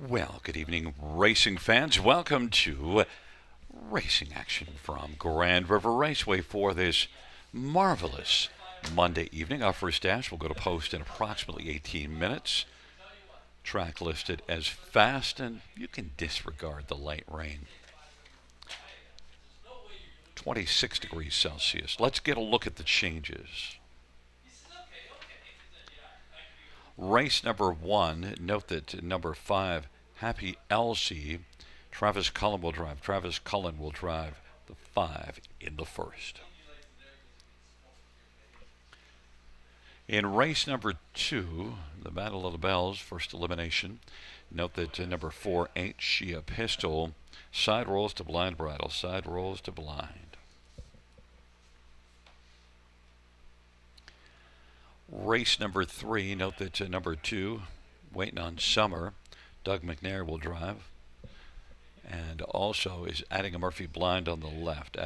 Well, good evening, racing fans. Welcome to racing action from Grand River Raceway for this marvelous Monday evening. Our first dash will go to post in approximately 18 minutes. Track listed as fast, and you can disregard the light rain. 26 degrees Celsius. Let's get a look at the changes. Race number 1, note that number 5, Happy Elsie, Travis Cullen will drive. Travis Cullen will drive the 5 in the first. In race number 2, the Battle of the Bells, first elimination, note that number 4, Ain't She a Pistol, side rolls to blind bridle, side rolls to blind. Race number 3, note that number 2, Waiting on Summer, Doug McNair will drive. And also is adding a Murphy blind on the left,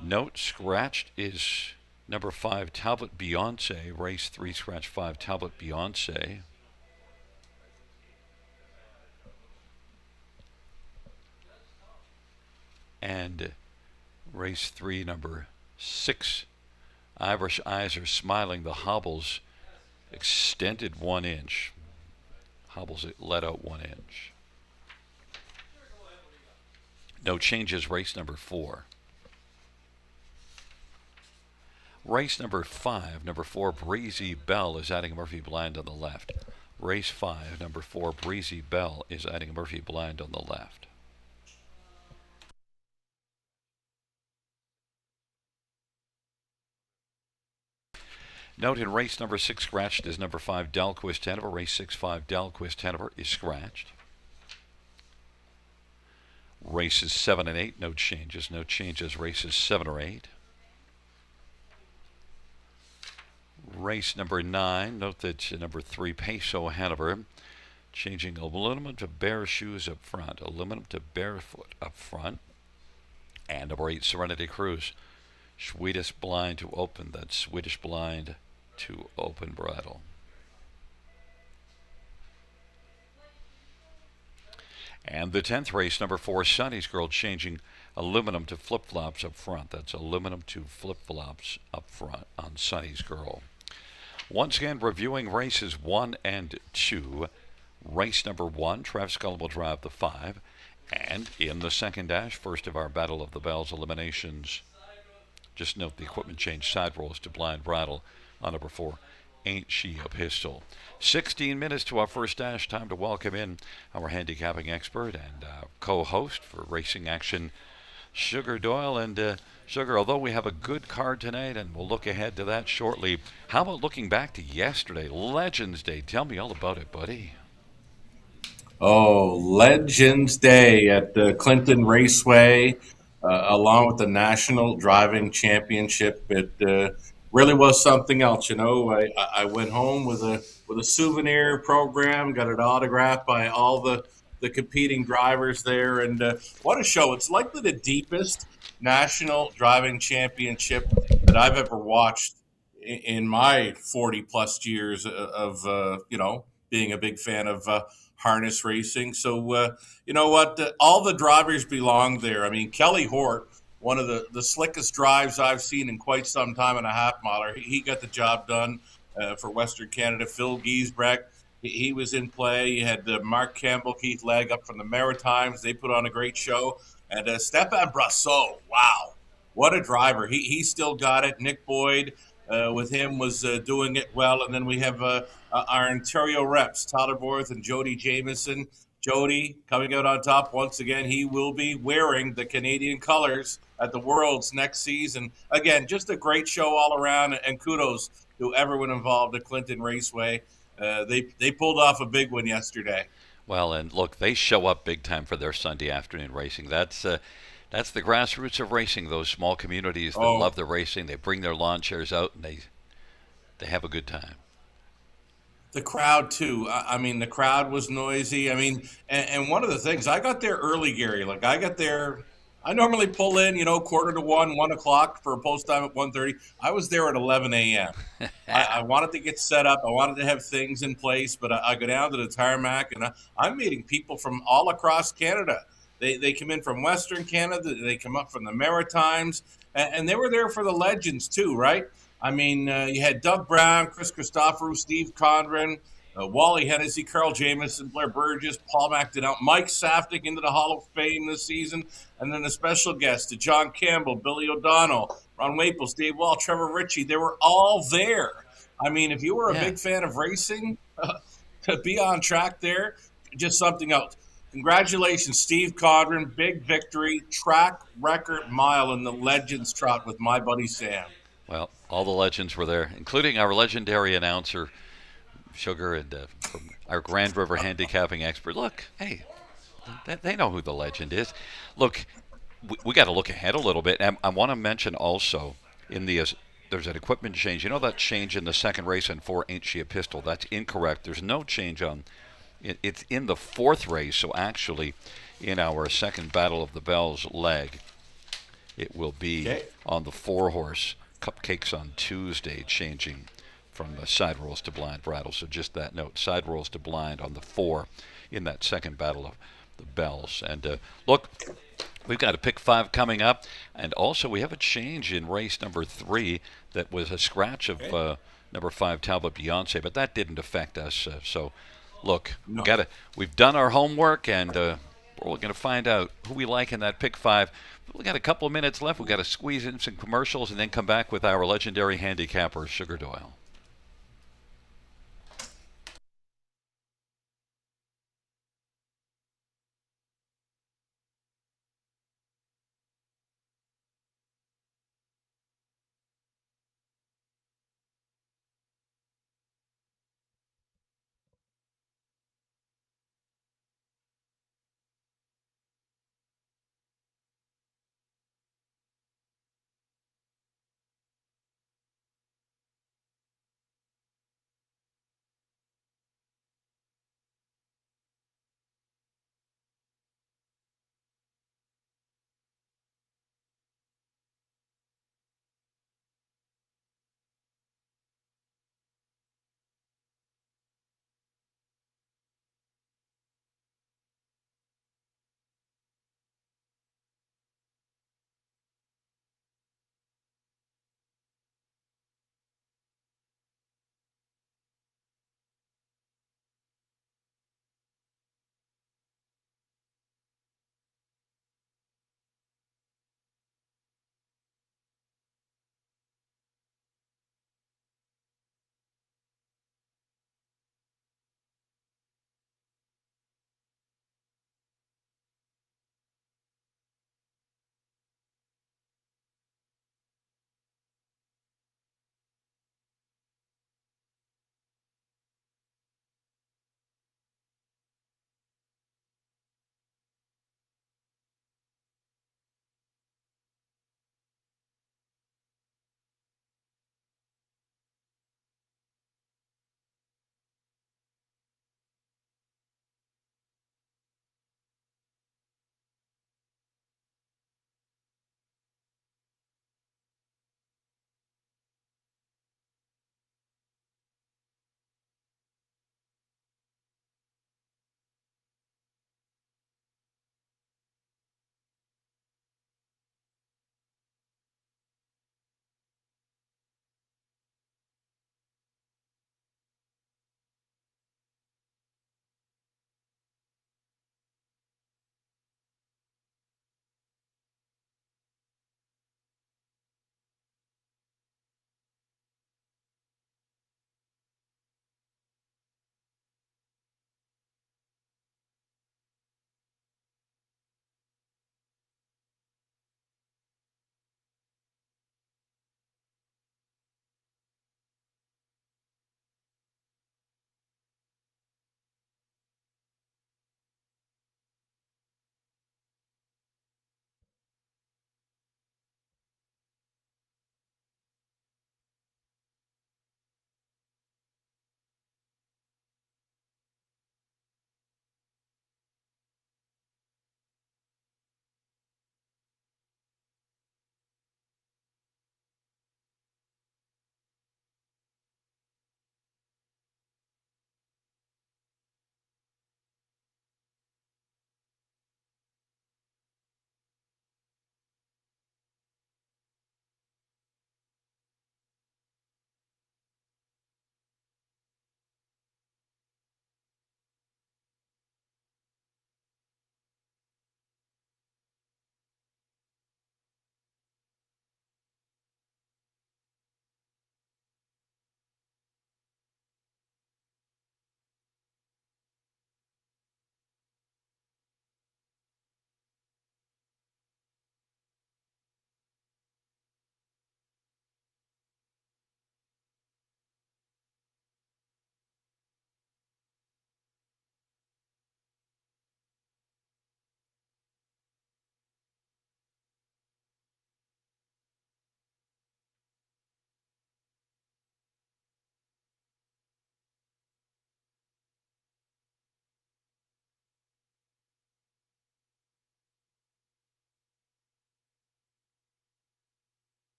Note scratched is number 5, Talbot Beyonce, race 3, scratch 5, Talbot Beyonce. And race 3, number 6, Irish Eyes Are Smiling. The hobbles extended 1 inch. Hobbles it let out 1 inch. No changes, race number 4. Race number 5, number 4, Breezy Bell is adding a Murphy blind on the left. Race 5, number 4, Breezy Bell is adding a Murphy blind on the left. Note in race number 6, scratched is number 5, Delquist Hanover. Race 6, 5, Delquist Hanover is scratched. Races 7 and 8, no changes. Races 7 or 8. Race number 9, note that number 3, Peso Hanover, changing aluminum to bare shoes up front, aluminum to barefoot up front. And number 8, Serenity Cruise, Swedish blind to open, that's Swedish blind to open bridle. And the 10th race, number 4, Sonny's Girl, changing aluminum to flip-flops up front. That's aluminum to flip-flops up front on Sonny's Girl. Once again, reviewing races 1 and 2. Race number 1, Travis Cullen will drive the 5. And in the second dash, first of our Battle of the Bells eliminations, just note the equipment change, side rolls to blind bridle on number 4, Ain't She a Pistol. 16 minutes to our first dash. Time to welcome in our handicapping expert and co-host for Racing Action, Sugar Doyle. And Sugar, although we have a good card tonight, and we'll look ahead to that shortly, how about looking back to yesterday, Legends Day? Tell me all about it, buddy. Oh, Legends Day at the Clinton Raceway, along with the National Driving Championship. It really was something else. I went home with a souvenir program, got it autographed by all the competing drivers there, and what a show! It's likely the deepest National Driving Championship that I've ever watched in my 40 plus years of being a big fan of harness racing. So you know what? All the drivers belong there. I mean, Kelly Hort, one of the slickest drives I've seen in quite some time in a half miler. He got the job done for Western Canada. Phil Giesbrecht, he was in play. You had Mark Campbell, Keith Legg up from the Maritimes. They put on a great show. And Stepan Brassot, wow, what a driver. He still got it. Nick Boyd with him was doing it well. And then we have our Ontario reps, Tyler Borth and Jody Jamieson. Jody coming out on top once again. He will be wearing the Canadian colors at the Worlds next season. Again, just a great show all around, and kudos to everyone involved at Clinton Raceway. They pulled off a big one yesterday. Well, and look, they show up big time for their Sunday afternoon racing. That's the grassroots of racing. Those small communities that love the racing, they bring their lawn chairs out and they have a good time. The crowd too. I mean, the crowd was noisy. I mean, and one of the things, I got there early, Gary. Like, I got there I normally pull in, quarter to 1, 1 o'clock for a post time at 1:30. I was there at 11 a.m. I wanted to get set up. I wanted to have things in place, but I go down to the tarmac and I'm meeting people from all across Canada. They come in from Western Canada. They come up from the Maritimes, and they were there for the legends too, right? I mean, you had Doug Brown, Chris Christoforou, Steve Condren, Wally Hennessy, Carl Jamieson, Blair Burgess, Paul McDonnell, Mike Safdie into the Hall of Fame this season, and then a special guest to John Campbell, Billy O'Donnell, Ron Waples, Dave Wall, Trevor Ritchie. They were all there. I mean, if you were a Yeah. big fan of racing, to be on track there, just something else. Congratulations, Steve Codron. Big victory, track record mile in the Legends Trot with my buddy Sam. Well, all the legends were there, including our legendary announcer, Sugar, and from our Grand River handicapping expert. Look, hey, they know who the legend is. Look, we got to look ahead a little bit. And I want to mention also in the there's an equipment change. You know that change in the second race in 4 ain't she a pistol? That's incorrect. There's no change on it's in the 4th race. So actually, in our second Battle of the Bells leg, it will be Okay. on the 4-horse Cupcakes on Tuesday, changing from side rolls to blind bridle. So just that note, side rolls to blind on the 4 in that second Battle of the Bells. And look, we've got a pick 5 coming up, and also we have a change in race number 3 that was a scratch of number 5 Talbot Beyonce, but that didn't affect us. So, look, No. we've done our homework, and we're going to find out who we like in that pick 5. We got a couple of minutes left. We've got to squeeze in some commercials and then come back with our legendary handicapper, Sugar Doyle.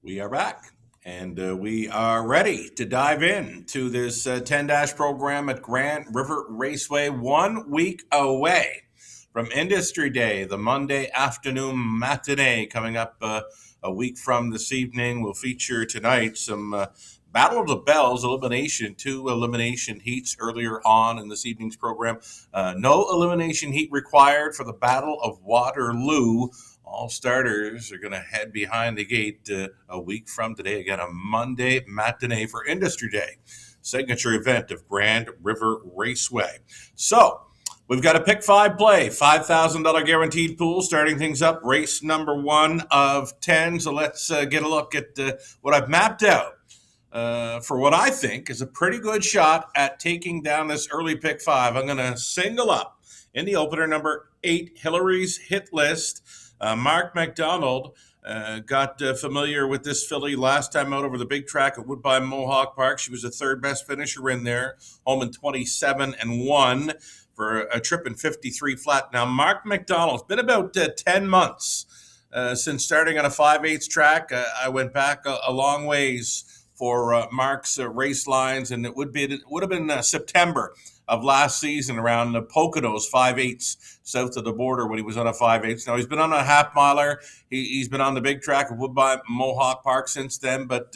We are back, and we are ready to dive in to this 10 dash program at Grand River Raceway, 1 week away from Industry Day, the Monday afternoon matinee coming up a week from this evening. Will feature tonight some Battle of the Bells elimination, 2 elimination heats earlier on in this evening's program. No elimination heat required for the Battle of Waterloo. All starters are going to head behind the gate a week from today. Again, a Monday matinee for Industry Day, signature event of Grand River Raceway. So we've got a pick five play, $5,000 guaranteed pool, starting things up. Race number 1 of 10. So let's get a look at what I've mapped out for what I think is a pretty good shot at taking down this early pick 5. I'm going to single up in the opener, number 8, Hillary's Hit List. Mark McDonald got familiar with this filly last time out over the big track at Woodbine Mohawk Park. She was the third best finisher in there, home in 27-1 for a trip in 53 flat. Now, Mark McDonald's been about 10 months since starting on a 5/8 track. I went back a long ways for Mark's race lines, and it would have been September of last season around the Poconos 5/8 south of the border when he was on a 5/8. Now he's been on a half miler. He's been on the big track of Woodbine Mohawk Park since then. But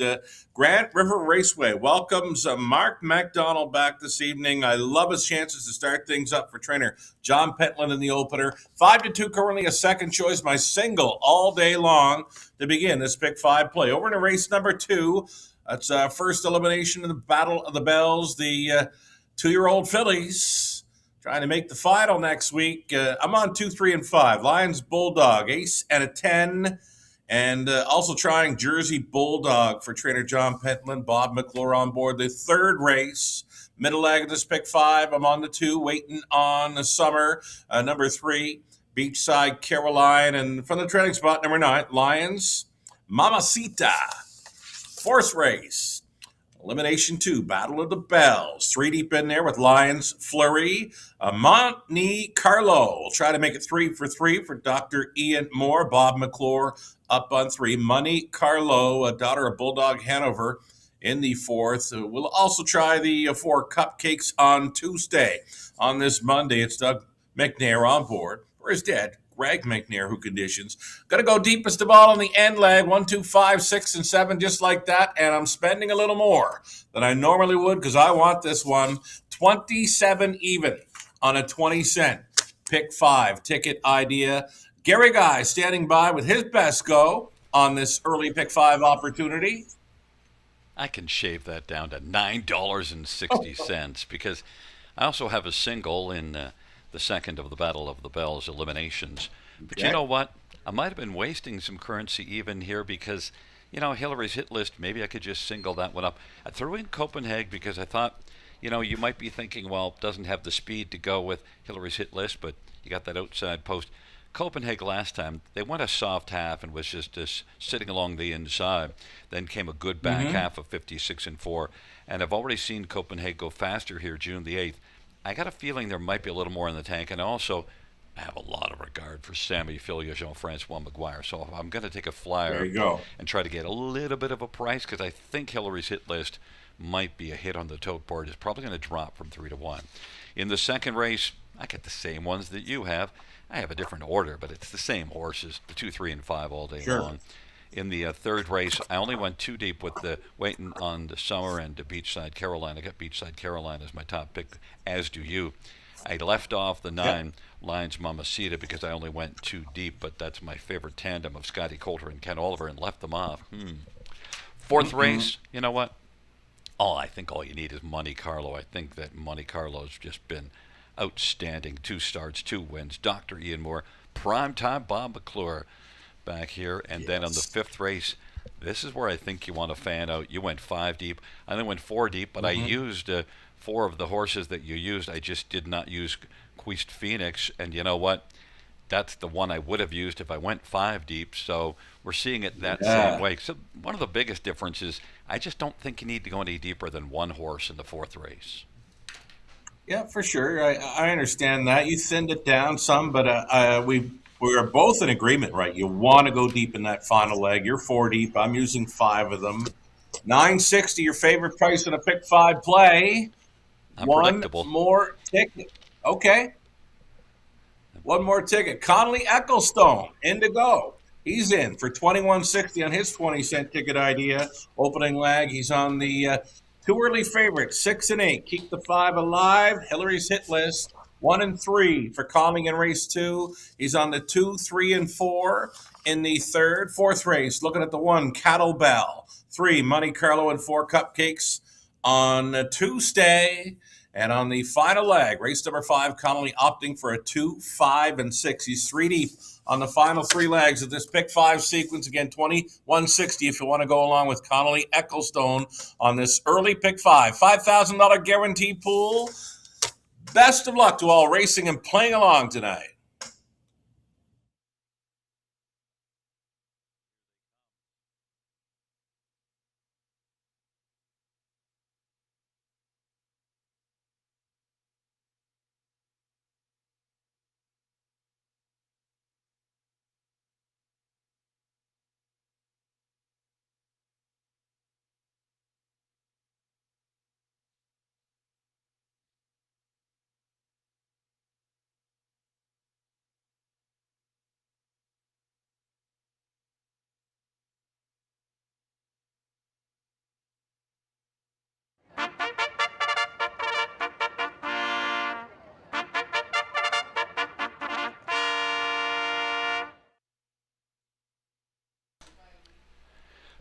Grand River Raceway welcomes Mark McDonald back this evening. I love his chances to start things up for trainer John Pentland in the opener. 5-2 currently a second choice. My single all day long to begin this pick 5 play. Over to race number 2. That's first elimination in the Battle of the Bells. The 2-year-old fillies trying to make the final next week. I'm on 2, 3, and 5. Lions Bulldog, ace and a 10. And also trying Jersey Bulldog for trainer John Pentland. Bob McClure on board. The third race, middle leg of this pick 5. I'm on the 2, waiting on the summer. Number 3, Beachside Caroline. And from the trailing spot, number 9, Lions Mamacita. Fourth race, elimination 2, Battle of the Bells. 3 deep in there with Lions Flurry. Monte Carlo will try to make it 3 for 3 for Dr. Ian Moore. Bob McClure up on 3. Monte Carlo, a daughter of Bulldog Hanover, in the 4th. We'll also try the 4 Cupcakes on Tuesday. On this Monday, it's Doug McNair on board for his dad, Greg McNair, who conditions. Going to go deepest of all on the end leg, 1, 2, 5, 6, and 7, just like that. And I'm spending a little more than I normally would because I want this one 27 even on a 20-cent pick 5 ticket idea. Gary Guy standing by with his best go on this early pick 5 opportunity. I can shave that down to $9.60 because I also have a single in the second of the Battle of the Bells eliminations. But you know what? I might have been wasting some currency even here because, Hillary's Hit List, maybe I could just single that one up. I threw in Copenhagen because I thought, you might be thinking, well, it doesn't have the speed to go with Hillary's Hit List, but you got that outside post. Copenhagen last time, they went a soft half and was just sitting along the inside. Then came a good back half of 56-4. And I've already seen Copenhagen go faster here June the 8th. I got a feeling there might be a little more in the tank, and also I have a lot of regard for Sammy Filia, Jean-Francois Maguire, so I'm going to take a flyer and try to get a little bit of a price because I think Hillary's Hit List might be a hit on the tote board. It's probably going to drop from 3 to 1. In the second race, I get the same ones that you have. I have a different order, but it's the same horses, the 2, 3, and 5 all day long. In the third race, I only went 2 deep with the waiting on the summer and the Beachside Caroline. I got Beachside Caroline as my top pick, as do you. I left off the 9 Lions Mamacita because I only went 2 deep, but that's my favorite tandem of Scotty Coulter and Ken Oliver and left them off. Fourth race, you know what? I think all you need is Monte Carlo. I think that Monte Carlo's just been outstanding. 2 starts, 2 wins. Dr. Ian Moore, primetime Bob McClure back here. And then on the 5th race, this is where I think you want to fan out. You went 5 deep. I then went 4 deep, but I used 4 of the horses that you used. I just did not use Queest Phoenix. And you know what? That's the one I would have used if I went 5 deep. So we're seeing it that same way. So one of the biggest differences, I just don't think you need to go any deeper than 1 horse in the 4th race. Yeah, for sure. I understand that. You thinned it down some, but we We are both in agreement, right? You want to go deep in that final leg. You're 4 deep. I'm using 5 of them. 960, your favorite price in a pick five play. One Unpredictable. more ticket. Okay. One more ticket. Connolly Ecclestone in to go. He's in for 2160 on his 20-cent ticket idea. Opening leg. He's on the two early favorites, 6 and 8. Keep the 5 alive. Hillary's hit list. 1 and 3 for Conning in race 2. He's on the 2, 3, and 4 in the third. Fourth race, looking at the 1, Cattle Bell. 3, Monte Carlo, and 4, Cupcakes on Tuesday. And on the final leg, race number 5, Connolly opting for a 2, 5, and 6. He's 3 deep on the final 3 legs of this pick 5 sequence. Again, 2160 if you want to go along with Connolly Ecclestone on this early pick 5. $5,000 guarantee pool. Best of luck to all racing and playing along tonight.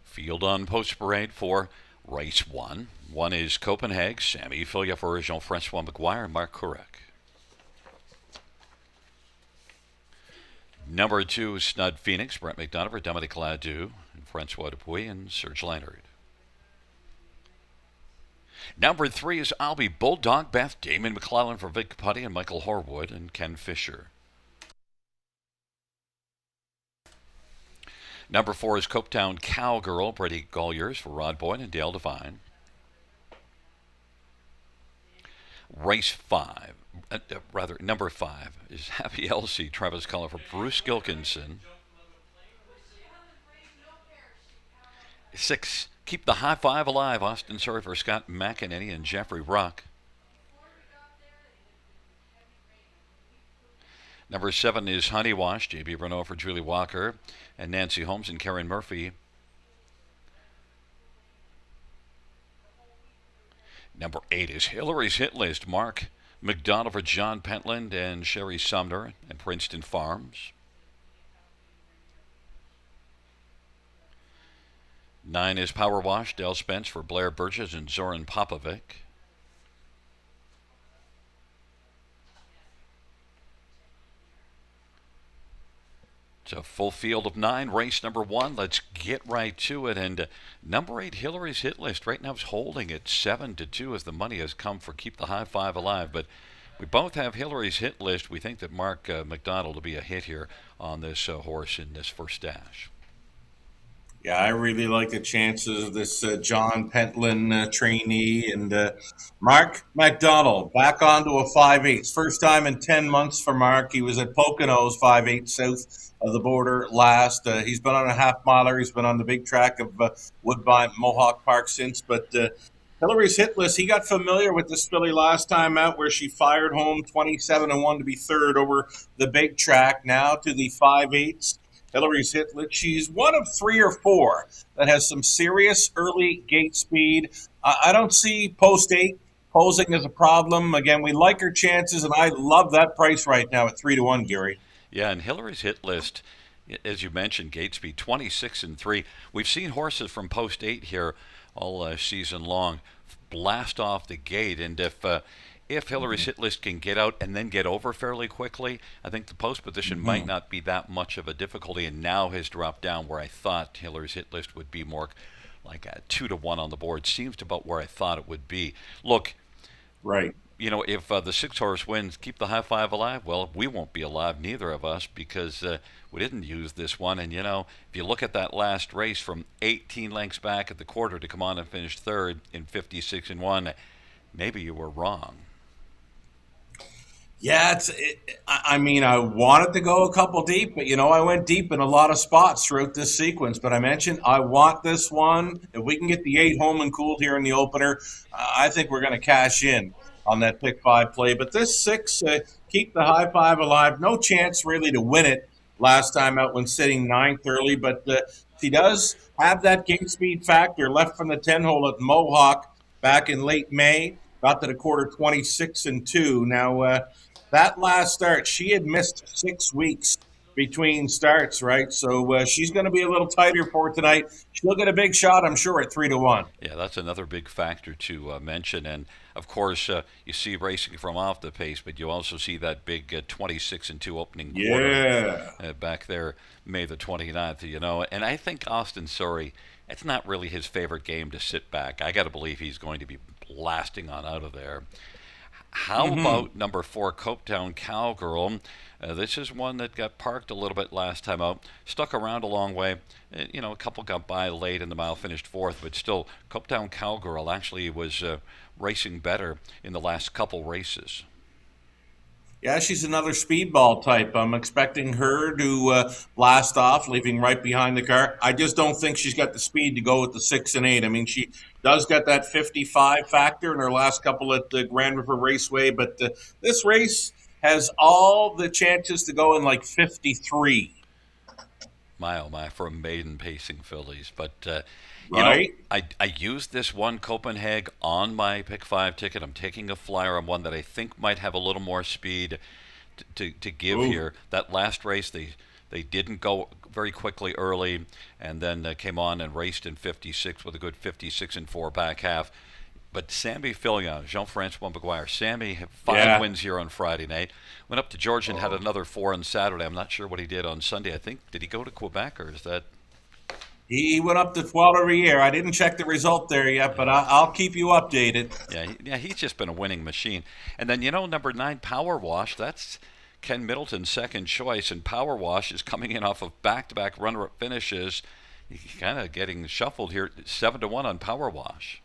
Field on post parade for race 1. 1 is Copenhagen. Sammy Filia for Jean-Francois McGuire and Mark Kurek. Number 2, Snud Phoenix, Brent McDonough, Dominic Ladeau, and Francois Dupuis, and Serge Leonard. Number 3 is I'll Be Bulldog Beth, Damon McClellan for Vic Putty, and Michael Horwood, and Ken Fisher. Number 4 is Copetown Cowgirl, Brady Golliers for Rod Boyd and Dale Devine. Race 5, number 5 is Happy Elsie, Travis Cullen for Bruce Gilkinson. 6, Keep the High Five Alive, Austin Surrey for Scott McEnany and Jeffrey Ruck. Number 7 is Honey Wash, J.B. Renault for Julie Walker and Nancy Holmes and Karen Murphy. Number 8 is Hillary's Hit List, Mark McDonald for John Pentland and Sherry Sumner and Princeton Farms. 9 is Power Wash, Dale Spence for Blair Burgess and Zoran Popovic. It's a full field of 9, race number 1. Let's get right to it. And number 8, Hillary's Hit List, right now is holding at 7-2 as the money has come for Keep the High Five Alive. But we both have Hillary's Hit List. We think that Mark McDonald will be a hit here on this horse in this first dash. Yeah, I really like the chances of this John Pentland trainee and Mark McDonald back onto a 5/8. First time in 10 months for Mark. He was at Poconos 5/8 south of the border last. He's been on a half miler. He's been on the big track of Woodbine Mohawk Park since. But Hillary's Hit List, he got familiar with this filly last time out where she fired home 27-1 to be third over the big track. Now to the 5/8. Hillary's Hit List. She's one of 3 or 4 that has some serious early gate speed. I don't see post 8 posing as a problem. Again, we like her chances, and I love that price right now at 3-1, Gary. Yeah, and Hillary's Hit List, as you mentioned, gate speed 26-3. We've seen horses from post 8 here all season long blast off the gate, and if Hillary's Hit List can get out and then get over fairly quickly, I think the post position might not be that much of a difficulty, and now has dropped down where I thought Hillary's Hit List would be more like a 2-1 on the board. Seems to about where I thought it would be. Look, right. You know, if the 6 horse wins, Keep the High Five Alive, well, we won't be alive, neither of us, because we didn't use this one. And, you know, if you look at that last race from 18 lengths back at the quarter to come on and finish third in 56-1, maybe you were wrong. Yeah, I mean, I wanted to go a couple deep, but I went deep in a lot of spots throughout this sequence. But I mentioned I want this one. If we can get the 8 home and cooled here in the opener, I think we're going to cash in on that pick 5 play. But this 6, keep the high 5 alive. No chance really to win it last time out when sitting ninth early, but she does have that gate speed factor. Left from the 10 hole at Mohawk back in late May. Got to the quarter 26-2. Now, that last start, she had missed 6 weeks between starts, right? So she's going to be a little tighter for tonight. She'll get a big shot, I'm sure, at 3-1. Yeah, that's another big factor to mention. And of course, you see racing from off the pace, but you also see that big 26-2 opening quarter Yeah. back there, May the 29th. And I think Austin Surrey, it's not really his favorite game to sit back. I got to believe he's going to be blasting on out of there. How Mm-hmm. about number 4, Copetown Cowgirl? This is one that got parked a little bit last time out, stuck around a long way. A couple got by late in the mile, finished fourth, but still, Copetown Cowgirl actually was racing better in the last couple races. Yeah, she's another speedball type. I'm expecting her to blast off, leaving right behind the car. I just don't think she's got the speed to go with the 6 and 8. I mean, she does get that 55 factor in her last couple at the Grand River Raceway, but this race has all the chances to go in like 53. My oh my, for maiden pacing fillies. But, Right? I used this one Copenhagen on my pick 5 ticket. I'm taking a flyer on one that I think might have a little more speed to give Ooh. here. That last race, they didn't go very quickly early, and then came on and raced in 56 with a good 56-4 back half. But Sammy Fillion, Jean-Francois Maguire, Sammy had 5 Yeah. wins here on Friday night. Went up to Georgia and had another 4 on Saturday. I'm not sure what he did on Sunday. I think, did he go to Quebec, or is that? He went up to 12 every year. I didn't check the result there yet, but I'll keep you updated. Yeah, he's just been a winning machine. And then, number 9, Power Wash. That's Ken Middleton's second choice, and Power Wash is coming in off of back-to-back runner-up finishes. He's kind of getting shuffled here, 7-1 on Power Wash.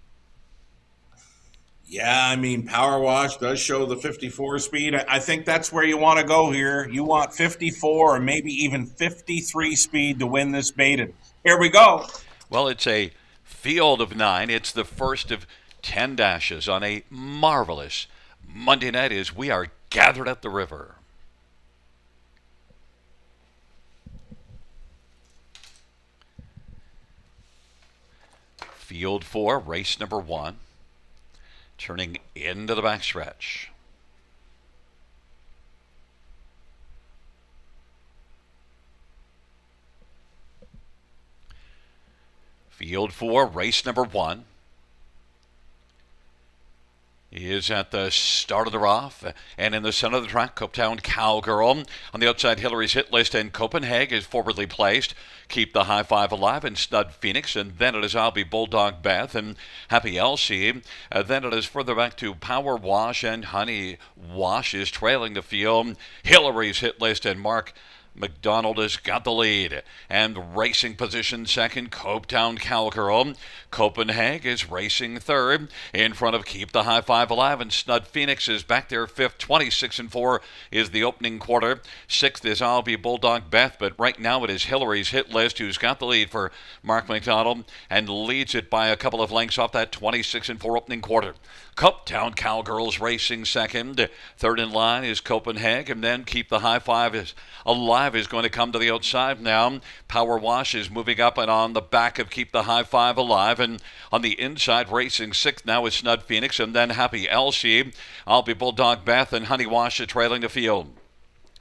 Yeah, I mean, Power Wash does show the 54 speed. I think that's where you want to go here. You want 54 or maybe even 53 speed to win this maiden. Here we go. Well, it's a field of 9. It's the first of 10 dashes on a marvelous Monday night as we are gathered at the river. Field 4, race number 1, turning into the backstretch. Field 4, race number 1, is at the start of the rough, and in the center of the track, Copetown Cowgirl. On the outside, Hillary's Hit List, and Copenhagen is forwardly placed. Keep the High Five alive, and Stud Phoenix, and then it is I'll Be Bulldog Beth and Happy Elsie. Then it is further back to Power Wash, and Honey Wash is trailing the field. Hillary's Hit List and Mark McDonald has got the lead, and racing position second, Copetown Cowgirl. Copenhagen is racing third, in front of Keep the High Five Alive, and Snud Phoenix is back there fifth. 26-4 is the opening quarter. Sixth is I'll Be Bulldog Beth, but right now it is Hillary's Hit List who's got the lead for Mark McDonald and leads it by a couple of lengths off that 26-4 opening quarter. Copetown Cowgirls racing second. Third in line is Copenhagen, and then Keep the High Five is Alive is going to come to the outside now. Power Wash is moving up and on the back of Keep the High Five Alive, and on the inside racing sixth now is Snud Phoenix, and then Happy Elsie. I'll Be Bulldog Beth and Honey Wash are trailing the field.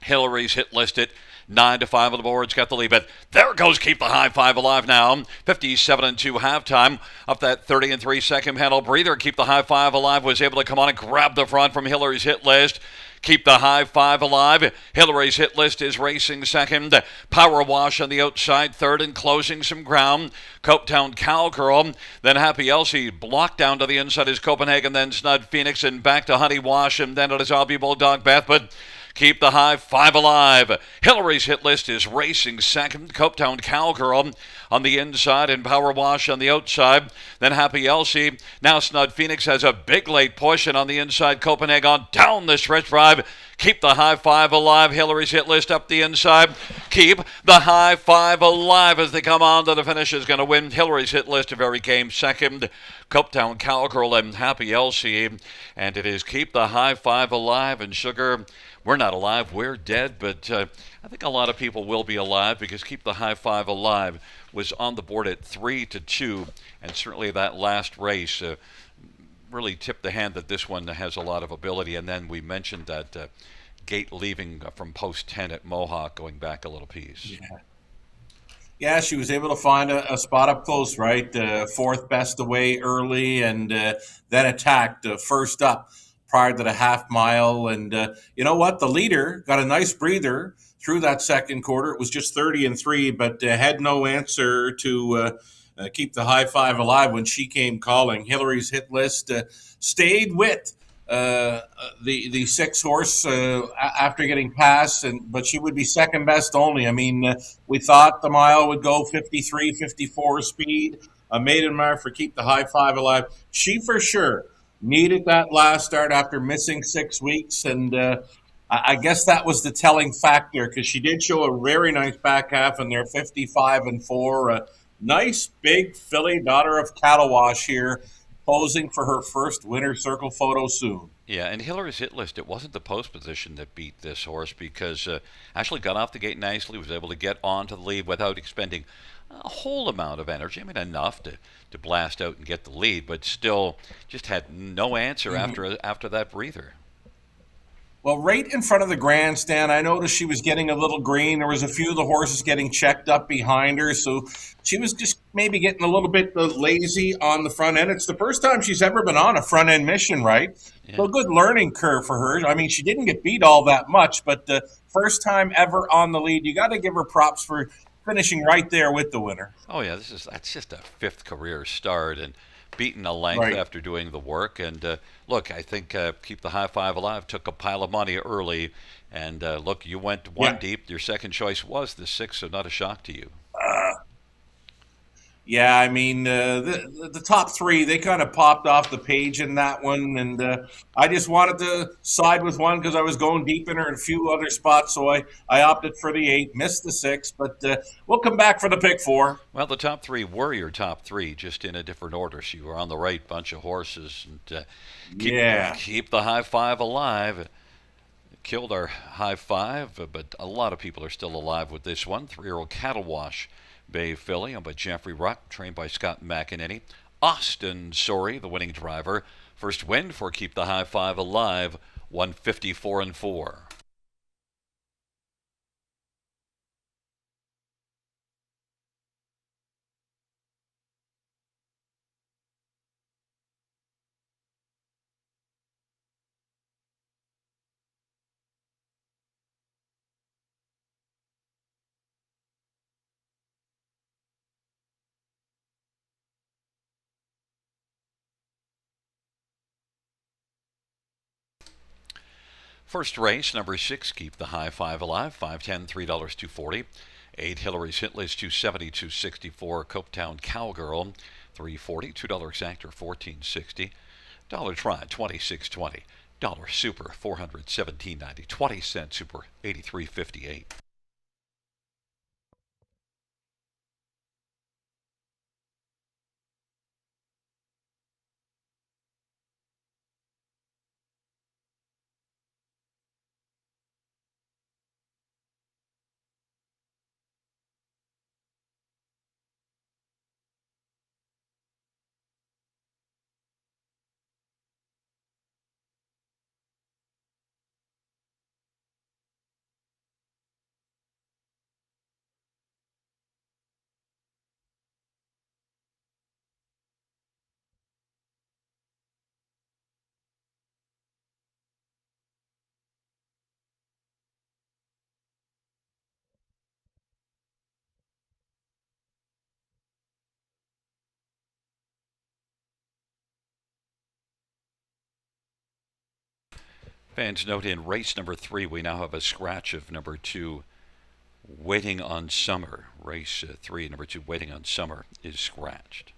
Hillary's Hit List at 9-5 on the board's got the lead, but there goes Keep the High Five Alive now. 57-2 halftime. Up that 30-3 second handle breather. Keep the High Five Alive was able to come on and grab the front from Hillary's Hit List. Keep the High Five Alive. Hillary's Hit List is racing second. Power Wash on the outside third and closing some ground. Copetown Cowgirl. Then Happy Elsie blocked down to the inside is Copenhagen. Then Snud Phoenix and back to Honey Wash. And then it is I'll Be Bulldog Beth. But Keep the High Five Alive. Hillary's Hit List is racing second. Copetown Cowgirl on the inside and Power Wash on the outside. Then Happy Elsie. Now Snud Phoenix has a big late push, and on the inside Copenhagen on down the stretch drive. Keep the high five alive. Hillary's hit list up the inside. Keep the high five alive as they come on to the finish is going to win. Hillary's hit list very came second. Copetown Cowgirl and Happy Elsie. And it is Keep the High Five Alive. And Sugar, we're not alive, we're dead. But I think a lot of people will be alive because Keep the High Five Alive was on the board at 3-2. And certainly that last race really tipped the hand that this one has a lot of ability. And then we mentioned that gate leaving from post 10 at Mohawk, going back a little piece. Yeah. Yeah, she was able to find a spot up close, right? Fourth best away early, and then attacked first up prior to the half mile. And you know what? The leader got a nice breather through that second quarter. It was just 30-3, but had no answer to keep the high five alive when she came calling. Hillary's hit list stayed with the six horse after getting past, but she would be second best only. I mean, we thought the mile would go 53, 54 speed. A maiden mile for Keep the High Five Alive. She for sure needed that last start after missing 6 weeks, and I guess that was the telling factor because she did show a very nice back half in there, 55-4. Nice big filly, daughter of Cattle Wash here, posing for her first winner's circle photo soon. Yeah, and Hillary's hit list, it wasn't the post position that beat this horse because Ashley got off the gate nicely, was able to get onto the lead without expending a whole amount of energy. I mean, enough to blast out and get the lead, but still just had no answer after that breather. Well, right in front of the grandstand, I noticed she was getting a little green. There was a few of the horses getting checked up behind her, so she was just maybe getting a little bit lazy on the front end. It's the first time she's ever been on a front end mission, right? Yeah. So a good learning curve for her. I mean, she didn't get beat all that much, but the first time ever on the lead, you got to give her props for finishing right there with the winner. Oh yeah, that's just a fifth career start and beaten a length Right. after doing the work. And look, I think Keep the High Five Alive took a pile of money early. And look, you went one Yeah. deep. Your second choice was the six, so not a shock to you. Yeah, I mean, the top three, they kind of popped off the page in that one. And I just wanted to side with one because I was going deep in her in a few other spots. So I opted for the 8, missed the 6, but we'll come back for the pick 4. Well, the top three were your top three, just in a different order. So you were on the right bunch of horses. And Yeah. keep the High Five alive. Killed our high five, but a lot of people are still alive with this one. 3-year-old Cattle Wash Bay filly, owned by Jeffrey Ruck, trained by Scott McEnany. Austin Sorey, the winning driver. First win for Keep the High Five Alive, 154-4. First race, number 6, Keep the High Five Alive, 510, $3, 8 Hillary's hit list, 270, 264. Copetown Cowgirl, 340, $2 exact or 1460. Dollar try, 2620. Dollar super, 417.90. 20-cent super, 83.58. Fans note in race number 3, we now have a scratch of number 2, Waiting on Summer. Race 3, number 2, Waiting on Summer, is scratched.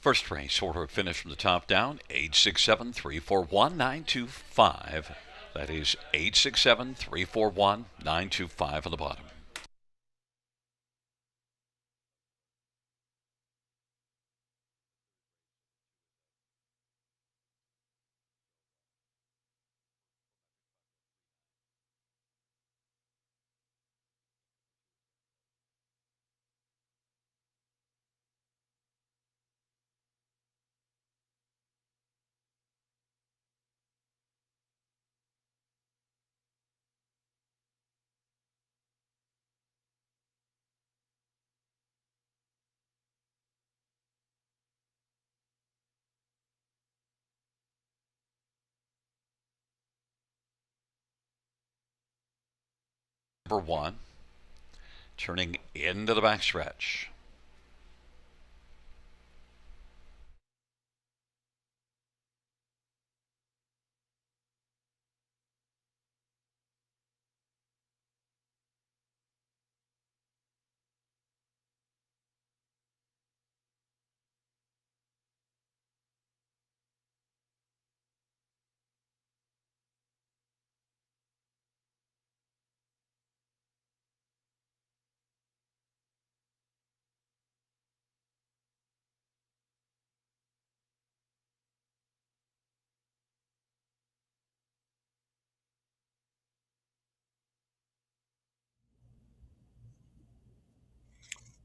First race, order of finish from the top down, 867-341-925. That is 867-341-925 on the bottom. Number 1, turning into the backstretch.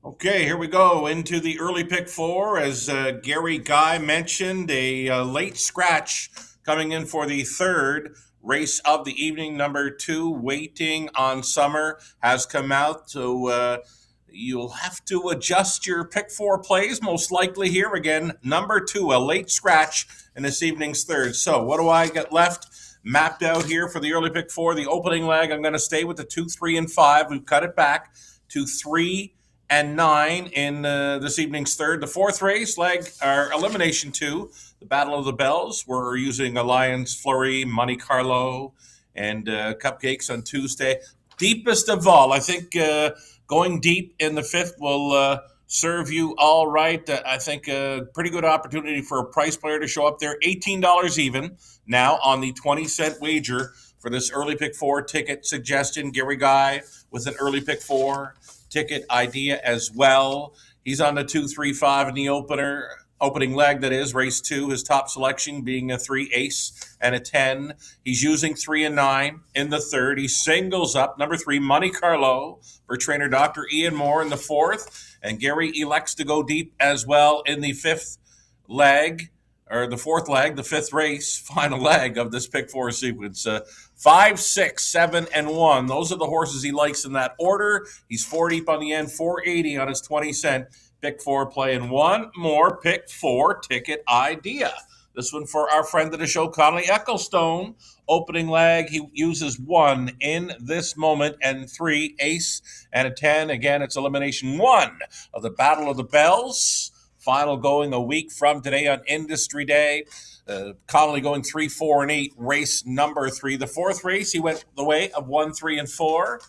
Okay, here we go into the early pick four. As Gary Guy mentioned, a late scratch coming in for the third race of the evening. Number 2, Waiting on Summer, has come out. So you'll have to adjust your pick four plays, most likely here. Again, number 2, a late scratch in this evening's third. So what do I get left? Mapped out here for the early pick four. The opening leg, I'm going to stay with the 2, 3, and 5. We've cut it back to 3 and 9 in this evening's third. The fourth race leg, our elimination 2, the Battle of the Bells. We're using Alliance Fleury, Monte Carlo, and Cupcakes on Tuesday. Deepest of all, I think going deep in the fifth will serve you all right. I think a pretty good opportunity for a price player to show up there. $18 even now on the 20-cent wager for this early pick four ticket suggestion. Gary Guy with an early pick four ticket idea as well. He's on the 2, 3, 5 in the opening leg, that is, race 2. His top selection being a 3 ace and a 10. He's using 3 and 9 in the third. He singles up number 3, Monte Carlo, for trainer Dr. Ian Moore in the fourth. And Gary elects to go deep as well in the fifth leg, or the fourth leg, the fifth race, final leg of this pick four sequence. 5, 6, 7, and 1. Those are the horses he likes in that order. He's 4 deep on the end, 480 on his 20-cent pick four play. And one more pick four ticket idea. This one for our friend of the show, Connolly Ecclestone. Opening leg, he uses 1 in this moment and 3, ace and a 10. Again, it's elimination 1 of the Battle of the Bells. Final going a week from today on Industry Day. Connolly going 3, 4, and 8, race number 3. The fourth race, he went the way of 1, 3, and 4.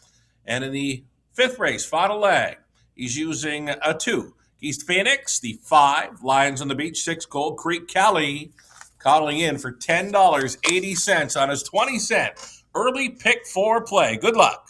And in the fifth race, final leg, he's using a 2. East Phoenix, the 5, Lions on the Beach, 6, Gold Creek Cali. Connolly in for $10.80 on his 20-cent early pick four play. Good luck.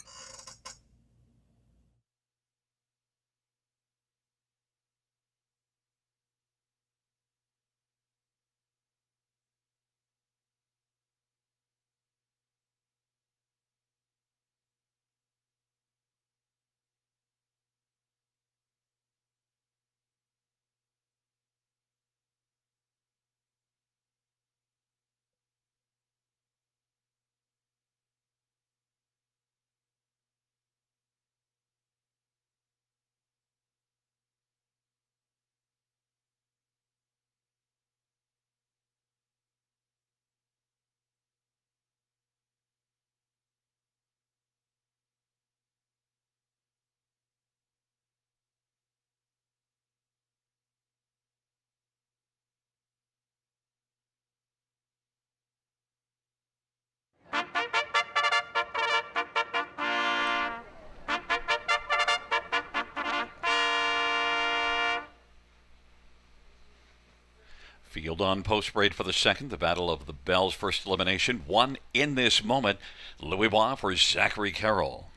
Field on post parade for the second. The Battle of the Bells, first elimination. One in this moment. Louis Bois for Zachary Carroll.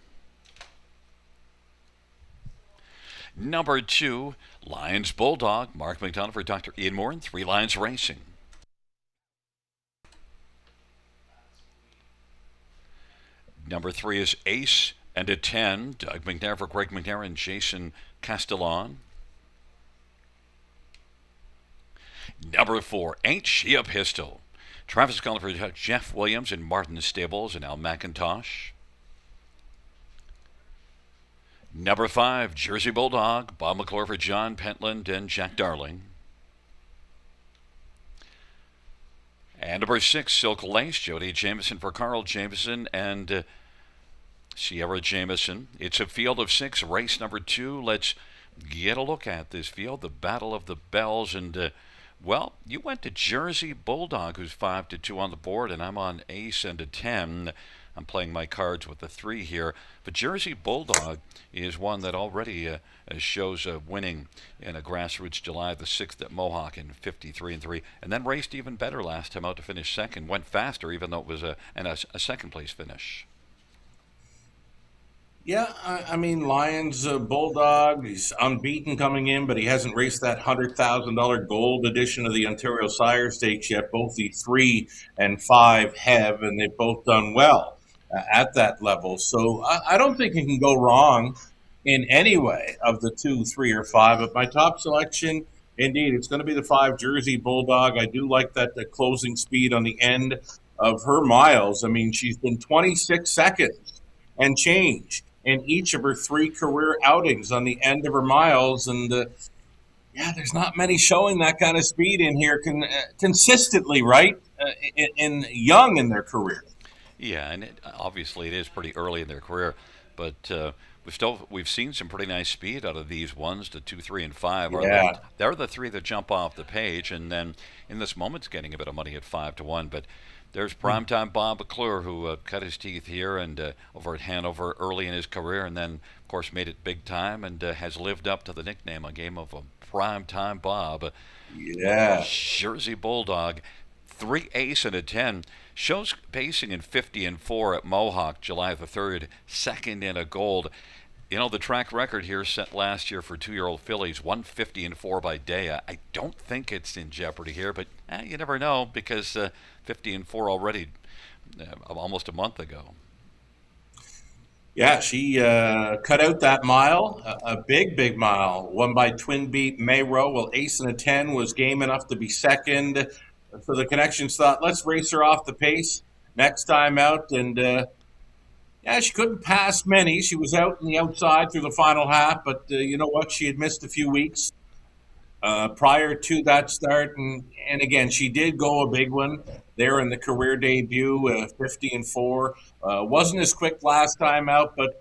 Number 2, Lions Bulldog. Mark McDonald for Dr. Ian Moore and 3 Lions Racing. Number 3 is Ace and a 10. Doug McNair for Greg McNair and Jason Castellon. Number 4, Ain't She a Pistol? Travis Cullen for Jeff Williams and Martin Stables and Al McIntosh. Number 5, Jersey Bulldog. Bob McClure for John Pentland and Jack Darling. And number 6, Silk Lace. Jody Jameson for Carl Jameson and Sierra Jameson. It's a field of 6. Race number 2. Let's get a look at this field. The Battle of the Bells. And, well, you went to Jersey Bulldog, who's 5-2 on the board, and I'm on Ace and a 10. I'm playing my cards with the 3 here. But Jersey Bulldog is one that already shows winning in a grassroots July the 6th at Mohawk in 53-3, and then raced even better last time out to finish second. Went faster, even though it was a second place finish. Yeah, I mean, Lions Bulldog, he's unbeaten coming in, but he hasn't raced that $100,000 gold edition of the Ontario Sire Stakes yet. Both the 3 and 5 have, and they've both done well at that level. So I don't think you can go wrong in any way of the 2, 3, or 5. But my top selection, indeed, it's going to be the 5 Jersey Bulldog. I do like that the closing speed on the end of her miles. I mean, she's been 26 seconds and change in each of her 3 career outings on the end of her miles. And yeah, there's not many showing that kind of speed in here consistently, right? In young in their career. Yeah, and obviously it is pretty early in their career, but we've seen some pretty nice speed out of these ones, the 2, 3, and 5. Yeah. They're the 3 that jump off the page, and then in this moment, it's getting a bit of money at 5-1. But there's primetime Bob McClure, who cut his teeth here and over at Hanover early in his career, and then of course made it big time and has lived up to the nickname, a game of primetime Bob. Yeah. Jersey Bulldog, 3 Ace and a 10. Shows pacing in 50-4 at Mohawk, July the 3rd, second in a gold. You know, the track record here set last year for 2-year-old fillies, 150-4 by day. I don't think it's in jeopardy here, but you never know, because 50-4 already almost a month ago. Yeah, she cut out that mile, a big mile, won by Twin Beat Mayrow. Well, Ace and a 10 was game enough to be second. So the connections thought, let's race her off the pace next time out. And yeah, she couldn't pass many. She was out in the outside through the final half, but you know what? She had missed a few weeks prior to that start. And again, she did go a big one there in the career debut, 50-4. Wasn't as quick last time out, but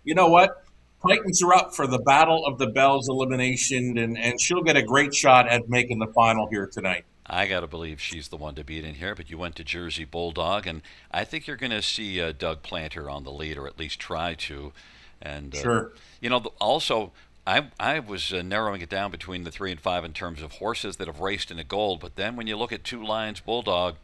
you know what? Titans are up for the Battle of the Bells elimination, and she'll get a great shot at making the final here tonight. I got to believe she's the one to beat in here, but you went to Jersey Bulldog, and I think you're going to see Doug Planter on the lead, or at least try to. And sure. You know, also, I was narrowing it down between the 3 and 5 in terms of horses that have raced in a gold, but then when you look at 2 Lions Bulldog,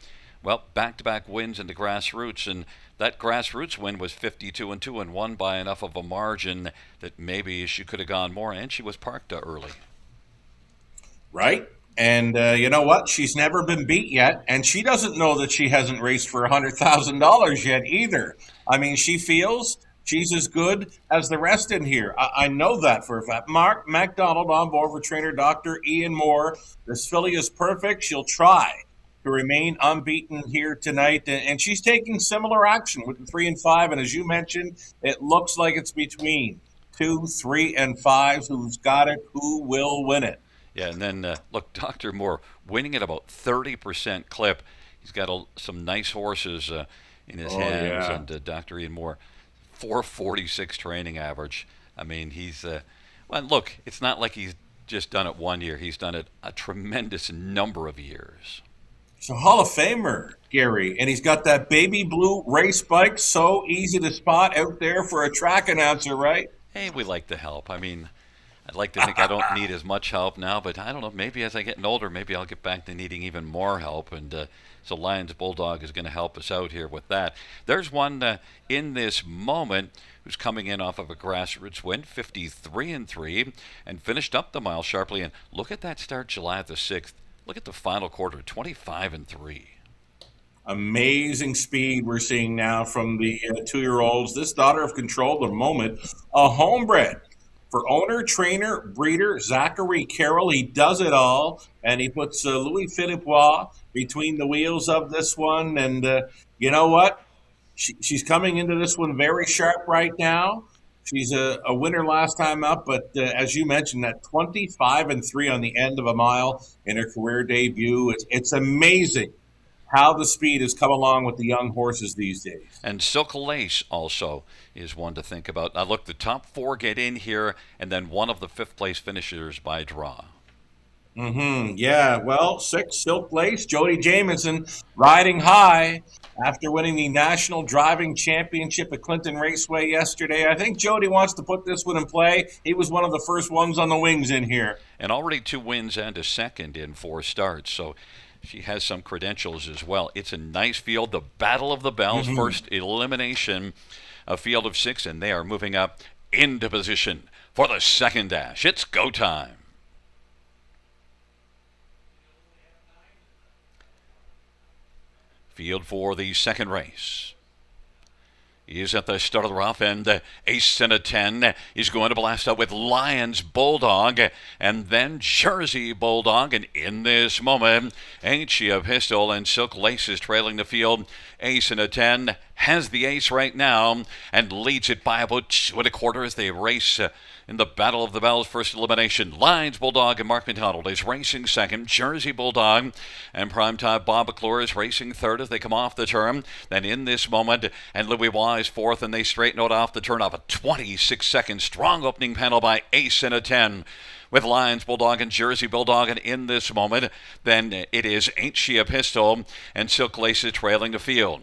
well, back-to-back wins in the grassroots, and that grassroots win was 52-2 and won by enough of a margin that maybe she could have gone more, and she was parked early. Right. And you know what? She's never been beat yet, and she doesn't know that she hasn't raced for $100,000 yet either. I mean, she feels she's as good as the rest in here. I know that for a fact. Mark MacDonald on board for trainer Dr. Ian Moore. This filly is perfect. She'll try to remain unbeaten here tonight, and she's taking similar action with the 3 and 5. And as you mentioned, it looks like it's between 2, 3, and 5. Who's got it? Who will win it? Yeah, and then, look, Dr. Moore winning at about 30% clip. He's got some nice horses in his hands. Yeah. And Dr. Ian Moore, 446 training average. I mean, he's, well, look, it's not like he's just done it 1 year. He's done it a tremendous number of years. He's a Hall of Famer, Gary, and he's got that baby blue race bike, so easy to spot out there for a track announcer, right? Hey, we like the help. I mean, I'd like to think I don't need as much help now, but I don't know. Maybe as I get older, maybe I'll get back to needing even more help. And so Lions Bulldog is going to help us out here with that. There's one in this moment who's coming in off of a grassroots win, 53-3, and finished up the mile sharply. And look at that start, July the 6th. Look at the final quarter, 25-3. Amazing speed we're seeing now from the 2-year-olds. This daughter of control, the moment, a homebred. For owner, trainer, breeder, Zachary Carroll, he does it all, and he puts Louis Philippois between the wheels of this one. And you know what? She's coming into this one very sharp right now. She's a winner last time up, but as you mentioned, that 25-3 on the end of a mile in her career debut, it's amazing how the speed has come along with the young horses these days. And Silk Lace also is one to think about. Now, look, the top 4 get in here, and then one of the 5th-place finishers by draw. Yeah, well, 6, Silk Lace, Jody Jamieson riding high after winning the National Driving Championship at Clinton Raceway yesterday. I think Jody wants to put this one in play. He was one of the first ones on the wings in here. And already 2 wins and a second in 4 starts, so she has some credentials as well. It's a nice field. The Battle of the Bells, first elimination, a field of 6, and they are moving up into position for the second dash. It's go time. Field for the second race. He's at the start of the rough, and Ace in a 10 is going to blast out with Lions Bulldog and then Jersey Bulldog. And in this moment, Ain't She a Pistol and Silk Lace is trailing the field. Ace in a 10 has the ace right now and leads it by about 2.25 as they race in the Battle of the Bells first elimination. Lions Bulldog and Mark McDonald is racing second. Jersey Bulldog and Primetime Bob McClure is racing third as they come off the turn. Then in this moment, and Louis Wise fourth, and they straighten out off the turn off a 26-second strong opening panel by Ace in a 10. With Lions Bulldog and Jersey Bulldog, and in this moment, then it is Ain't She a Pistol and Silk Lace is trailing the field.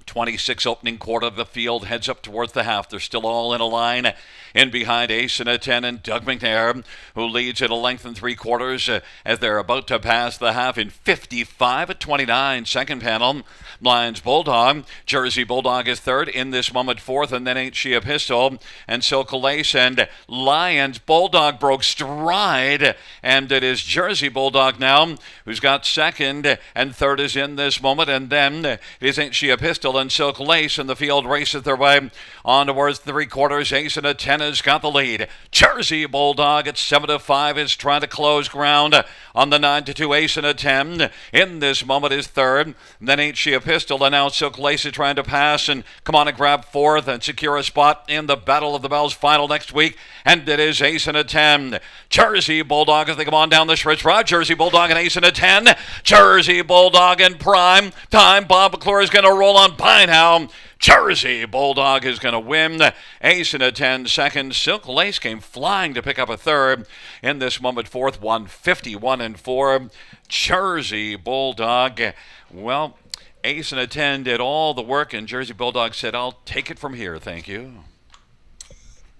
26 opening quarter of the field heads up towards the half. They're still all in a line. In behind Ace in a 10 and Doug McNair, who leads at a length and 3/4 as they're about to pass the half in 55-29. Second panel, Lions Bulldog. Jersey Bulldog is third. In this moment, fourth, and then Ain't She a Pistol and Silk Lace. And Lions Bulldog broke stride, and it is Jersey Bulldog now who's got second, and third is in this moment. And then it is Ain't She a Pistol and Silk Lace, and the field races their way on towards 3/4. Ace in a 10 has got the lead. Jersey Bulldog at 7-5 is trying to close ground on the 9-2 Ace in a 10. In this moment is third. Then Ain't She a Pistol, and now Silk Lace is trying to pass and come on and grab fourth and secure a spot in the Battle of the Bells final next week. And it is Ace in a 10. Jersey Bulldog as they come on down the stretch. Jersey Bulldog and Ace in a 10. Jersey Bulldog in prime time. Bob McClure is going to roll on by now. Jersey Bulldog is going to win. Ace in a 10 second. Silk Lace came flying to pick up a third. In this moment, fourth, 151-4. Jersey Bulldog. Well, Ace in a 10 did all the work, and Jersey Bulldog said, I'll take it from here, thank you.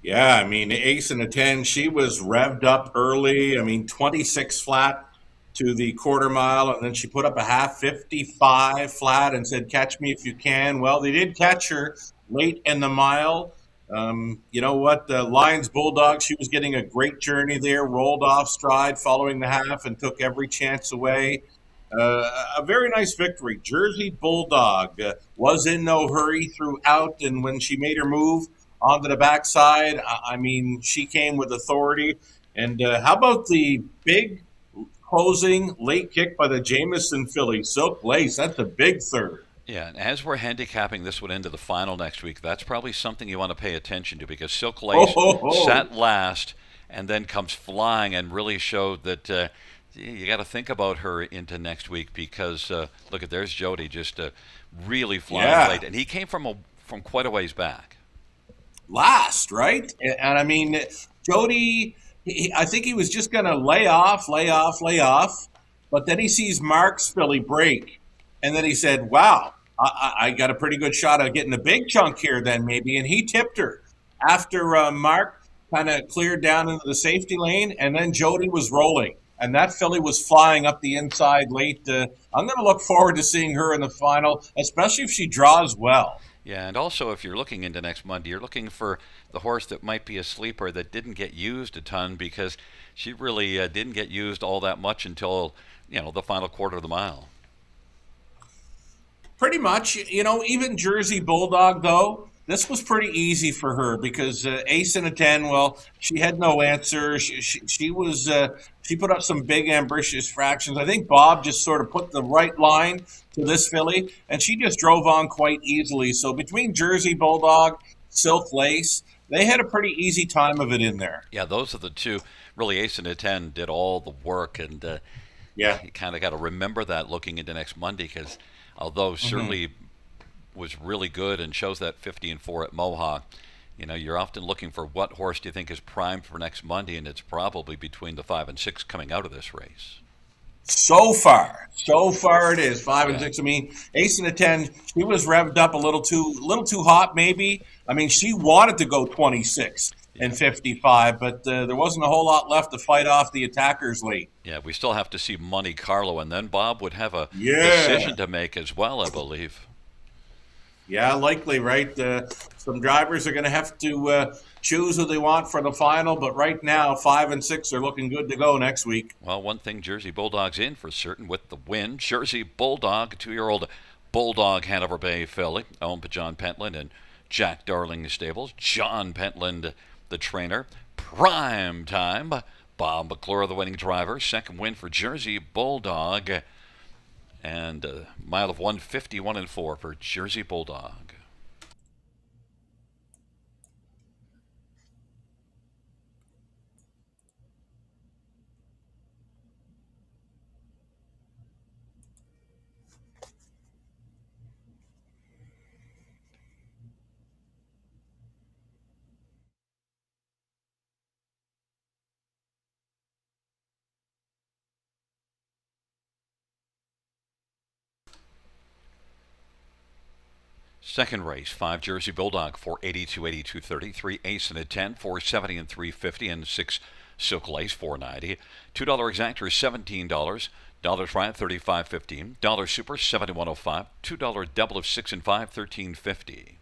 Yeah, I mean, Ace in a 10, she was revved up early. I mean, 26 flat to the quarter mile, and then she put up a half, 55 flat, and said, catch me if you can. Well, they did catch her late in the mile. You know what? Lions Bulldog, she was getting a great journey there, rolled off stride following the half and took every chance away. A very nice victory. Jersey Bulldog was in no hurry throughout, and when she made her move onto the backside, I mean, she came with authority. And how about the big closing late kick by the Jamieson filly, Silk Lace? That's a big third. Yeah, and as we're handicapping this one into the final next week, that's probably something you want to pay attention to, because Silk Lace sat last and then comes flying and really showed that you got to think about her into next week, because look, there's Jody just really flying late, and he came from quite a ways back. Last, right? And I mean, Jody, I think he was just going to lay off, but then he sees Mark's filly break, and then he said, wow, I got a pretty good shot of getting a big chunk here then maybe, and he tipped her after Mark kind of cleared down into the safety lane, and then Jody was rolling. And that filly was flying up the inside late. I'm going to look forward to seeing her in the final, especially if she draws well. Yeah, and also if you're looking into next Monday, you're looking for the horse that might be a sleeper that didn't get used a ton because she really didn't get used all that much until the final quarter of the mile. Pretty much, even Jersey Bulldog, though, this was pretty easy for her because Ace in a 10, well, she had no answer. She put up some big ambitious fractions. I think Bob just sort of put the right line to this filly, and she just drove on quite easily. So between Jersey Bulldog, Silk Lace, they had a pretty easy time of it in there. Yeah, those are the two. Really, Ace and a 10 did all the work, and Yeah. you kind of got to remember that looking into next Monday because although Hmm. certainly was really good and shows that 50-4 at Mohawk, you're often looking for what horse do you think is primed for next Monday, and it's probably between the 5 and 6 coming out of this race. So far it is 5 and Yeah. 6. I mean, Ace and a 10. She was revved up a little too hot, maybe. I mean, she wanted to go 26 Yeah. and 55, but there wasn't a whole lot left to fight off the attackers late. Yeah, we still have to see Monte Carlo, and then Bob would have a Yeah, decision to make as well, I believe. yeah, likely, right? Some drivers are going to have to choose who they want for the final, but right now 5 and 6 are looking good to go next week. Well, one thing Jersey Bulldog's in for certain with the win. Jersey Bulldog, 2-year-old Bulldog Hanover Bay filly, owned by John Pentland and Jack Darling Stables. John Pentland, the trainer. Prime time. Bob McClure, the winning driver. Second win for Jersey Bulldog. And a mile of 151-4 for Jersey Bulldog. Second race, 5 Jersey Bulldog, 482, 82, 33, Ace and a 10, 470 and 350, and 6 Silk Lace, 490. $2 exactor is $17. Dollar fry, 35.15. Dollar super, 71.05. $2 double of 6 and 5, 13.50.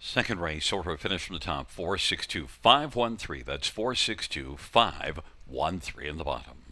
Second race, order of finish from the top, 462.513. That's 462.513 in the bottom.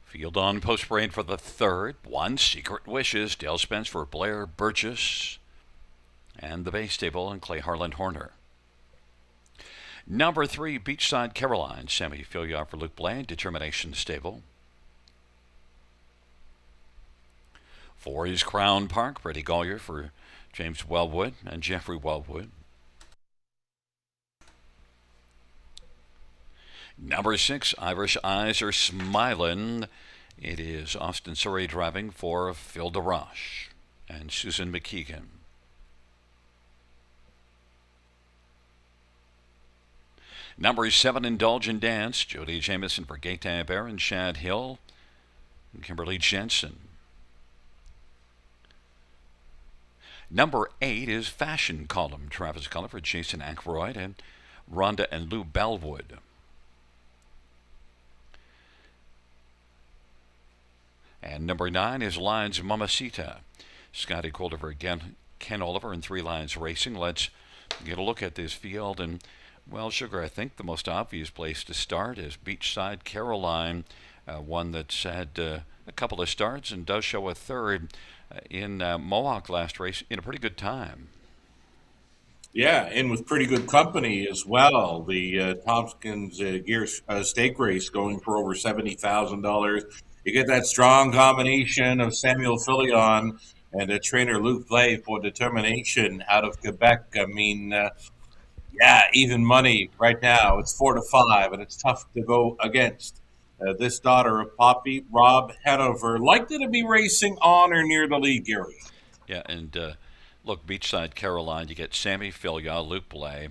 Field on post parade for the third. One, Secret Wishes, Dale Spence for Blair Burgess. And the Bay Stable and Clay Harlan Horner. Number 3, Beachside Caroline, Sammy Filion for Luke Blay, Determination Stable. 4 is Crown Park, Freddie Gollier for James Wellwood and Jeffrey Wellwood. Number 6, Irish Eyes Are Smilin'. It is Austin Surrey driving for Phil DeRoche and Susan McKeegan. Number 7, Indulge and Dance, Jody Jameson for Gaetan Bear and Shad Hill and Kimberly Jensen. Number 8 is Fashion Column, Travis Cullen for Jason Aykroyd and Rhonda and Lou Bellwood. And number 9 is Lines Mamacita, Scotty Calder for Ken Oliver and 3 Lions Racing. Let's get a look at this field. And, well, Sugar, I think the most obvious place to start is Beachside Caroline, one that's had a couple of starts and does show a third in Mohawk last race in a pretty good time. Yeah, and with pretty good company as well. The Tompkins Gear Stake Race going for over $70,000. You get that strong combination of Samuel Filion and trainer Luke Blay for Determination out of Quebec. I mean, yeah, even money right now. It's 4-5, and it's tough to go against. This daughter of Poppy, Rob Hanover, likely to be racing on or near the lead, Gary. Yeah, and look, Beachside Caroline, you get Sammy Filion, Luke Blay,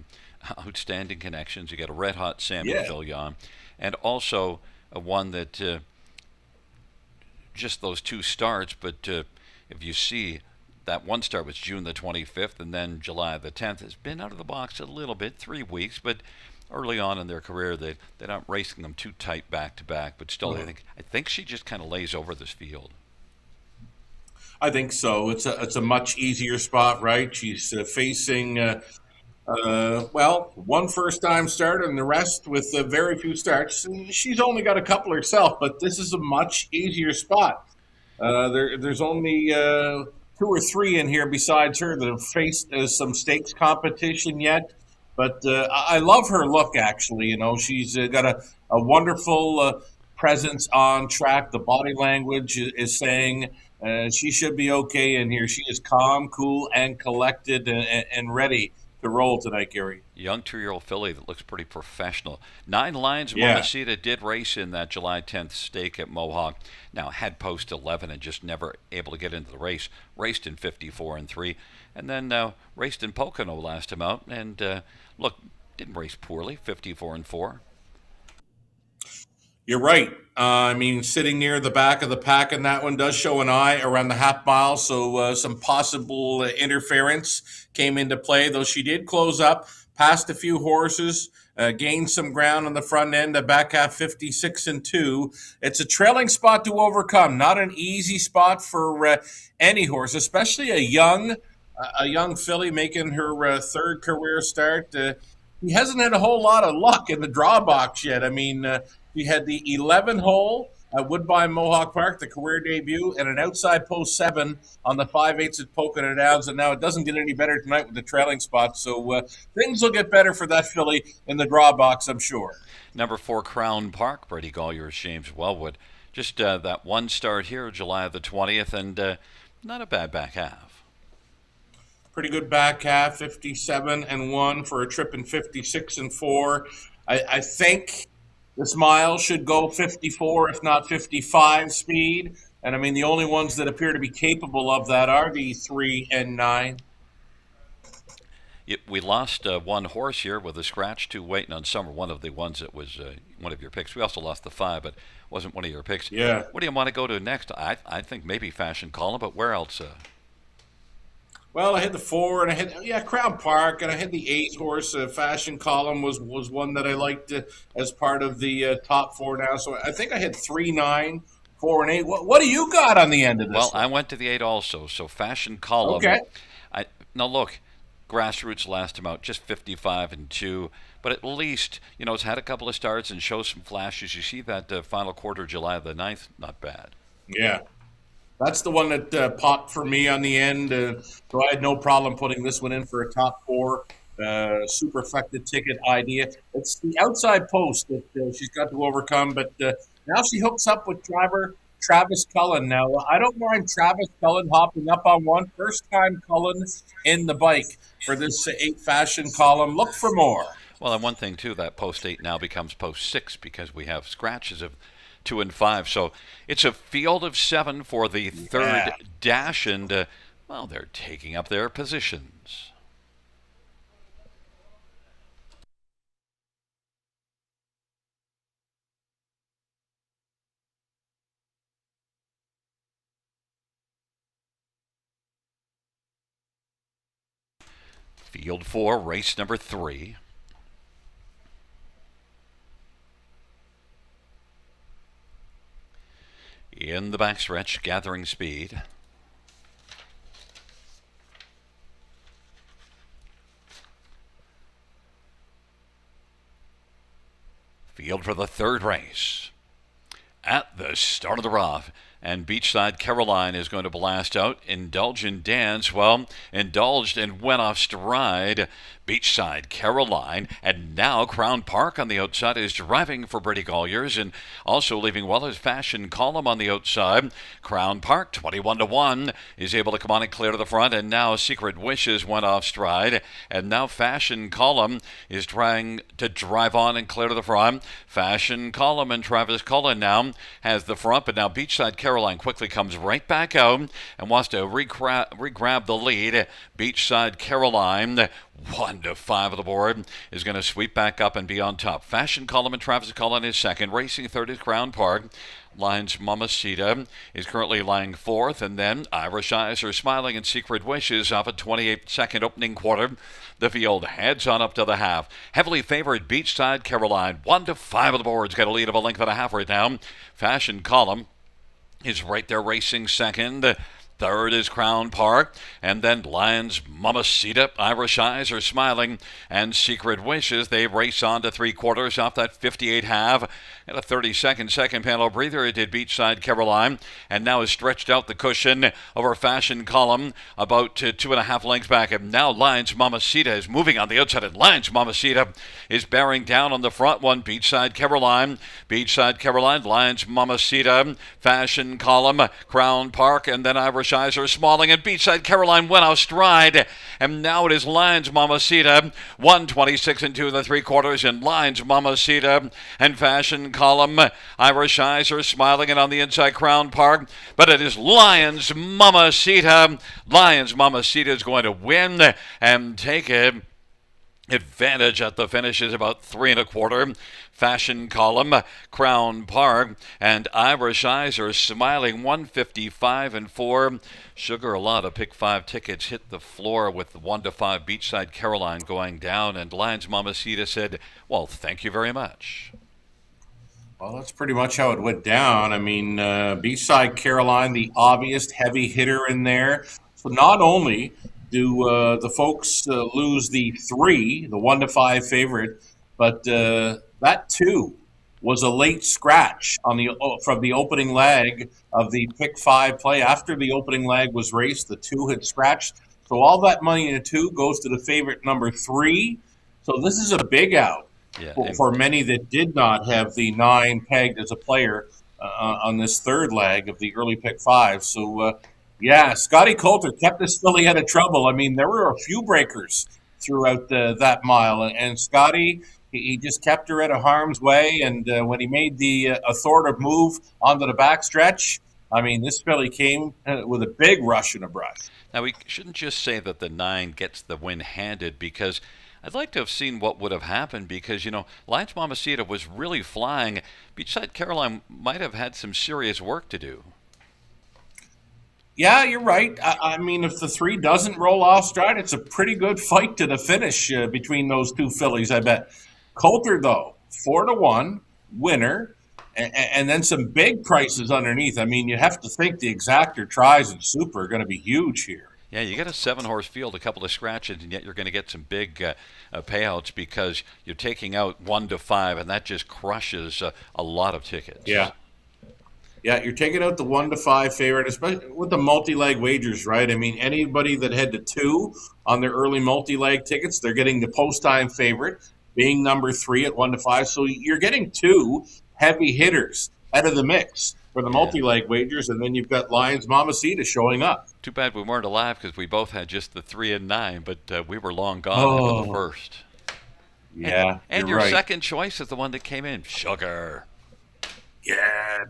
outstanding connections. You get a red-hot Sammy Filion, and also one that just those 2 starts, but if you see that one start was June the 25th and then July the 10th, has been out of the box a little bit, 3 weeks, but early on in their career, they're not racing them too tight back to back, but still, I think she just kind of lays over this field. I think so. It's a much easier spot, right? She's facing one first-time starter and the rest with very few starts. She's only got a couple herself, but this is a much easier spot. There's only 2 or 3 in here besides her that have faced some stakes competition yet. But I love her look, actually. You know, she's got a wonderful presence on track. The body language is saying she should be okay in here. She is calm, cool, and collected and ready to roll tonight, Gary. Young 2-year-old filly that looks pretty professional. 9 Lions Mamacita did race in that July 10th stake at Mohawk. Now had post 11 and just never able to get into the race. Raced in 54-3, and then raced in Pocono last time out. And look, didn't race poorly, 54-4. You're right. I mean, sitting near the back of the pack, and that one does show an eye around the half mile, so some possible interference came into play, though she did close up, passed a few horses, gained some ground on the front end, the back half 56-2. It's a trailing spot to overcome, not an easy spot for any horse, especially a young filly making her third career start. He hasn't had a whole lot of luck in the draw box yet. I mean, we had the 11 hole at Woodbine Mohawk Park, the career debut, and an outside post 7 on the 5/8 at Pocono Downs. And now it doesn't get any better tonight with the trailing spot. So things will get better for that filly in the draw box, I'm sure. Number 4, Crown Park, Brady Gollier, James Wellwood. Just that one start here, July the 20th, and not a bad back half. Pretty good back half, 57-1 for a trip in 56-4. I think this mile should go 54, if not 55 speed. And, I mean, the only ones that appear to be capable of that are the 3 and 9. We lost one horse here with a scratch to Waiting on Summer, one of the ones that was one of your picks. We also lost the 5, but wasn't one of your picks. Yeah. What do you want to go to next? I think maybe Fashion Column, but where else? Well, I had the 4, and I had Crown Park, and I had the 8 horse. Fashion Column was one that I liked as part of the top 4 now. So I think I had 3, 9, 4, and 8. What do you got on the end of this? Well, I went to the 8 also. So Fashion Column. Okay. Now look, Grassroots last him out just 55-2, but at least it's had a couple of starts and shows some flashes. You see that final quarter, July the 9th, not bad. Yeah. That's the one that popped for me on the end. So I had no problem putting this one in for a top four. Super effective ticket idea. It's the outside post that she's got to overcome, but now she hooks up with driver Travis Cullen. Now, I don't mind Travis Cullen hopping up on one. First time Cullen in the bike for this 8 fashion column. Look for more. Well, and one thing, too, that post 8 now becomes post 6 because we have scratches of 2 and 5. So it's a field of 7 for the third dash, and, well, they're taking up their positions. Field 4, race number 3. In the backstretch, gathering speed. Field for the third race. At the start of the rough, and Beachside Caroline is going to blast out. Indulgent Dance, well, indulged and went off stride. Beachside Caroline, and now Crown Park on the outside is driving for Brady Colliers, and also leaving well as Fashion Column on the outside. Crown Park, 21-1, is able to come on and clear to the front, and now Secret Wishes went off stride, and now Fashion Column is trying to drive on and clear to the front. Fashion Column and Travis Cullen now has the front, but now Beachside Caroline quickly comes right back out and wants to re-grab the lead. Beachside Caroline, 1-5 of the board, is going to sweep back up and be on top. Fashion Column and Travis Cullen is second. Racing third is Crown Park. Lines Mamacita is currently lying fourth, and then Irish Eyes Are Smiling and Secret Wishes off a 28-second opening quarter. The field heads on up to the half. Heavily favored Beachside Caroline, 1-5 of the boards, got a lead of a length and a half right now. Fashion Column is right there racing second. Third is Crown Park, and then Lions Mamacita, Irish Eyes Are Smiling, and Secret Wishes. They race on to three quarters off that 58 half. And a 30-second second panel breather, it did Beachside Caroline, and now has stretched out the cushion over Fashion Column about 2.5 lengths back. And now Lions Mamacita is moving on the outside, and Lions Mamacita is bearing down on the front one. Beachside Caroline, Lions Mamacita, Fashion Column, Crown Park, and then Irish Eyes Are Smiling, and Beachside Caroline went off stride, and now it is Lions Mamacita, 126 and 2 3/4, and Lions Mamacita and Fashion Column, Irish Eyes Are Smiling, and on the inside Crown Park, but it is Lions Mamacita. Lions Mamacita is going to win and take it. Advantage at the finish is about 3 1/4. Fashion Column, Crown Park, and Irish Eyes Are Smiling, 155 and 4. Sugar, a lot of pick 5 tickets hit the floor with 1-5 Beachside Caroline going down, and Lions Mamacita said, well, thank you very much. Well, that's pretty much how it went down. I mean, Beachside Caroline, the obvious heavy hitter in there. So not only do the folks lose the 1-5 favorite, but that too was a late scratch on the from the opening leg of the pick 5 play. After the opening leg was raced, the 2 had scratched. So all that money in a 2 goes to the favorite number 3. So this is a big out for many that did not have the 9 pegged as a player on this third leg of the early pick 5. So yeah, Scotty Coulter kept this filly out of trouble. I mean, there were a few breakers throughout that mile, and Scotty, he just kept her out of harm's way. And when he made the authoritative move onto the backstretch, I mean, this filly came with a big rush and a brush. Now, we shouldn't just say that the 9 gets the win handed, because I'd like to have seen what would have happened, because, Lions Mamacita was really flying. Beachside Caroline might have had some serious work to do. Yeah, you're right. I mean, if the 3 doesn't roll off stride, it's a pretty good fight to the finish between those 2 fillies, I bet. Coulter, though, 4-1, winner, and then some big prices underneath. I mean, you have to think the Exactor tries and Super are going to be huge here. Yeah, you get a 7 horse field, a couple of scratches, and yet you're going to get some big payouts because you're taking out 1 to 5, and that just crushes a lot of tickets. Yeah. Yeah, you're taking out the 1 to 5 favorite, especially with the multi-leg wagers, right? I mean, anybody that had the two on their early multi-leg tickets, they're getting the post-time favorite, being number three at 1 to 5. So you're getting two heavy hitters out of the mix for the Yeah. multi-leg wagers, and then you've got Lions Mamacita showing up. Too bad we weren't alive because we both had just the 3 and 9, but we were long gone after the Oh, first. And, yeah, and you're your right. second choice is the one that came in, Sugar. Yeah,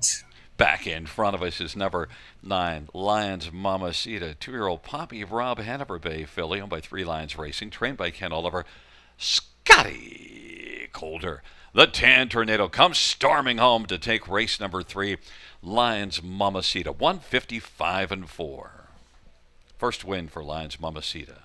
Back in front of us is number 9, Lions Mamacita. 2-year-old Poppy Rob Hanover Bay filly, owned by 3 Lions Racing, trained by Ken Oliver. Scotty Calder. The Tan Tornado comes storming home to take race number 3, Lions Mamacita, 155-4. First win for Lions Mamacita.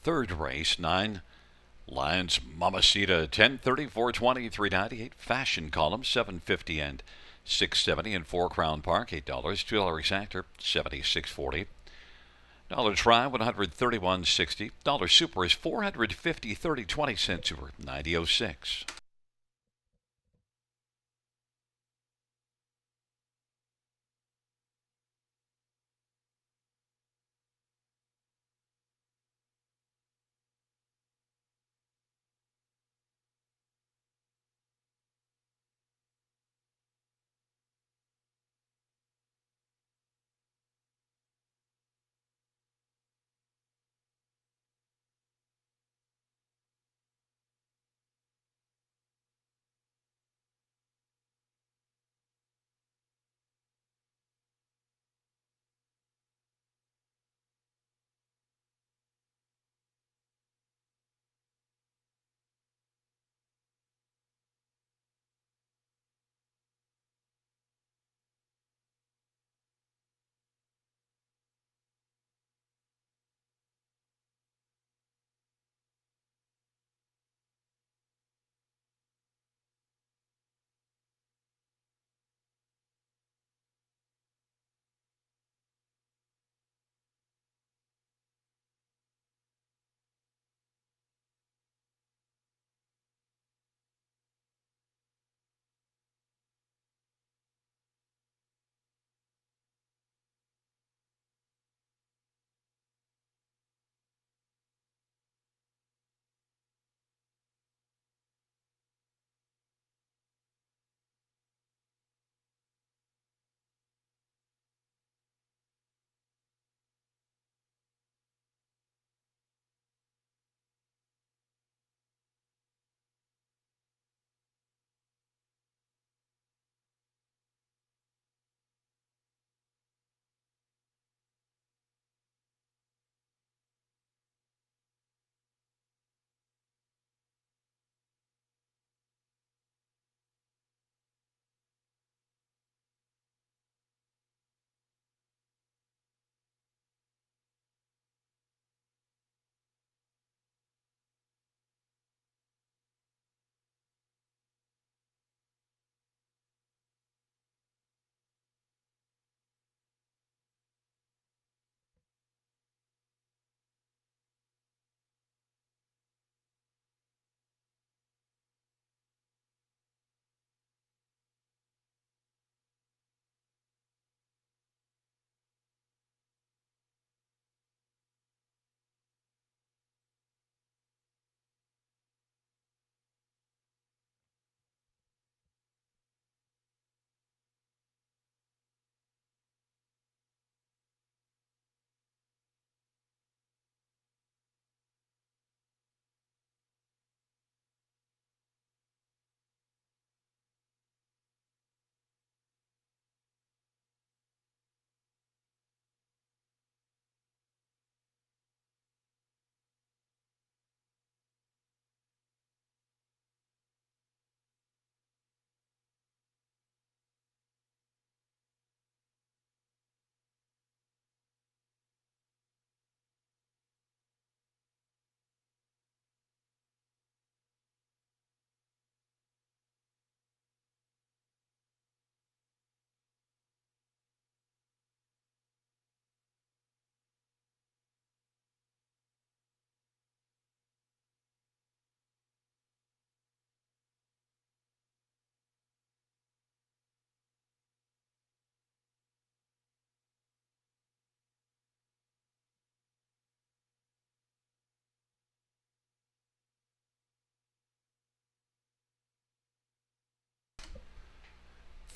Third race, 9, Lions Mamacita, 10:30, 4:20, 398. Fashion column, 750 and 670. And 4 Crown Park, $8. $2 exactor, 76.40. Dollar try, 131.60. Dollar super is 450, 30, 20 cents super, 90.06.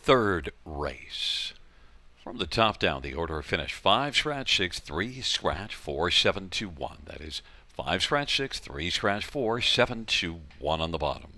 third race. From the top down, the order of finish: 5, scratch 6, 3, scratch 4, 7, 2, 1. That is 5, scratch 6, 3, scratch 4, 7, 2, 1 on the bottom.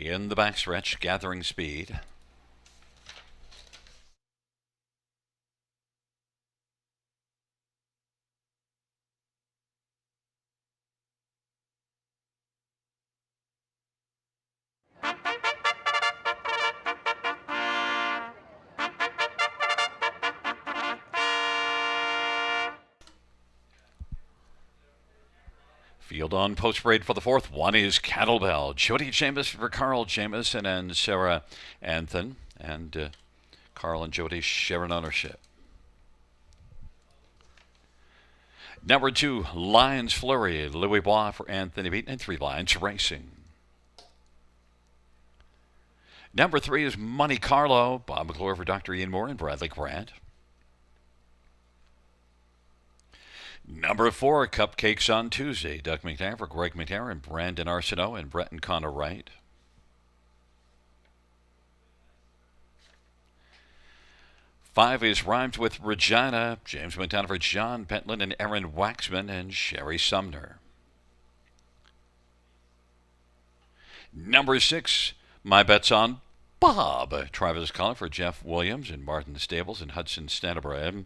In the backstretch, gathering speed. Field on post parade for the fourth. One is Cattlebell. Jody Jamison for Carl Jamison and Sarah Anthem. And Carl and Jody sharing ownership. Number 2, Lions Flurry. Louis Bois for Anthony Beaton and 3 Lions Racing. Number 3 is Monte Carlo. Bob McClure for Dr. Ian Moore and Bradley Grant. Number 4, Cupcakes on Tuesday. Doug McNair for Greg McNair and Brandon Arsenault and Brett and Connor Wright. Five is Rhymes with Regina. James Montana for John Pentland and Aaron Waxman and Sherry Sumner. Number 6, My Bet's on Bob. Travis Cullen for Jeff Williams and Martin Stables and Hudson Stanabra.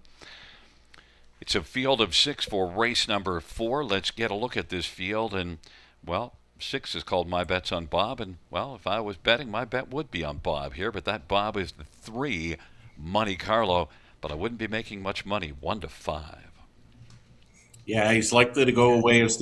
It's a field of 6 for race number 4. Let's get a look at this field. And, well, 6 is called My Bet's on Bob. And, well, if I was betting, my bet would be on Bob here. But that Bob is the 3, Monte Carlo. But I wouldn't be making much money, 1 to 5. Yeah, he's likely to go away as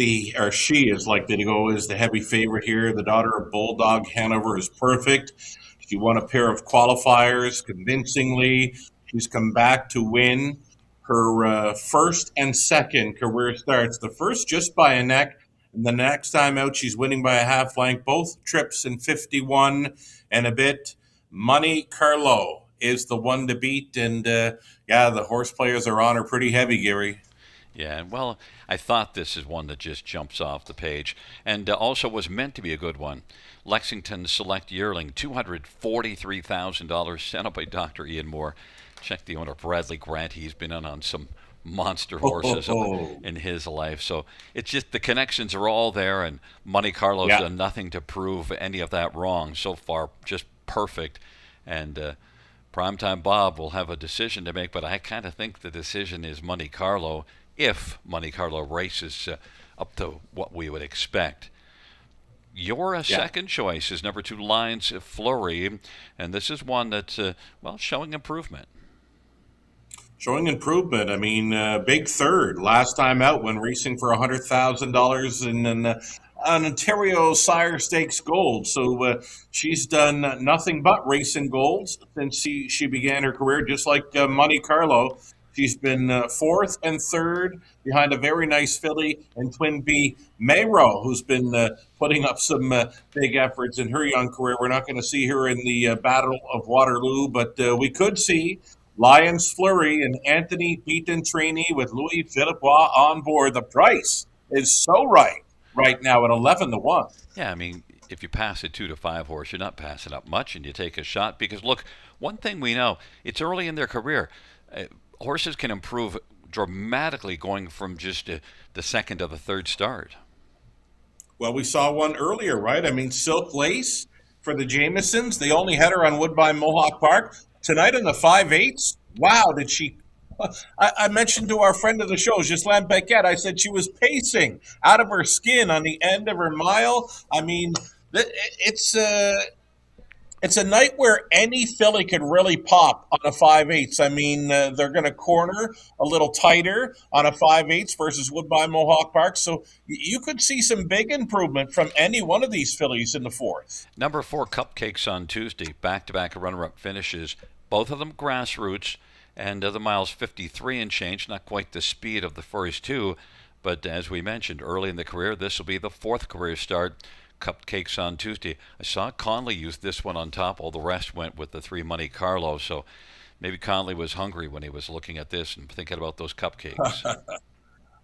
she is likely to go as the heavy favorite here. The daughter of Bulldog Hanover is perfect. She won a pair of qualifiers convincingly. She's come back to win her first and second career starts. The first just by a neck, and the next time out she's winning by a half length. Both trips in 51 and a bit. Monte Carlo is the one to beat, and the horse players are on her pretty heavy, Gary. Yeah, well, I thought this is one that just jumps off the page, and also was meant to be a good one. Lexington Select Yearling, $243,000, sent up by Dr. Ian Moore. Check the owner, Bradley Grant. He's been on some monster horses in his life. So it's just the connections are all there, and Monte Carlo's done nothing to prove any of that wrong so far. Just perfect. And Primetime Bob will have a decision to make, but I kind of think the decision is Monte Carlo if Monte Carlo races up to what we would expect. Your second choice is number 2, Lions Flurry, and this is one that's, showing improvement. Showing improvement. I mean, big third last time out when racing for $100,000 in an Ontario Sire Stakes Gold. So she's done nothing but racing golds since she began her career, just like Monte Carlo. She's been fourth and third behind a very nice filly and Twin B Mayro, who's been putting up some big efforts in her young career. We're not going to see her in the Battle of Waterloo, but we could see Lions Flurry and Anthony Beaton trainee with Louis Philippois on board. The price is so right now at 11 to 1. Yeah, I mean, if you pass a 2 to 5 horse, you're not passing up much, and you take a shot because, look, one thing we know, it's early in their career. Horses can improve dramatically going from just the second to the third start. Well, we saw one earlier, right? I mean, Silk Lace for the Jamisons. They only had her on Woodbine Mohawk Park. Tonight in the 5/8, wow, did she... I mentioned to our friend of the show, Ghislaine Beckett, I said she was pacing out of her skin on the end of her mile. I mean, it's a night where any filly could really pop on a 5/8. I mean, they're going to corner a little tighter on a 5/8 versus Woodbine Mohawk Park. So you could see some big improvement from any one of these fillies in the fourth. Number 4, Cupcakes on Tuesday. Back-to-back runner-up finishes. Both of them grassroots. And the miles 53 and change. Not quite the speed of the first two. But as we mentioned, early in the career, this will be the 4th career start. Cupcakes on Tuesday. I saw Conley use this one on top. All the rest went with the 3 Monte Carlo. So maybe Conley was hungry when he was looking at this and thinking about those cupcakes.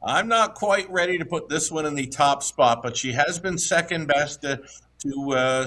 I'm not quite ready to put this one in the top spot, but she has been second best to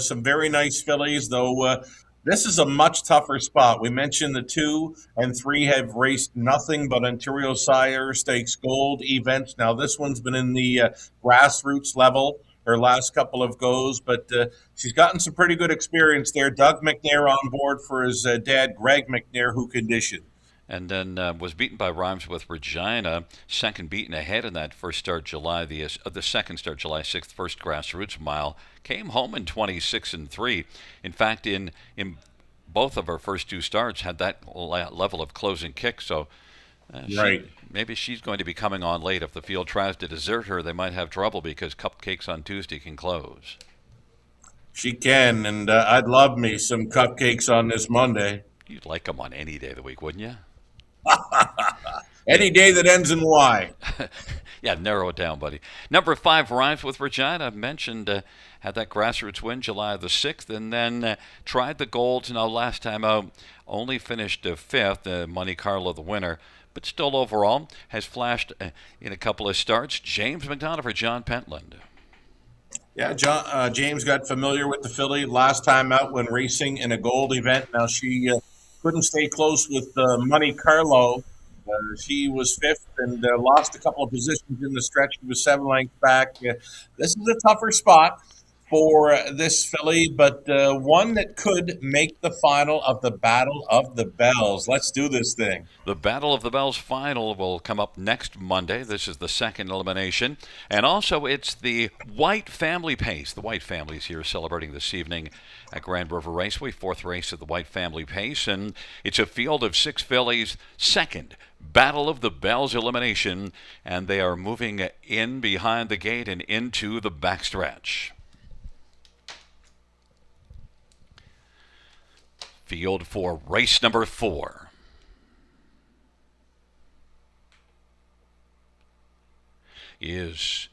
some very nice fillies, though this is a much tougher spot. We mentioned the 2 and 3 have raced nothing but Ontario Sire Stakes Gold events. Now this one's been in the grassroots level. her last couple of goes, but she's gotten some pretty good experience there. Doug McNair on board for his dad, Greg McNair, who conditioned. And then was beaten by Rhymes with Regina, second beaten ahead in that first start the second start July 6th, first grassroots mile. Came home in 26-3. In fact, in both of her first two starts had that level of closing kick. So Right. maybe she's going to be coming on late. If the field tries to desert her, they might have trouble because Cupcakes on Tuesday can close. She can, and I'd love me some cupcakes on this Monday. You'd like them on any day of the week, wouldn't you? Any day that ends in Y. Yeah, narrow it down, buddy. Number 5, Rhymes with Regina. I mentioned had that grassroots win July the 6th, and then tried the golds. Now, last time out, only finished 5th. Monte Carlo, the winner. But still, overall, has flashed in a couple of starts. James McDonough for John Pentland. Yeah, James got familiar with the filly last time out when racing in a gold event. Now she couldn't stay close with Monte Carlo. She was fifth and lost a couple of positions in the stretch. She was 7 lengths back. This is a tougher spot for this filly, but one that could make the final of the Battle of the Bells. Let's do this thing. The Battle of the Bells final will come up next Monday. This is the second elimination. And also, it's the White Family Pace. The White family's here celebrating this evening at Grand River Raceway, 4th race of the White Family Pace. And it's a field of 6 fillies, second Battle of the Bells elimination. And they are moving in behind the gate and into the backstretch. Field for race number 4. Is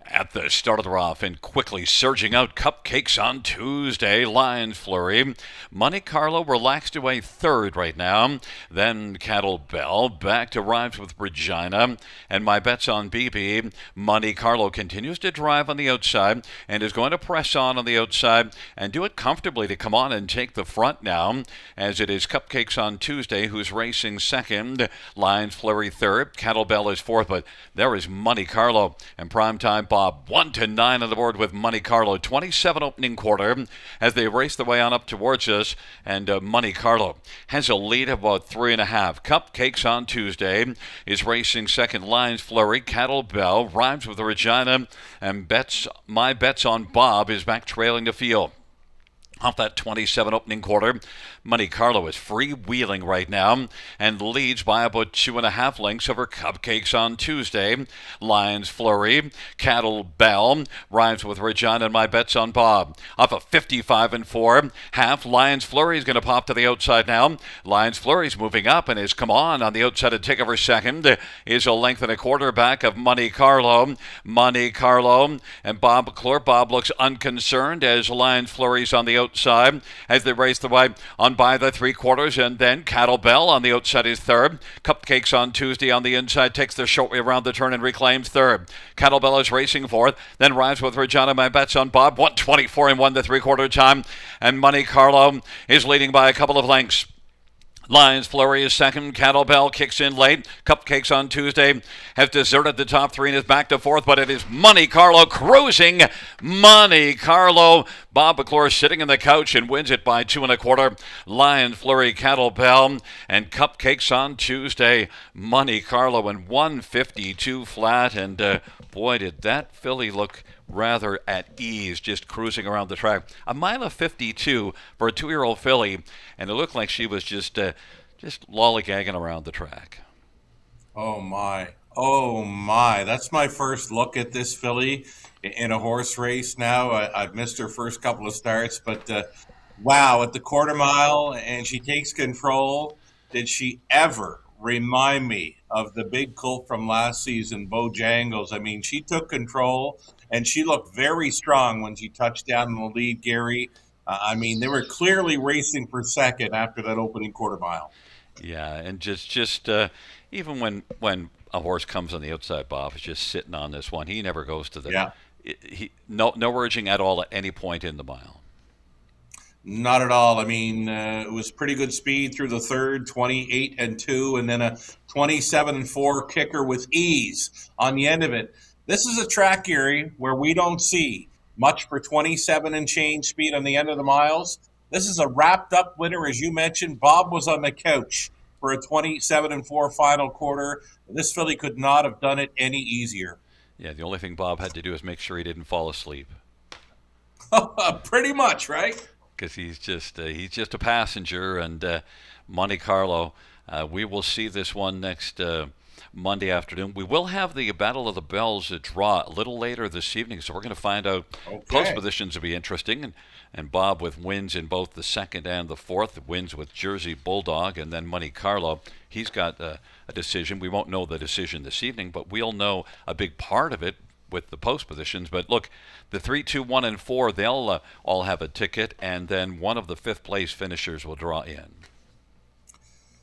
at the start of the rough and quickly surging out. Cupcakes on Tuesday. Lions Flurry. Monte Carlo relaxed away 3rd right now. Then Cattle Bell. Back to Rhymes with Regina. And my bets on BB. Monte Carlo continues to drive on the outside and is going to press on the outside and do it comfortably to come on and take the front now, as it is Cupcakes on Tuesday who's racing 2nd. Lions Flurry 3rd. Cattle Bell is 4th, but there is Monte Carlo and Primetime Bob 1-9 on the board with Monte Carlo. 27 opening quarter as they race their way on up towards us, and Monte Carlo has a lead of about 3.5. Cupcakes on Tuesday is racing 2nd. Lions Flurry. Cattle Bell. Rhymes with Regina, and my bets on Bob is back trailing the field. Off that 27 opening quarter, Monte Carlo is freewheeling right now and leads by about 2.5 lengths over Cupcakes on Tuesday. Lions Flurry, Cattle Bell, Rhymes with Regina, and my bets on Bob. Off a 55-4 half, Lions Flurry is going to pop to the outside now. Lions Flurry's moving up and is come on the outside to take over 2nd. Is a length and a quarter back of Monte Carlo. Monte Carlo and Bob McClure. Bob looks unconcerned as Lions Flurry's on the outside as they race the way on by the 3/4, and then Cattle Bell on the outside is 3rd. Cupcakes on Tuesday on the inside takes the short way around the turn and reclaims 3rd. Cattle Bell is racing 4th, then Rhymes with Regina. My bets on Bob 124 and 1 the 3/4 time, and Monte Carlo is leading by a couple of lengths. Lions Flurry is 2nd. Cattle Bell kicks in late. Cupcakes on Tuesday has deserted the top 3 and is back to 4th, but it is Monte Carlo cruising. Monte Carlo. Bob McClure sitting in the couch and wins it by 2.25. Lions Flurry, Cattle Bell, and Cupcakes on Tuesday. Monte Carlo in 152 flat, and boy, did that filly look rather at ease, just cruising around the track. A mile of 52 for a 2-year-old filly, and it looked like she was just lollygagging around the track. Oh my. Oh my. That's my first look at this filly in a horse race now. I've missed her first couple of starts, but wow, at the quarter mile, and she takes control. Did she ever remind me of the big colt from last season, Bojangles? I mean, she took control, and she looked very strong when she touched down in the lead, Gary. I mean, they were clearly racing for 2nd after that opening quarter mile. Yeah, and just even when a horse comes on the outside, Bob is just sitting on this one. He never goes to the no urging at all at any point in the mile. Not at all. I mean, it was pretty good speed through the 3rd, 28-2, and then a 27-4 kicker with ease on the end of it. This is a track, Gary, where we don't see much for 27 and change speed on the end of the miles. This is a wrapped up winner, as you mentioned. Bob was on the couch for a 27 and 4 final quarter. This filly could not have done it any easier. Yeah, the only thing Bob had to do is make sure he didn't fall asleep Pretty much, right? because he's just a passenger. And Monte Carlo, we will see this one next Monday afternoon. We will have the Battle of the Bells draw a little later this evening, so we're going to find out. Post Okay. positions will be interesting, and Bob with wins in both the second and the fourth, wins with Jersey Bulldog, and then Monte Carlo. He's got a decision. We won't know the decision this evening, but we'll know a big part of it with the post positions. But look, the 3, 2, 1, and 4, they'll all have a ticket, and then one of the fifth place finishers will draw in.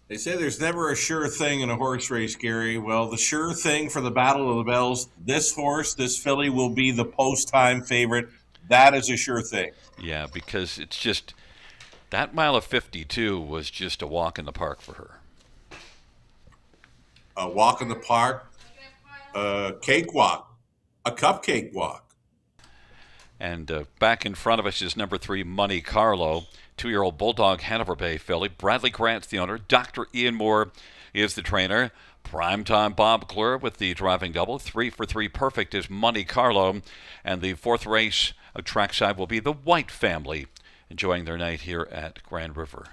They say there's never a sure thing in a horse race, Gary. Well, the sure thing for the Battle of the Bells, this horse, this filly, will be the post time favorite. That is a sure thing. Yeah, because it's just that mile of 52 was just a walk in the park for her. A walk in the park, a cakewalk, a cupcake walk. And back in front of us is number 3, Monte Carlo, 2-year-old Bulldog Hanover Bay filly. Bradley Grant's the owner. Dr. Ian Moore is the trainer. Primetime Bob Clure with the driving double. 3 for 3 perfect is Monte Carlo. And the fourth race of trackside will be the White family, enjoying their night here at Grand River.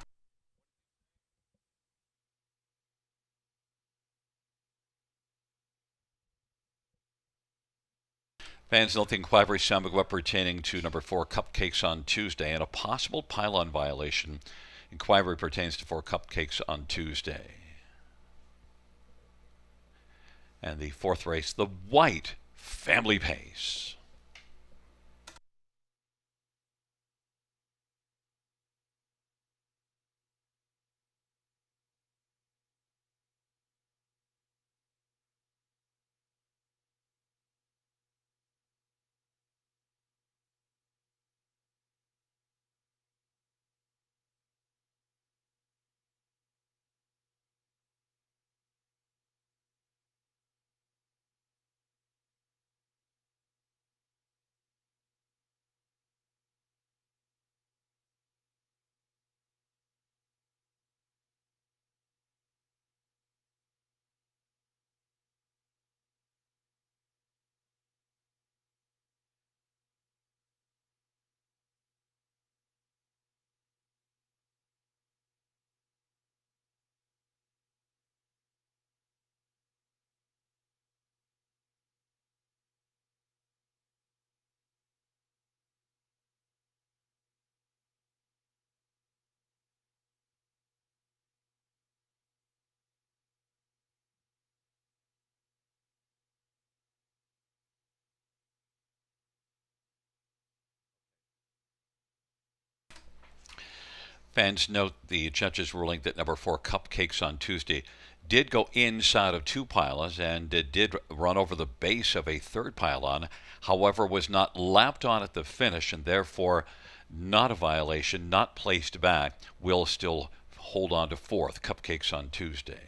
Fans noting Quivery Samagua pertaining to number 4 Cupcakes on Tuesday, and a possible pylon violation in Quivery pertains to 4 Cupcakes on Tuesday. And the fourth race, the White Family Pace. Fans note the judge's ruling that number 4 Cupcakes on Tuesday did go inside of 2 pylons and it did run over the base of a third pylon, however was not lapped on at the finish and therefore not a violation, not placed back, will still hold on to 4th Cupcakes on Tuesday.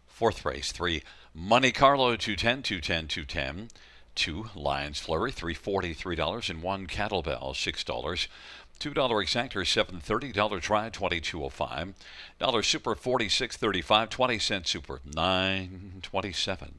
Fourth race, 3 Monte Carlo, 210, 210, 210. 2 Lions Flurry, $3.40, $3, and 1 Cattle Bell, $6. $2 exactor, $7.30. Try, $22.05. Dollar Super, $46.35. 20-cent Super, $9.27.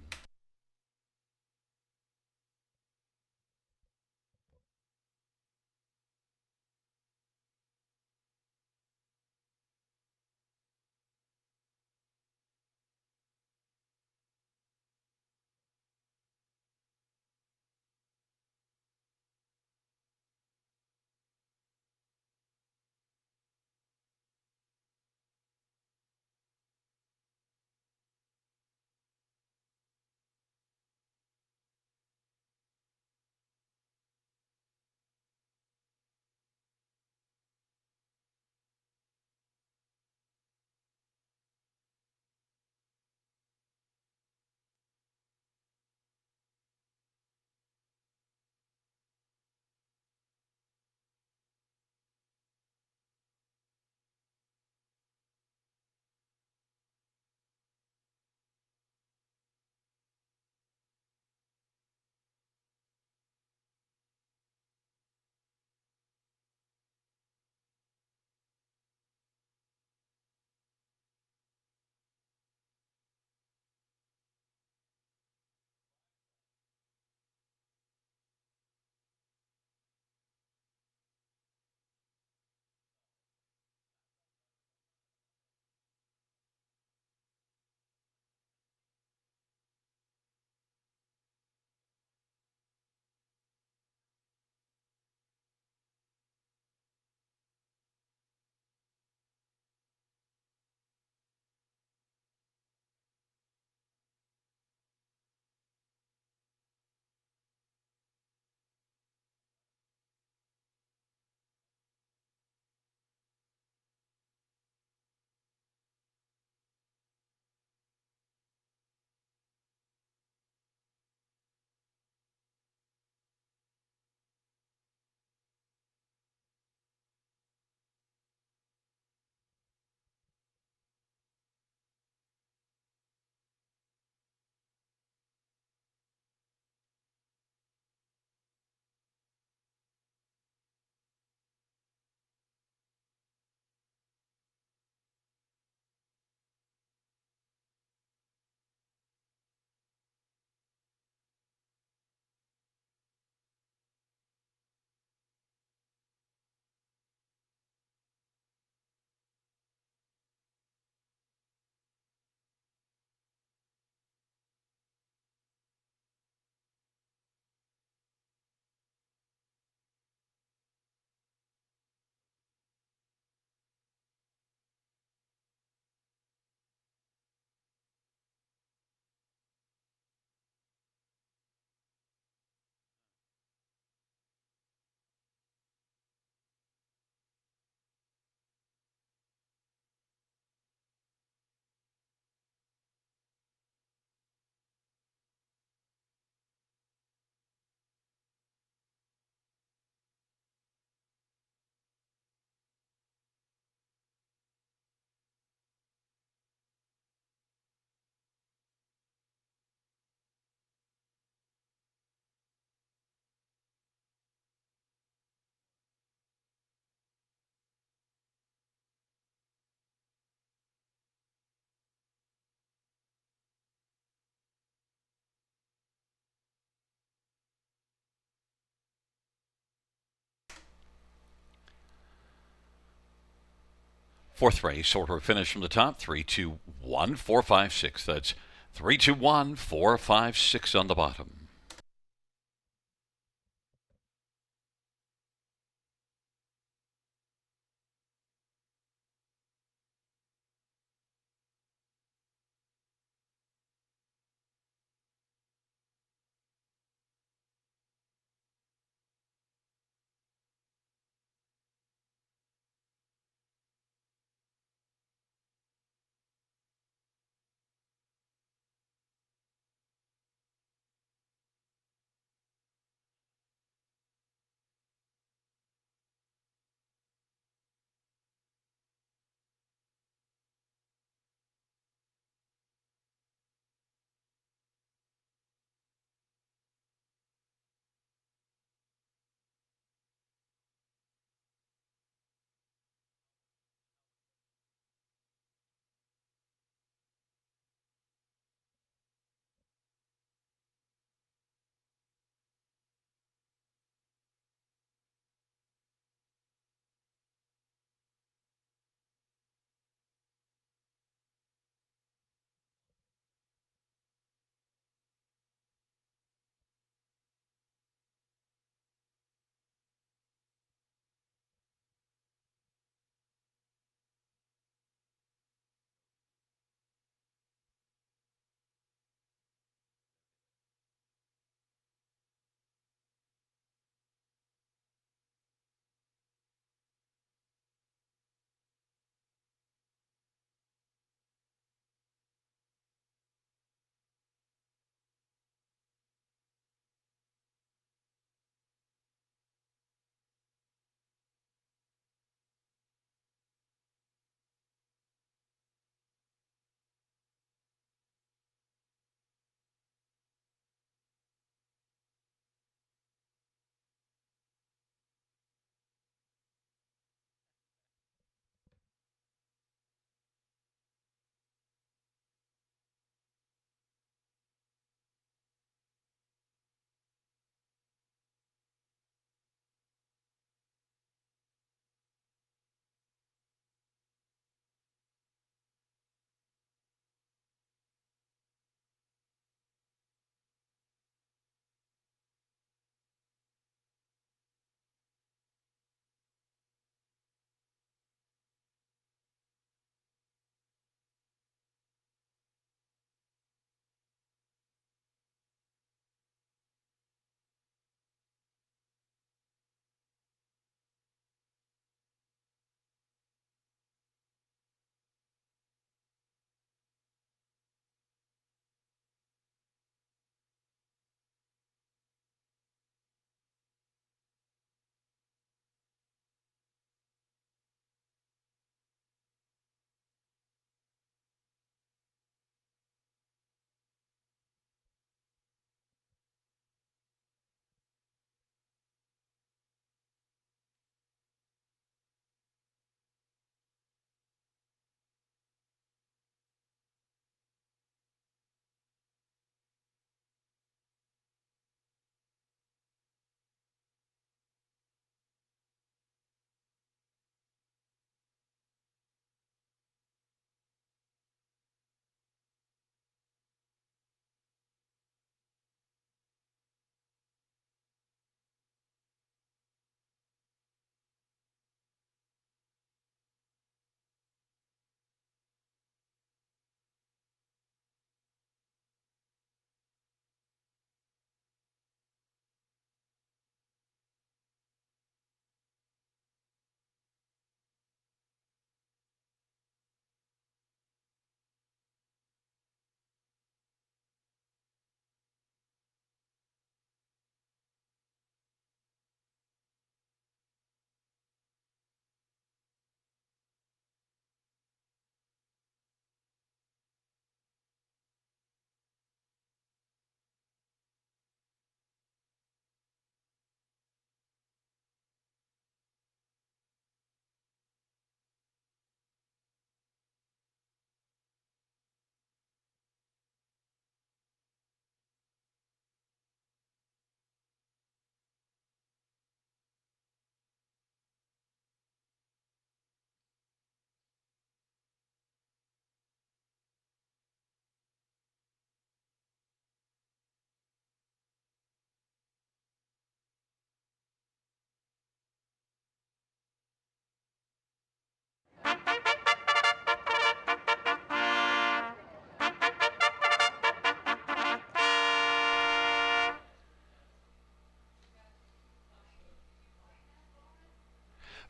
Fourth race, order of finish from the top, 3, 2, 1, 4, 5, 6. That's 3, 2, 1, 4, 5, 6 on the bottom.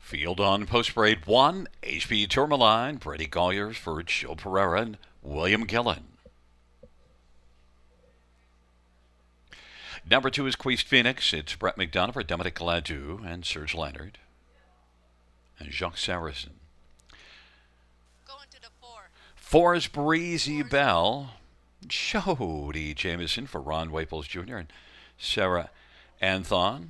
Field on Post Parade 1, HP Tourmaline, Brady Colliers for Joe Pereira and William Gillen. Number 2 is Queest Phoenix. It's Brett McDonough for Dominic Gladue and Serge Leonard and Jacques Saracen. Going to the 4. 4 is Breezy Bell. Jody Jameson for Ron Waples Jr. and Sarah Anthon.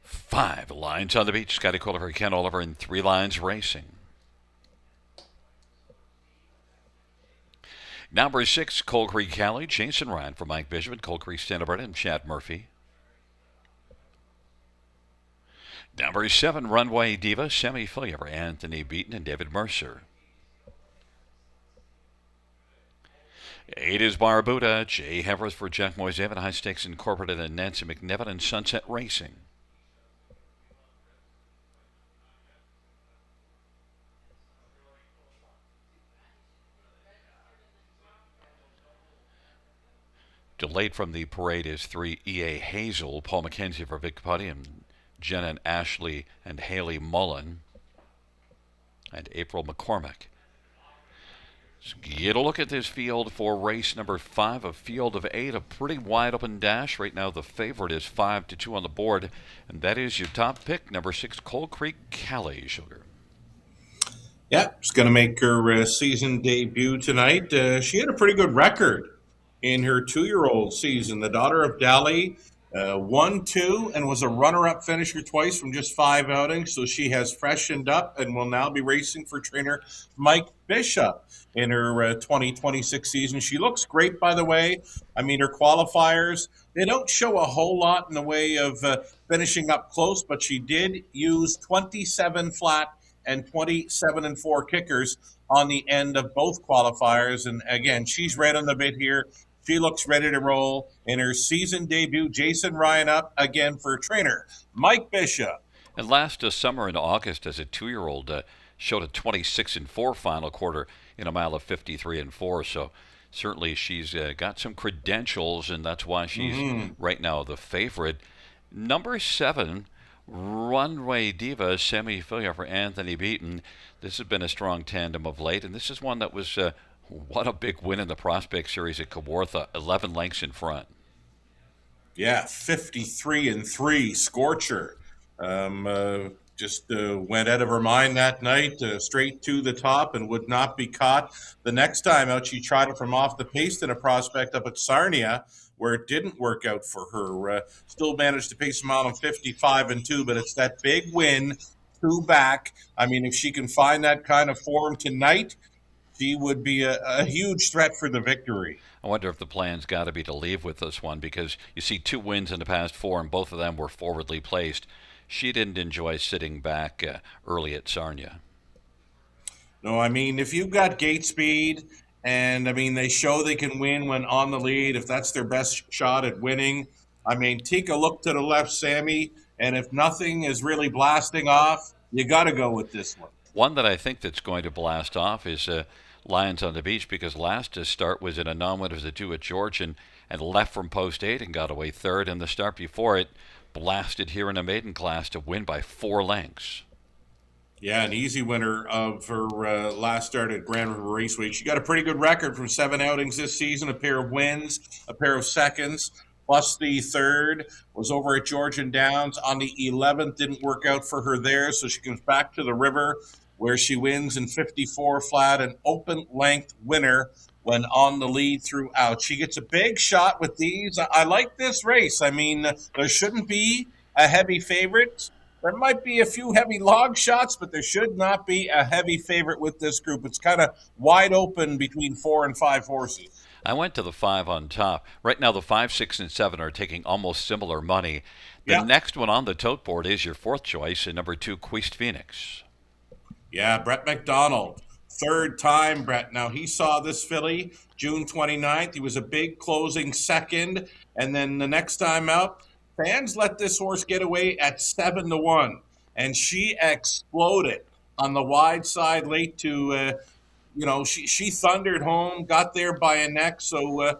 5 Lines on the Beach. Scotty Oliver, Ken Oliver, and 3 Lines Racing. Number 6, Coal Creek Cali, Jason Ryan for Mike Bishop and Coal Creek Stanford and Chad Murphy. Number 7, Runway Diva, Sammy Filia for Anthony Beaton and David Mercer. 8 is Barbuda, Jay Heverth for Jack Moisevan, High Stakes Incorporated and Nancy McNevin and Sunset Racing. Delayed from the parade is 3 E.A. Hazel, Paul McKenzie for Vic Putty, and Jen and Ashley and Haley Mullen, and April McCormick. So get a look at this field for race number 5, a field of 8, a pretty wide open dash. Right now the favorite is 5-2 on the board, and that is your top pick, number 6, Coal Creek Cali, Sugar. Yeah, she's going to make her season debut tonight. She had a pretty good record in her 2-year-old season. The daughter of Dali won 2 and was a runner-up finisher twice from just 5 outings. So she has freshened up and will now be racing for trainer Mike Bishop in her 2026 season. She looks great, by the way. I mean, her qualifiers, they don't show a whole lot in the way of finishing up close, but she did use 27 flat and 27 and 4 kickers on the end of both qualifiers. And again, she's right on the bit here. She looks ready to roll in her season debut. Jason Ryan up again for trainer Mike Bishop. And last summer in August, as a 2-year-old, showed a 26 and 4 final quarter in a mile of 53 and 4. So certainly she's got some credentials, and that's why she's right now the favorite. Number 7, Runway Diva, Sammy Filia for Anthony Beaton. This has been a strong tandem of late, and this is one that was what a big win in the Prospect Series at Kawartha, 11 lengths in front. Yeah, 53 and 3, Scorcher. Just went out of her mind that night, straight to the top and would not be caught. The next time out, she tried it from off the pace in a prospect up at Sarnia, where it didn't work out for her. Still managed to pace them out on 55 and 2, but it's that big win, 2 back. I mean, if she can find that kind of form tonight, she would be a huge threat for the victory. I wonder if the plan's got to be to leave with this one, because you see 2 wins in the past 4, and both of them were forwardly placed. She didn't enjoy sitting back early at Sarnia. No, I mean, if you've got gate speed, and I mean, they show they can win when on the lead, if that's their best shot at winning. I mean, take a look to the left, Sammy, and if nothing is really blasting off, you got to go with this one. One that I think that's going to blast off is Lions on the Beach, because last start was in a non-winner as a 2 at Georgian and left from post 8 and got away 3rd, and the start before it blasted here in a maiden class to win by 4 lengths. Yeah, an easy winner of her last start at Grand River Raceway. She got a pretty good record from 7 outings this season, a pair of wins, a pair of seconds, plus the 3rd was over at Georgian Downs. On the 11th, didn't work out for her there, so she comes back to the river, where she wins in 54 flat, an open length winner when on the lead throughout. She gets a big shot with these. I like this race. I mean, there shouldn't be a heavy favorite. There might be a few heavy log shots, but there should not be a heavy favorite with this group. It's kind of wide open between 4 and 5 horses. I went to the 5 on top. Right now, the 5, 6, and 7 are taking almost similar money. The next one on the tote board is your 4th choice, and number 2, Queest Phoenix. Yeah, Brett McDonald, 3rd time, Brett. Now, he saw this filly June 29th. He was a big closing 2nd. And then the next time out, fans let this horse get away at 7-1. And she exploded on the wide side late to, she thundered home, got there by a neck. So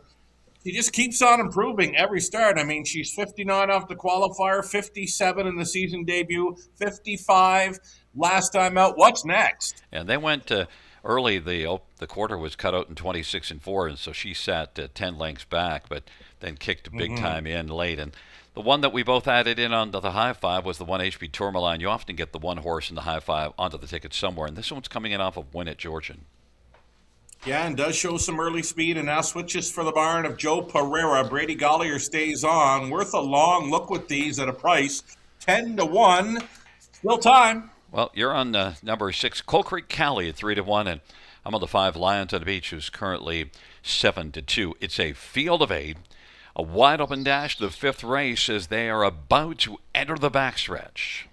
She just keeps on improving every start. I mean, she's 59 off the qualifier, 57 in the season debut, 55 last time out. What's next? And they went early. The quarter was cut out in 26 and 4, and so she sat 10 lengths back, but then kicked a big time in late. And the one that we both added in onto the high five was the one HP Tourmaline. You often get the one horse in the high five onto the ticket somewhere, and this one's coming in off of Win at Georgian. Yeah, and does show some early speed, and now switches for the barn of Joe Pereira. Brady Gollier stays on. Worth a long look with these at a price 10-1. Still time. Well, you're on number 6, Coal Creek Cali at 3-1, and I'm on the 5, Lions on the Beach, who's currently 7-2. It's a field of 8, a wide open dash to the 5th race as they are about to enter the backstretch.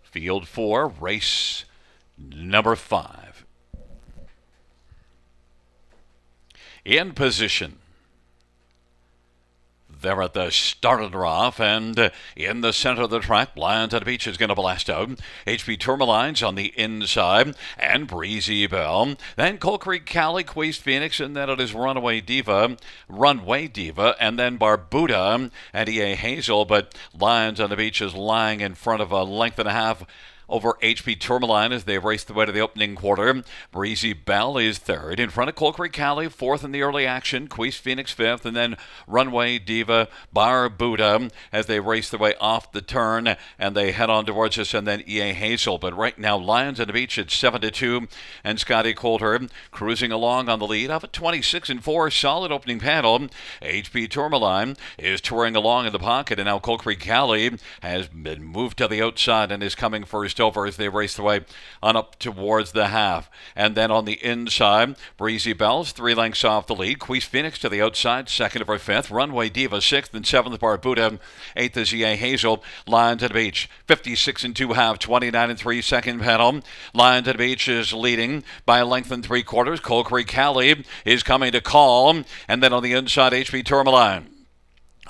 Field 4, race number 5. In position. They're at the start of the off, and in the center of the track, Lions at the Beach is going to blast out. HP Tourmaline's on the inside, and Breezy Bell. Then Coal Creek Cali, Queez Phoenix, and then it is Runway Diva, and then Barbuda and EA Hazel. But Lions on the Beach is lying in front of a length and a half over HP Tourmaline as they race the way to the opening quarter. Breezy Bell is 3rd. In front of Coal Creek Cali, 4th in the early action. Queez Phoenix 5th, and then Runway Diva, Barbuda as they race their way off the turn and they head on towards us, and then EA Hazel. But right now, Lions on the Beach at 7-2, and Scotty Coulter cruising along on the lead off at 26 and 4. Solid opening panel. HP Tourmaline is touring along in the pocket, and now Coal Creek Cali has been moved to the outside and is coming first over as they race their way on up towards the half. And then on the inside, Breezy Bell's 3 lengths off the lead. Queez Phoenix to the outside, 2nd of her 5th. Runway Diva 6th, and 7th Barbuda. 8th is EA Hazel. Lions at the Beach, 56 and 2 half, 29 and 3 second panel. Lions at the Beach is leading by a length and 3/4. Coal Creek Cali is coming to call, and then on the inside, HP Tourmaline.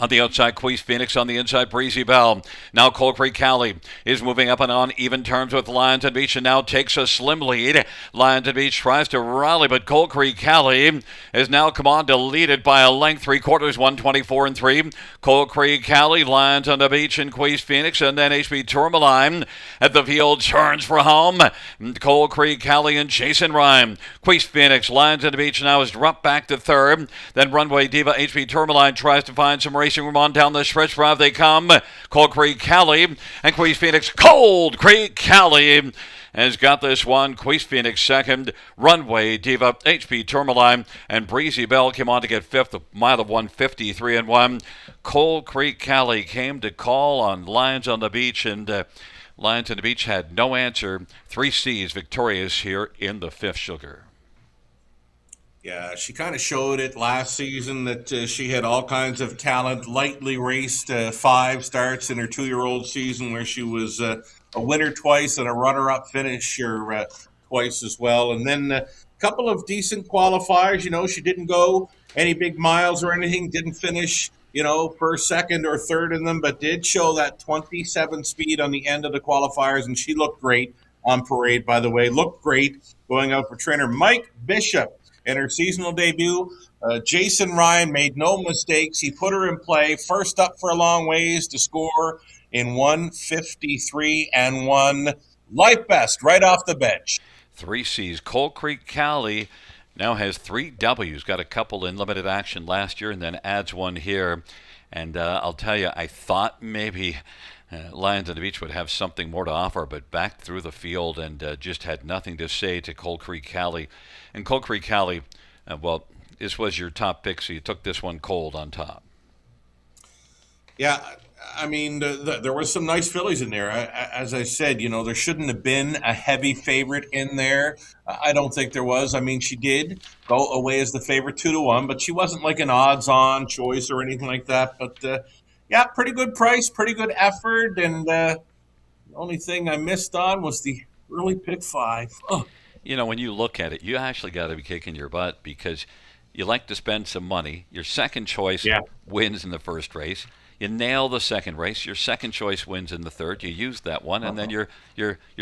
On the outside, Queez Phoenix. On the inside, Breezy Bell. Now Coal Creek Cali is moving up and on even terms with Lions at Beach, and now takes a slim lead. Lions at Beach tries to rally, but Coal Creek Cali has now come on to lead it by a length, 3/4, 124 and 3. Coal Creek Cali, Lions on the Beach, and Queez Phoenix, and then HP Tourmaline at the field turns for home. Coal Creek Cali and Jason Rhyme. Queez Phoenix, Lions on the Beach now is dropped back to 3rd. Then Runway Diva, HP Tourmaline tries to find some racing room on down the stretch. Drive they come. Coal Creek Cali and Queez Phoenix. Coal Creek Cali has got this one. Queez Phoenix 2nd. Runway Diva, HP Tourmaline, and Breezy Bell came on to get 5th. A mile of 153 and 1. Coal Creek Cali came to call on Lions on the Beach, and Lions on the Beach had no answer. 3 C's victorious here in the 5th Sugar. Yeah, she kind of showed it last season that she had all kinds of talent. Lightly raced 5 starts in her 2-year-old season, where she was a winner twice and a runner-up finisher twice as well. And then a couple of decent qualifiers. You know, she didn't go any big miles or anything, didn't finish, first, second, or third in them, but did show that 27 speed on the end of the qualifiers, and she looked great on parade, by the way. Looked great going out for trainer Mike Bishop. In her seasonal debut, Jason Ryan made no mistakes. He put her in play, first up for a long ways to score in 153 and 1. Life best right off the bench. 3 C's. Coal Creek Cali now has 3 W's. Got a couple in limited action last year and then adds one here. And I'll tell you, I thought maybe Lions on the Beach would have something more to offer, but backed through the field and just had nothing to say to Coal Creek Cali. And Coal Creek Cali, this was your top pick, so you took this one cold on top. Yeah, I mean, there was some nice fillies in there. As I said, there shouldn't have been a heavy favorite in there. I don't think there was. I mean, she did go away as the favorite 2-1, but she wasn't like an odds-on choice or anything like that. But, yeah, pretty good price, pretty good effort, and the only thing I missed on was the early pick 5. Oh. When you look at it, you actually got to be kicking your butt because you like to spend some money. Your second choice wins in the first race. You nail the second race. Your second choice wins in the third. You use that one, and then your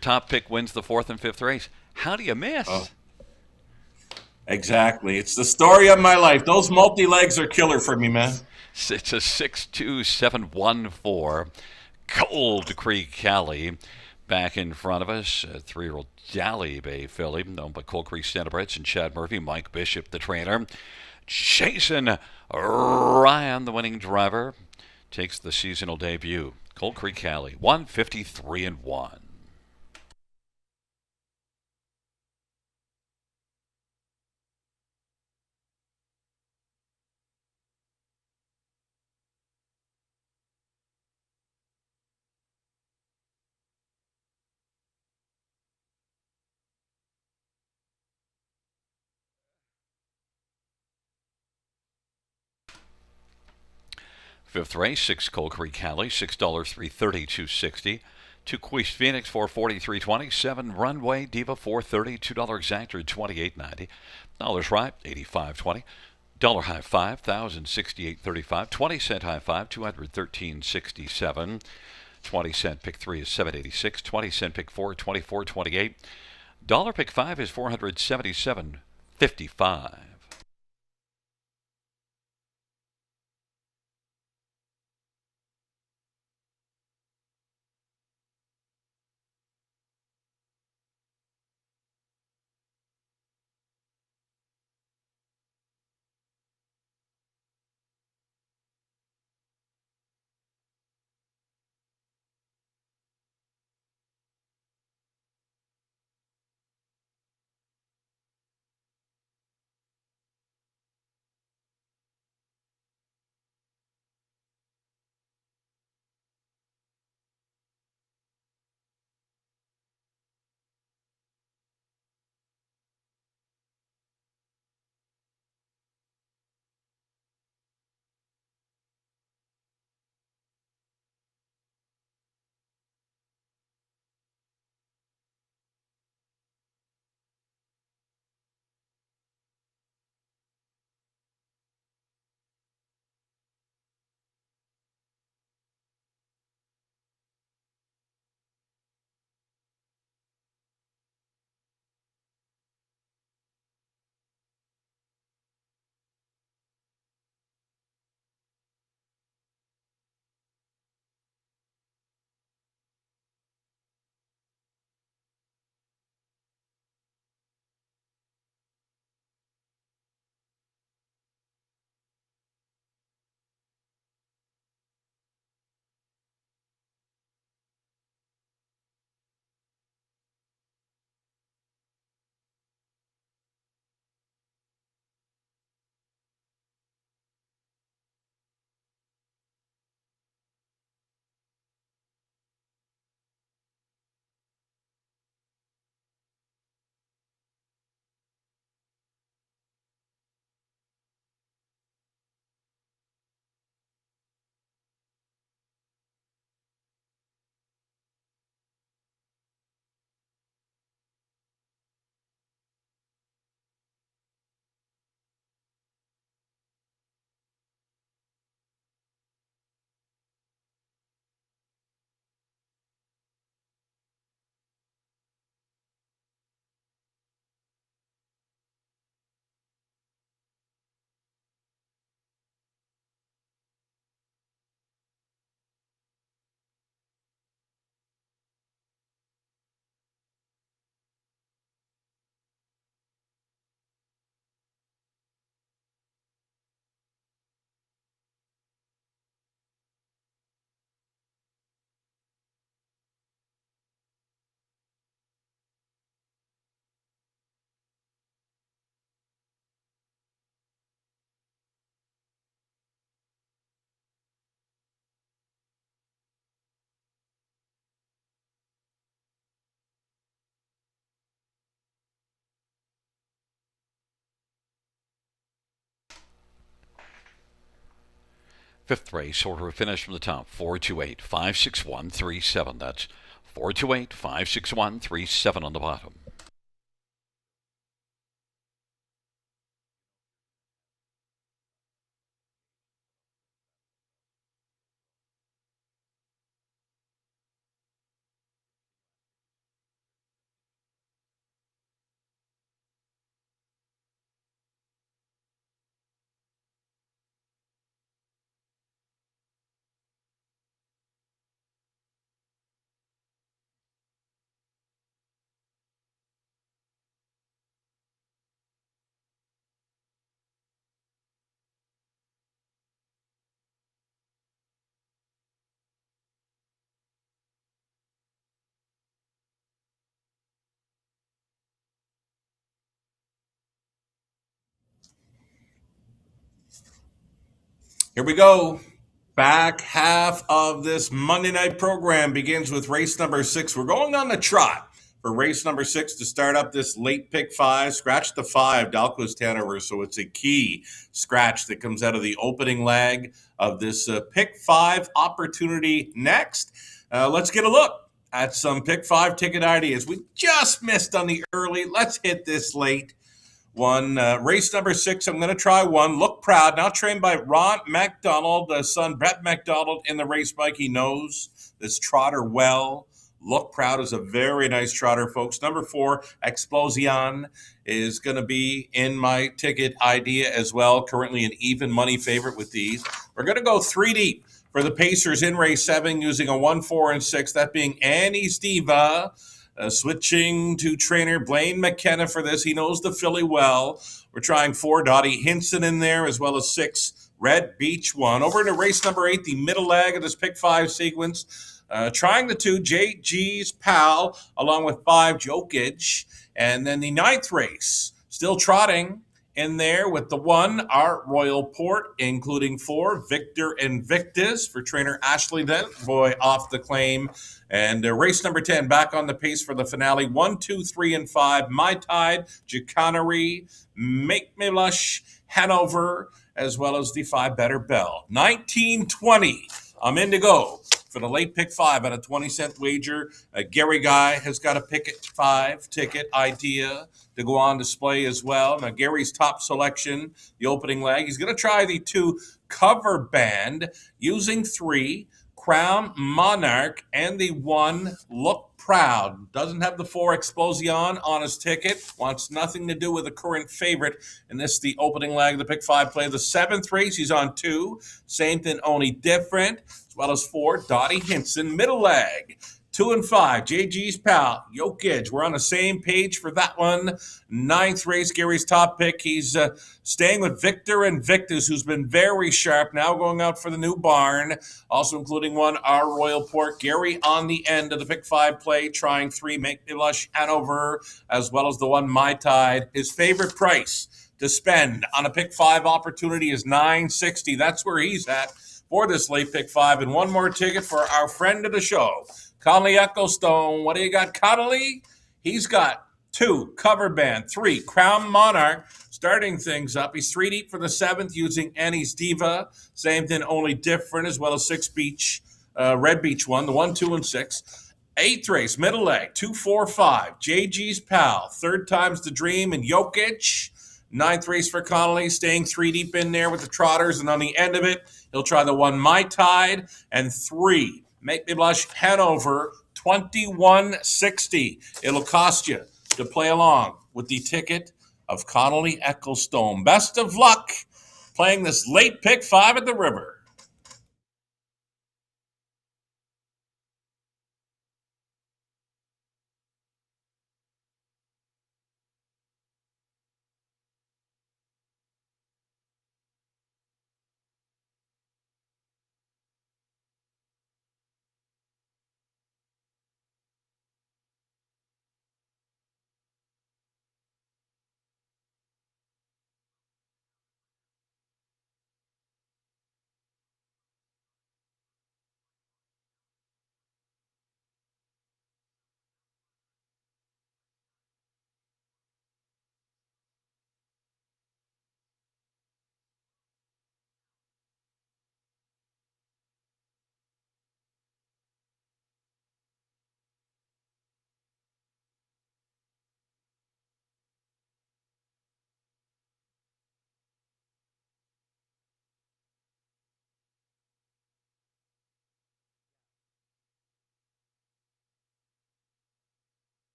top pick wins the 4th and 5th race. How do you Oh, miss? exactly. It's the story of my life. Those multi legs are killer for me, man. It's a 62714. Cold Creek Cali back in front of us. A 3-year-old Dally Bay filly, owned by Cold Creek Standardbreds and Chad Murphy, Mike Bishop, the trainer. Jason Ryan, the winning driver, takes the seasonal debut. Cold Creek Cali, 153 and 1. Fifth race, 6 Cold Creek Cali, $6, 330, 260. 2 Queef Phoenix, 440, 320. 7 Runway Diva, 430, $2 exactor, 28.90. Dollars right, 85.20. Dollar high five, 1,068.35. 20-cent high five, 213.67. 20-cent pick 3 is 7.86. 20-cent pick 4, 24.28. Dollar pick 5 is 477.55. Fifth race, order of finish from the top, 428, 561, 37. That's 428, 561, 37 on the bottom. Here we go. Back half of this Monday night program begins with race number 6. We're going on the trot for race number 6 to start up this late pick 5. Scratch the 5, Dalquist Hanover. So it's a key scratch that comes out of the opening leg of this pick 5 opportunity next. Let's get a look at some pick 5 ticket ideas. We just missed on the early. Let's hit this late. Race number 6, I'm going to try one. Look Proud, now trained by Ron MacDonald, son Brett MacDonald in the race bike. He knows this trotter well. Look Proud is a very nice trotter, folks. Number 4, Explosion, is going to be in my ticket idea as well. Currently an even money favorite with these. We're going to go 3 deep for the Pacers in race 7 using a 1, 4, and 6, that being Annie's Diva. Switching to trainer Blaine McKenna for this. He knows the filly well. We're trying 4, Dottie Hinson in there, as well as 6, Red Beach 1. Over into race number 8, the middle leg of this pick 5 sequence. Trying the 2, JG's Pal, along with 5, Jokic. And then the 9th race, still trotting in there with the 1, Our Royal Port, including 4, Victor Invictus for trainer Ashley Dent. Boy, off the claim. And race number 10, back on the pace for the finale. 1, 2, 3, and 5. My Tide, Chicanery, Make Me Lush, Hanover, as well as the 5 Better Bell. 1920. I'm in to go for the late pick 5 at a 20-cent wager. Gary Guy has got a pick 5 ticket idea to go on display as well. Now, Gary's top selection, the opening leg. He's going to try the 2, Cover Band, using 3, Crown Monarch, and the 1, Look Proud. Doesn't have the 4, Explosion on his ticket. Wants nothing to do with the current favorite. And this is the opening leg of the pick 5 play. The 7th race, he's on 2, Same Thing Only Different, as well as 4, Dottie Hinson. Middle leg, 2 and 5, JG's Pal, Jokic. We're on the same page for that one. 9th race, Gary's top pick. He's staying with Victor Invictus, who's been very sharp, now going out for the new barn. Also including 1, Our Royal Port. Gary on the end of the pick 5 play, trying 3, Make Me Lush, Hanover, as well as the 1, My Tide. His favorite price to spend on a pick 5 opportunity is $9.60. That's where he's at for this late pick 5. And one more ticket for our friend of the show, Connolly Ecclestone. What do you got, Connolly? He's got 2, Cover Band, 3, Crown Monarch, starting things up. He's 3 deep for the 7th using Annie's Diva, Same Thing Only Different, as well as 6 Beach, Red Beach 1, the 1, 2, and 6. 8th race, middle leg, 2, 4, 5, JG's Pal, 3rd Time's the Dream, and Jokic. 9th race for Connolly, staying 3 deep in there with the trotters, and on the end of it, he'll try the 1, My Tide, and 3, Make Me Blush, Hanover, $21.60. It'll cost you to play along with the ticket of Connolly Ecclestone. Best of luck playing this late pick 5 at the river.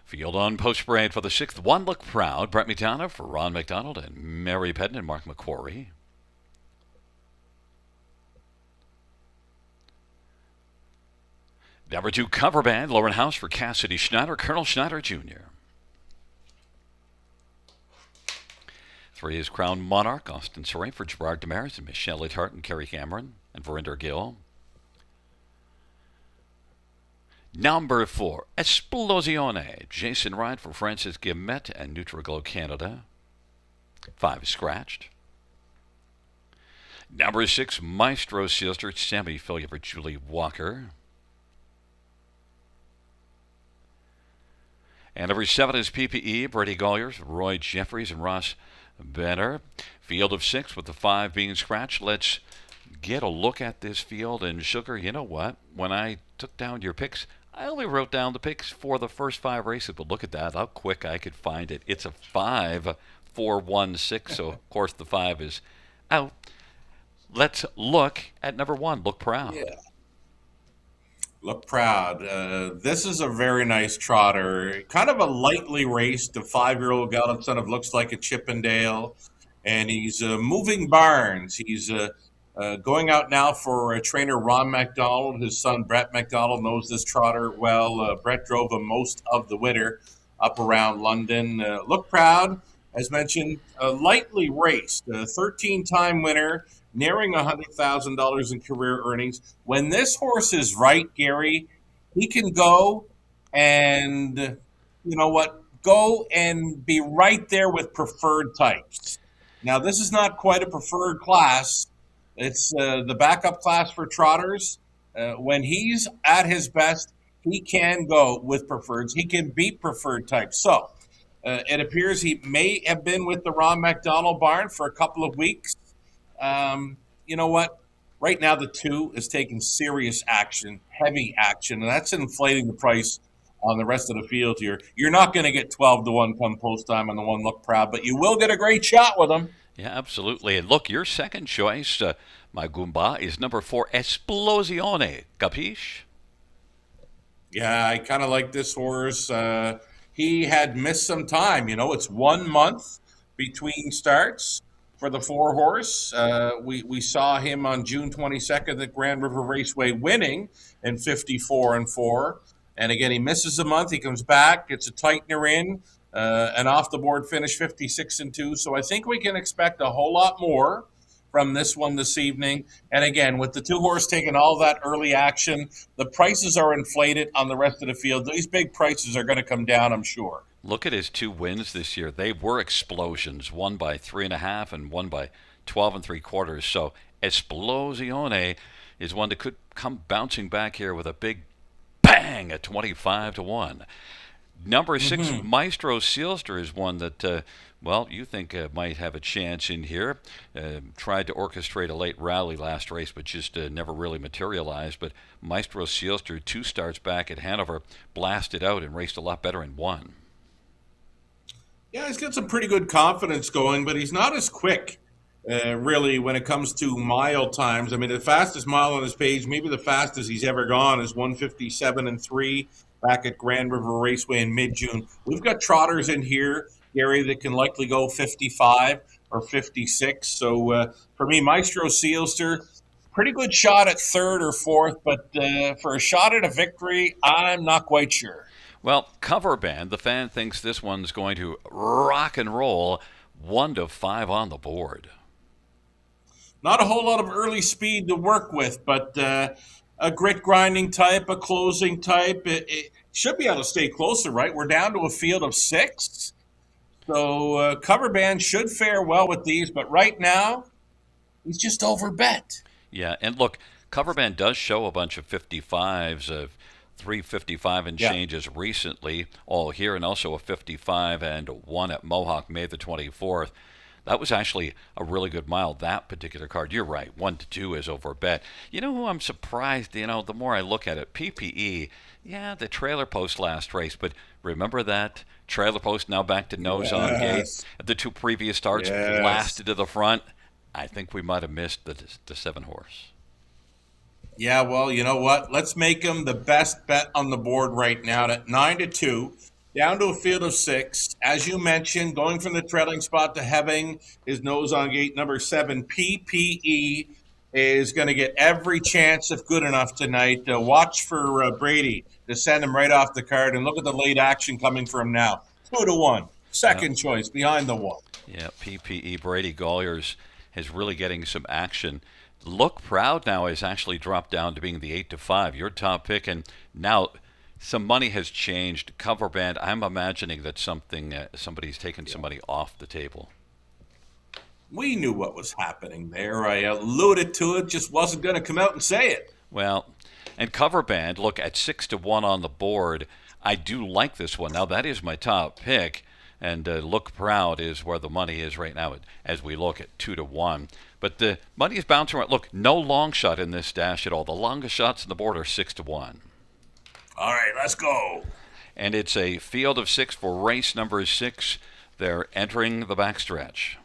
Field on post parade for the 6th, 1, Look Proud. Brett McDonough for Ron McDonald and Mary Pedden and Mark McQuarrie. Number 2, Cover Band, Lauren House for Cassidy Schneider, Colonel Schneider Jr. 3 is Crown Monarch, Austin Saray for Gerard Damaris and Michelle Hart and Kerry Cameron and Verinder Gill. Number 4, Esplosione. Jason Wright for Francis Guillemette and Nutriglow Canada. 5 is scratched. Number 6, Maestro Sister. Semi-failure for Julie Walker. And number 7 is PPE. Brady Golliers, Roy Jeffries, and Ross Benner. Field of 6 with the 5 being scratched. Let's get a look at this field. And Sugar, you know what? When I took down your picks, I only wrote down the picks for the first 5 races, but look at that, how quick I could find it. It's a 5, 4, 1, 6, so of course the 5 is out. Let's look at number 1, Look Proud. Yeah. Look Proud. This is a very nice trotter. Kind of a lightly raced, a 5-year-old gallop son of Looks Like a Chippendale. And he's moving barns. He's going out now for trainer Ron McDonald. His son Brett McDonald knows this trotter well. Brett drove him most of the winter up around London. Look Proud, as mentioned, lightly raced. A 13-time winner, nearing $100,000 in career earnings. When this horse is right, Gary, he can go and, you know what, go and be right there with preferred types. Now, this is not quite a preferred class. It's the backup class for trotters. When he's at his best, he can go with preferreds. He can beat preferred types. So it appears he may have been with the Ron McDonald barn for a couple of weeks. You know what? Right now, the 2 is taking serious action, heavy action, and that's inflating the price on the rest of the field here. You're not going to get 12-1 come post time on the 1 Look Proud, but you will get a great shot with him. Yeah, absolutely. And look, your second choice, my Goomba, is number 4, Esplosione. Capiche? Yeah, I kind of like this horse. He had missed some time. You know, it's 1 month between starts for the 4 horse. We saw him on June 22nd at Grand River Raceway winning in 54-4. And again, he misses a month. He comes back, gets a tightener in, an off-the-board finish 56-2. So I think we can expect a whole lot more from this one this evening. And again, with the 2 horse taking all that early action, the prices are inflated on the rest of the field. These big prices are going to come down, I'm sure. Look at his 2 wins this year. They were explosions, one by 3.5 and one by 12 3/4. So Esplosione is one that could come bouncing back here with a big bang at 25-1. Number 6, Maestro Sealster is one that, well, you think might have a chance in here. Tried to orchestrate a late rally last race, but just never really materialized. But Maestro Sealster, 2 starts back at Hanover, blasted out and raced a lot better and won. Yeah, he's got some pretty good confidence going, but he's not as quick, really, when it comes to mile times. I mean, the fastest mile on his page, maybe the fastest he's ever gone, is 1:57-3 back at Grand River Raceway in mid-June. We've got trotters in here, Gary, that can likely go 55 or 56. So for me, Maestro Sealster, pretty good shot at 3rd or 4th, but for a shot at a victory, I'm not quite sure. Well, Cover Band, the fan thinks this one's going to rock and roll. 1-5 on the board. Not a whole lot of early speed to work with, but a grit grinding type, a closing type. It should be able to stay closer, right? We're down to a field of 6. So Cover Band should fare well with these, but right now, he's just over bet. Yeah, and look, Cover Band does show a bunch of 55s, of 355 and changes recently, all here, and also a 55 and 1 at Mohawk May the 24th. That was actually a really good mile, that particular card. You're right, 1-2 is over bet. You know who I'm surprised, the more I look at it, PPE, yeah, the trailer post last race, but remember that trailer post now back to nose on gate? The 2 previous starts blasted to the front. I think we might have missed the 7 horse. Yeah, well, you know what? Let's make him the best bet on the board right now at 9-2, down to a field of 6. As you mentioned, going from the trailing spot to having his nose on gate, number 7, PPE, is going to get every chance if good enough tonight. Watch for Brady to send him right off the card, and look at the late action coming for him now. 2-1, second choice behind the 1. Yeah, PPE, Brady Golliers is really getting some action. Look Proud now has actually dropped down to being the 8-5, your top pick, and now some money has changed. Cover band. I'm imagining that somebody's taken some money off the table. We knew what was happening there. I alluded to it, just wasn't going to come out and say it. Well, and cover band. Look at 6-1 on the board. I do like this one. Now that is my top pick. And Look Proud is where the money is right now as we look at 2-1. But the money is bouncing around. Look, no long shot in this dash at all. The longest shots on the board are 6-1. All right, let's go. And it's a field of 6 for race number 6. They're entering the backstretch.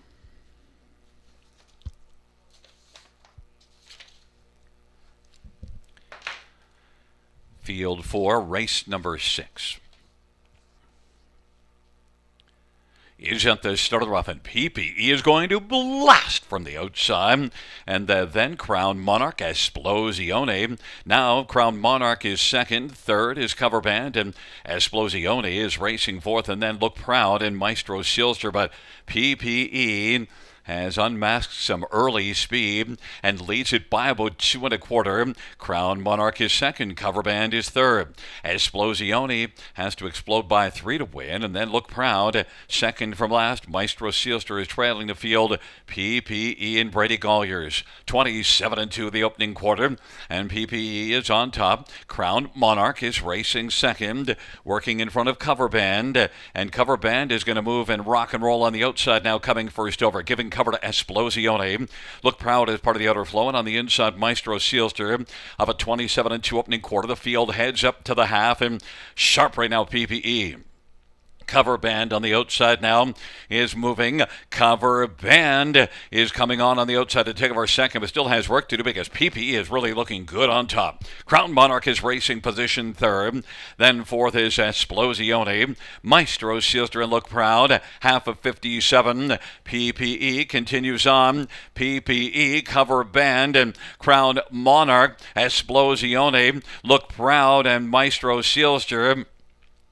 Field 4, race number 6. Is at the start of the rough, and PPE is going to blast from the outside. And then Crown Monarch Esplosione. Now Crown Monarch is second, third is Cover Band, and Esplosione is racing fourth, and then Look Proud and Maestro Silster. But PPE has unmasked some early speed and leads it by about 2 1/4. Crown Monarch is second. Cover Band is third. Esplosione has to explode by 3 to win, and then Look Proud second from last. Maestro Silster is trailing the field. PPE and Brady Colliers 27-2 the opening quarter, and PPE is on top. Crown Monarch is racing second, working in front of Cover Band, and Cover Band is going to move and rock and roll on the outside now, coming first over, giving cover to Esplosione. Look Proud as part of the outer flow, and on the inside, Maestro Silster of a 27-2 opening quarter. The field heads up to the half, and sharp right now, PPE. Cover Band on the outside now is moving. Cover Band is coming on the outside to take over second, but still has work to do because PPE is really looking good on top. Crown Monarch is racing position third. Then fourth is Esplosione. Maestro Silster and Look Proud, half of 57. PPE continues on. PPE, Cover Band, and Crown Monarch, Esplosione, Look Proud, and Maestro Silster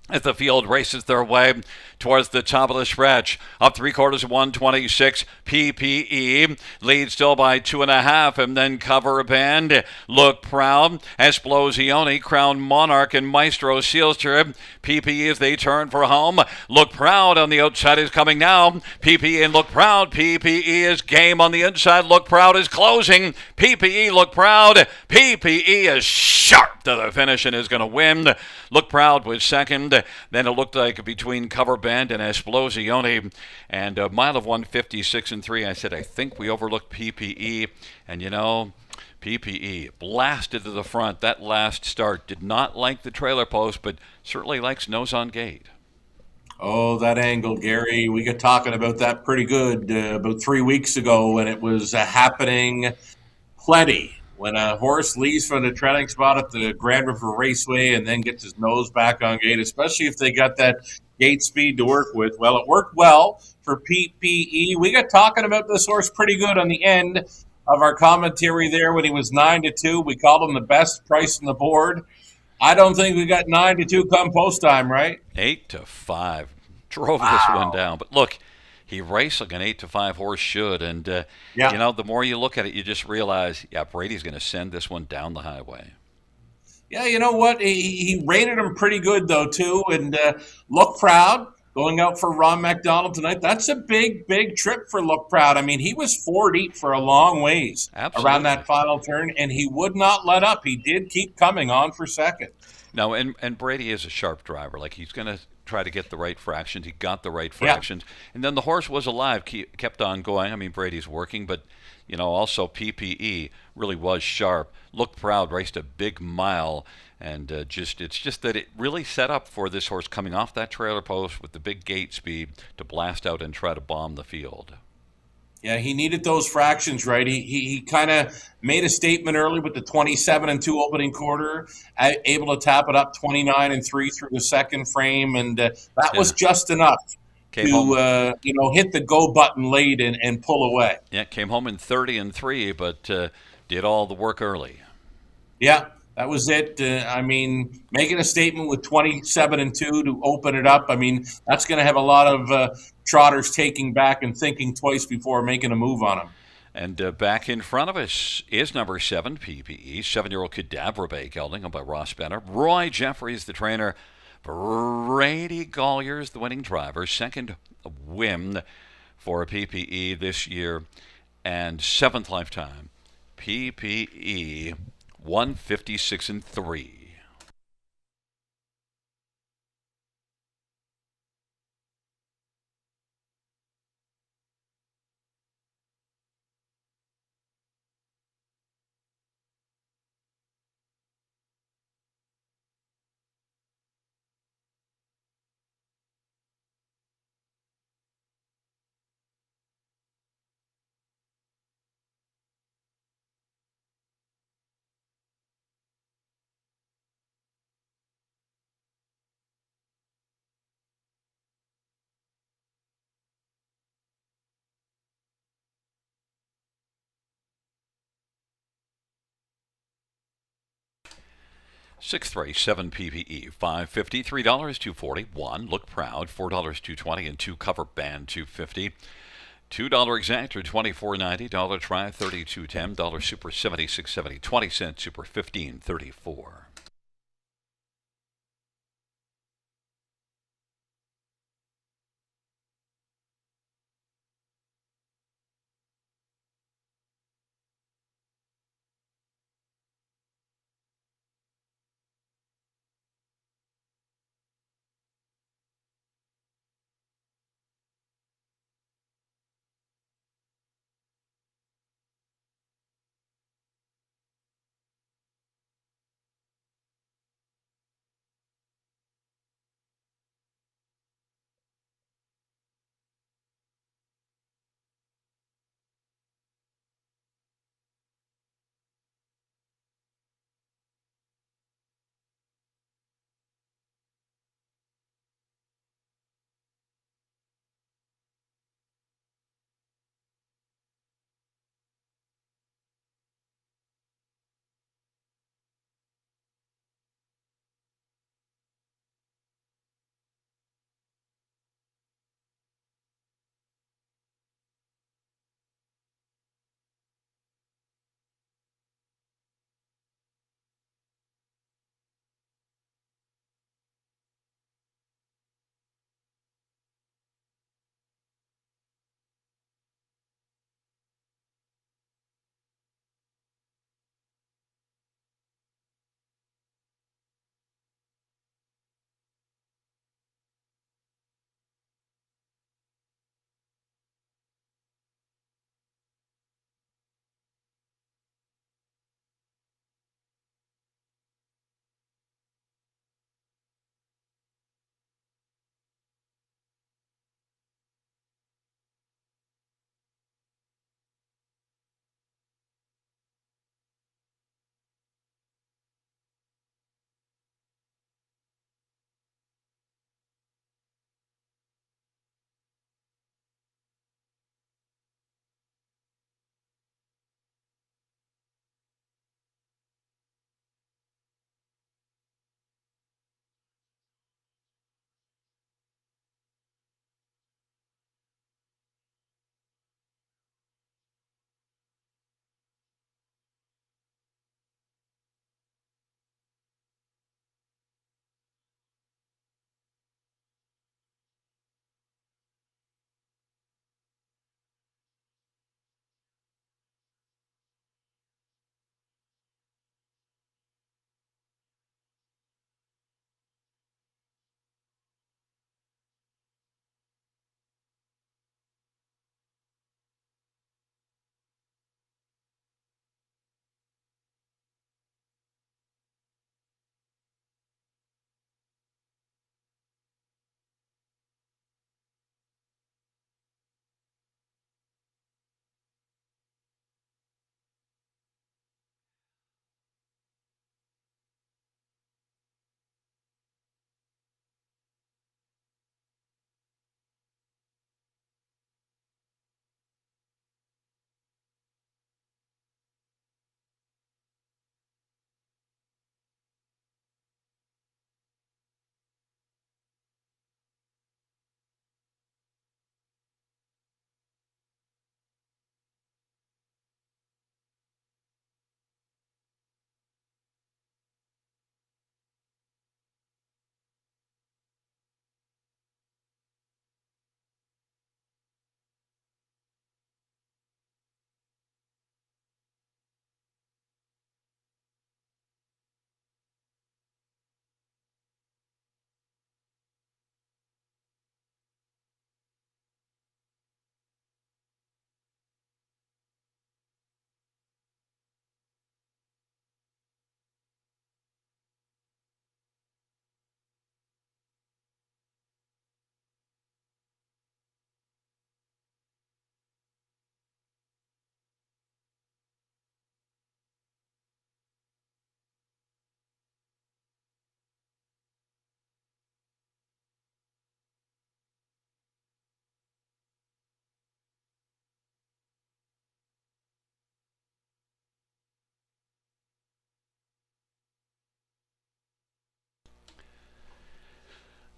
as the field races their way towards the top of the stretch. Up 3/4 of 126. PPE leads still by 2.5, and then Cover Band, Look Proud, Esplosione, Crown Monarch, and Maestro Silster. PPE as they turn for home. Look Proud on the outside is coming now. PPE and Look Proud. PPE is game on the inside. Look Proud is closing. PPE, Look Proud. PPE is sharp to the finish and is going to win. Look Proud was second. Then it looked like between Cover Band and Esplosione, and a mile of 156-3. I said, I think we overlooked PPE, and you know, PPE blasted to the front. That last start did not like the trailer post, but certainly likes nose on gate. Oh, that angle, Gary. We got talking about that pretty good about 3 weeks ago when it was happening plenty. When a horse leaves from the trailing spot at the Grand River Raceway and then gets his nose back on gate, especially if they got that gate speed to work with. Well, it worked well for PPE. We got talking about this horse pretty good on the end of our commentary there when he was 9-2. We called him the best price on the board. I don't think we got 9-2 come post time, right? 8-5. Drove this one down. But look, he raced like an 8-5 horse should, and you know, the more you look at it, you just realize, Brady's going to send this one down the highway. Yeah, you know what? He rated him pretty good though too, and Look Proud going out for Ron McDonald tonight. That's a big trip for Look Proud. I mean, he was 4 deep for a long ways around that final turn, and he would not let up. He did keep coming on for second. No, and Brady is a sharp driver. Like, he's going to try to get the right fractions. He got the right fractions. And then the horse was alive, kept on going. I mean, Brady's working, but, you know, also PPE really was sharp. Look Proud raced a big mile, and it's just that it really set up for this horse coming off that trailer post with the big gate speed to blast out and try to bomb the field. Yeah, he needed those fractions, right? He kind of made a statement early with the 27-2 opening quarter, able to tap it up 29-3 through the second frame, and that was just enough to hit the go button late and pull away. Yeah, came home in 30-3, but did all the work early. Yeah, that was it. I mean, making a statement with 27-2 to open it up. I mean, that's going to have a lot of trotters taking back and thinking twice before making a move on him. And back in front of us is number 7, PPE, 7-year-old Cadabra Bay gelding, owned by Ross Benner. Roy Jeffries, the trainer. Brady Collier's the winning driver. Second win for PPE this year. And 7th lifetime. PPE 156 and 3. 6th race, 7 PPE, $5.50, $3, $2.40, 1, Look Proud, $4, $2.20, and 2, Cover Band, $2.50. $2 exactor, $24.90, dollar try, $32.10, dollar super, $76.70, 20-cent super, $15.34.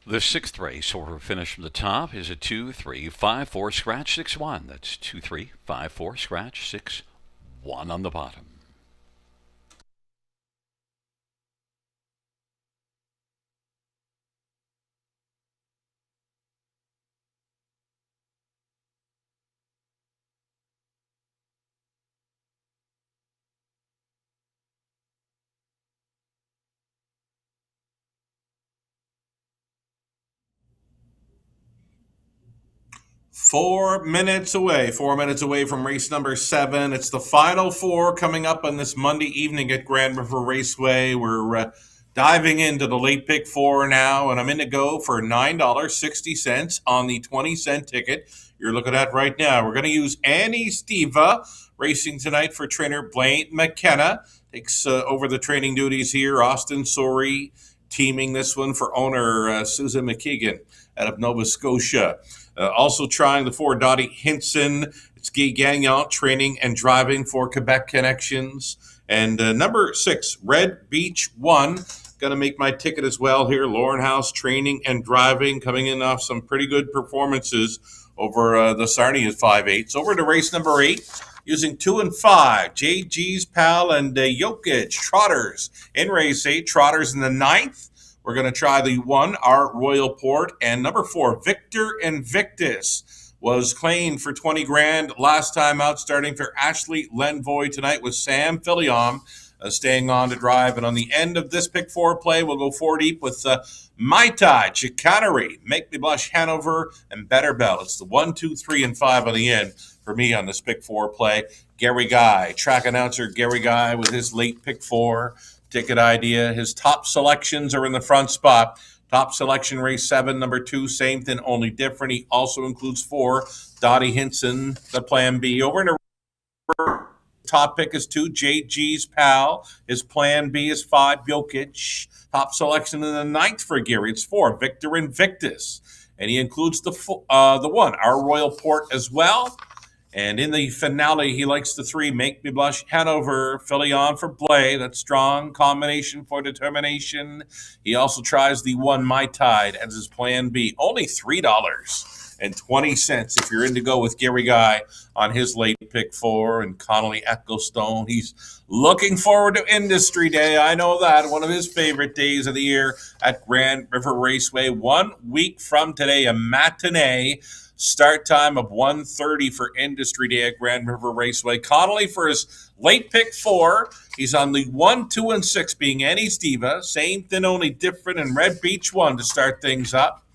The sixth race, order finish from the top, is a 2 3 5 4 scratch 6 1. That's 2 3 5 4 scratch 6 1 on the bottom. 4 minutes away. 4 minutes away from race number 7. It's the final four coming up on this Monday evening at Grand River Raceway. We're diving into the late pick four now, and I'm in to go for $9.60 on the 20-cent ticket you're looking at right now. We're going to use Annie Steva racing tonight for trainer Blaine McKenna. Takes over the training duties here. Austin Sori teaming this one for owner Susan McKeegan out of Nova Scotia. Also trying the four Dottie Hinson. It's Guy Gagnon training and driving for Quebec Connections. And number 6, Red Beach 1. Going to make my ticket as well here. Lauren House training and driving, coming in off some pretty good performances over the Sarnia 5/8. Over to race number 8. Using 2 and 5, JG's Pal and Jokic Trotters in race 8. Trotters in the 9th. We're going to try the 1, Art Royal Port, and number 4, Victor Invictus. Was claimed for 20 grand last time out, starting for Ashley Lenvoy tonight with Sam Filion staying on to drive. And on the end of this pick 4 play, we'll go 4 deep with Mai Tai, Chicanery, Make Me Blush Hanover, and Better Bell. It's the 1, 2, 3, and 5 on the end for me on this pick 4 play. Gary Guy, track announcer Gary Guy with his late pick 4 ticket idea. His top selections are in the front spot. Top selection, race 7, number 2, same thing, only different. He also includes 4, Dottie Hinson, the plan B. Over in the top pick is 2, JG's Pal. His plan B is 5, Jokic. Top selection in the 9th for Gary. It's 4, Victor Invictus. And he includes the 1, Our Royal Port as well. And in the finale, he likes the 3, Make Me Blush Hanover, Filion for Blay. That's strong combination for determination. He also tries the 1, My Tide, as his plan B. Only $3.20 if you're in to go with Gary Guy on his late pick 4. And Connolly Ecclestone, he's looking forward to Industry Day. I know that. One of his favorite days of the year at Grand River Raceway. 1 week from today, a matinee. Start time of 1:30 for Industry Day at Grand River Raceway. Connolly for his late pick 4. He's on the 1, 2, and 6 being Annie Steva. Same thing, only different, and Red Beach 1 to start things up.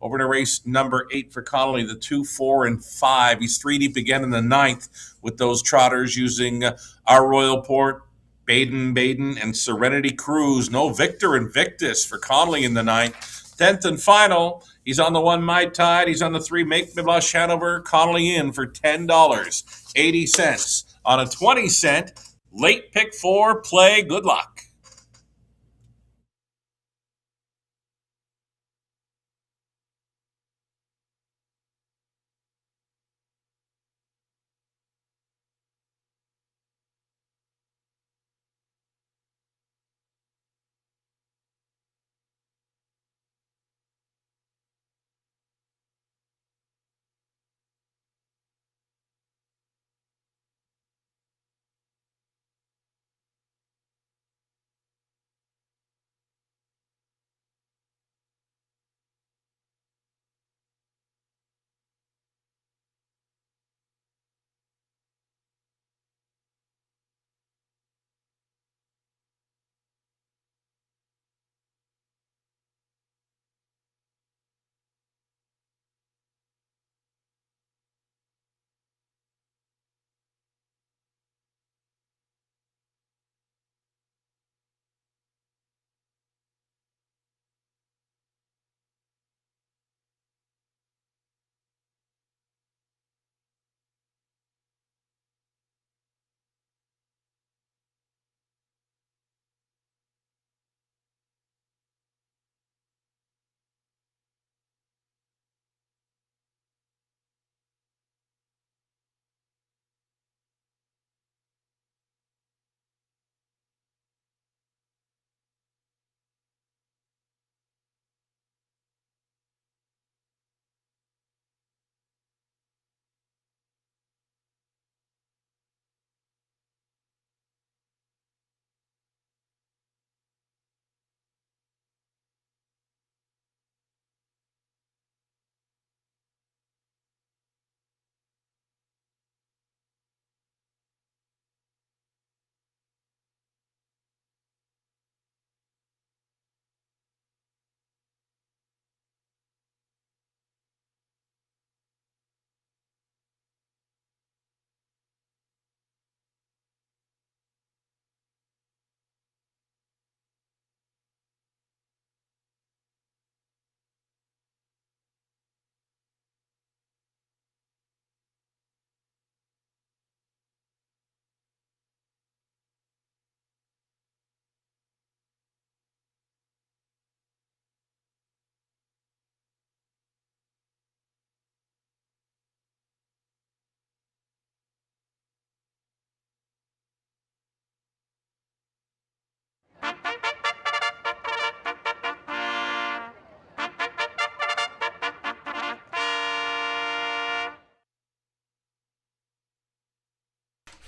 Over to race number 8 for Connolly, the 2, 4, and 5. He's 3 deep again in the 9th with those trotters using Our Royal Port, Baden, and Serenity Cruise. No Victor Invictus for Connolly in the 9th. 10th and final, he's on the 1, My Tide. He's on the 3, Make Me Blush Hanover. Connolly in for $10.80 on a 20-cent late pick 4 play. Good luck.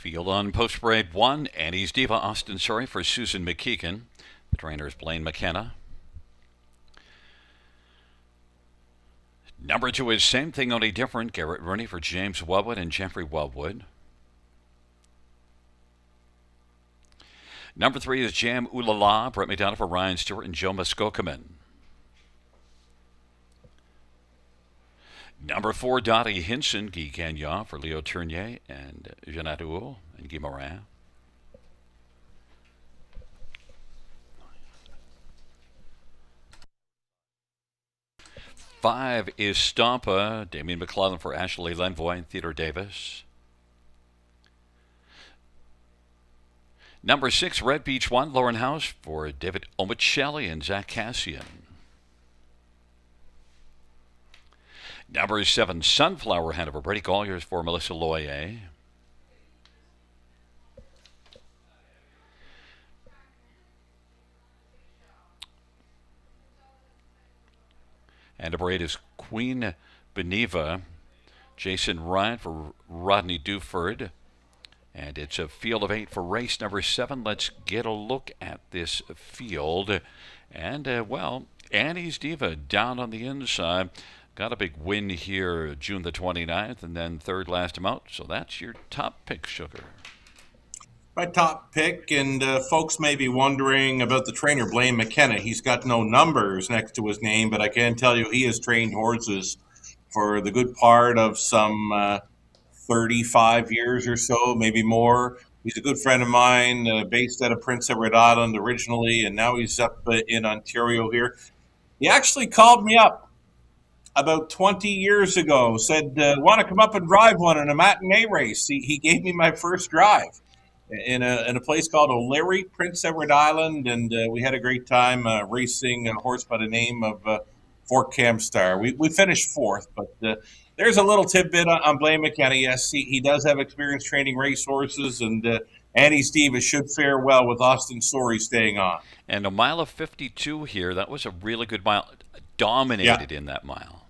Field on post parade 1, Annie's Diva Austin Surrey for Susan McKeegan. The trainer is Blaine McKenna. Number 2 is Same Thing Only Different, Garrett Rooney for James Wellwood and Jeffrey Wellwood. Number 3 is Jam Ooh La La, Brett McDonough for Ryan Stewart and Joe Muskokeman. Number 4, Dottie Hinson, Guy Gagnon for Leo Tournier and Jeanette Oul and Guy Morin. Five is Stampa, Damien McClellan for Ashley Lenvoy and Theodore Davis. Number 6, Red Beach 1, Lauren House for David Omicelli and Zach Cassian. Number 7, Sunflower Hanover, Brady Colliers for Melissa Loyer. And number 8 is Queen Beneva, Jason Ryan for Rodney Duford. And it's a field of 8 for race number 7. Let's get a look at this field. And, Annie's Diva down on the inside. Got a big win here June the 29th, and then third last amount. So that's your top pick, Sugar. My top pick, and folks may be wondering about the trainer, Blaine McKenna. He's got no numbers next to his name, but I can tell you he has trained horses for the good part of some 35 years or so, maybe more. He's a good friend of mine, based out of Prince Edward Island originally, and now he's up in Ontario here. He actually called me up about 20 years ago, said, want to come up and drive one in a matinee race. He gave me my first drive in a place called O'Leary, Prince Edward Island, and we had a great time racing a horse by the name of Fort Camstar. We finished fourth, but there's a little tidbit on Blaine McKenna. Yes, he does have experience training racehorses, and Annie's Diva should fare well with Austin Story staying on. And a mile of 52 here, that was a really good mile. Dominated in that mile.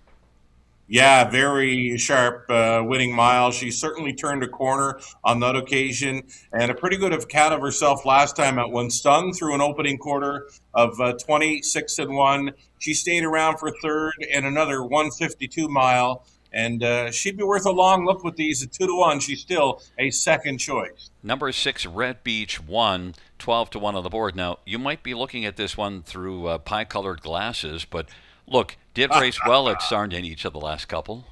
Yeah, very sharp winning mile. She certainly turned a corner on that occasion, and a pretty good account of herself last time at when stung through an opening quarter of 26-1. She stayed around for third and another 152 mile, and she'd be worth a long look with these at 2-1. She's still a second choice. Number 6, Red Beach 1, 12-1 on the board. Now, you might be looking at this one through pie-colored glasses, but look, did race well at Sarnia each of the last couple.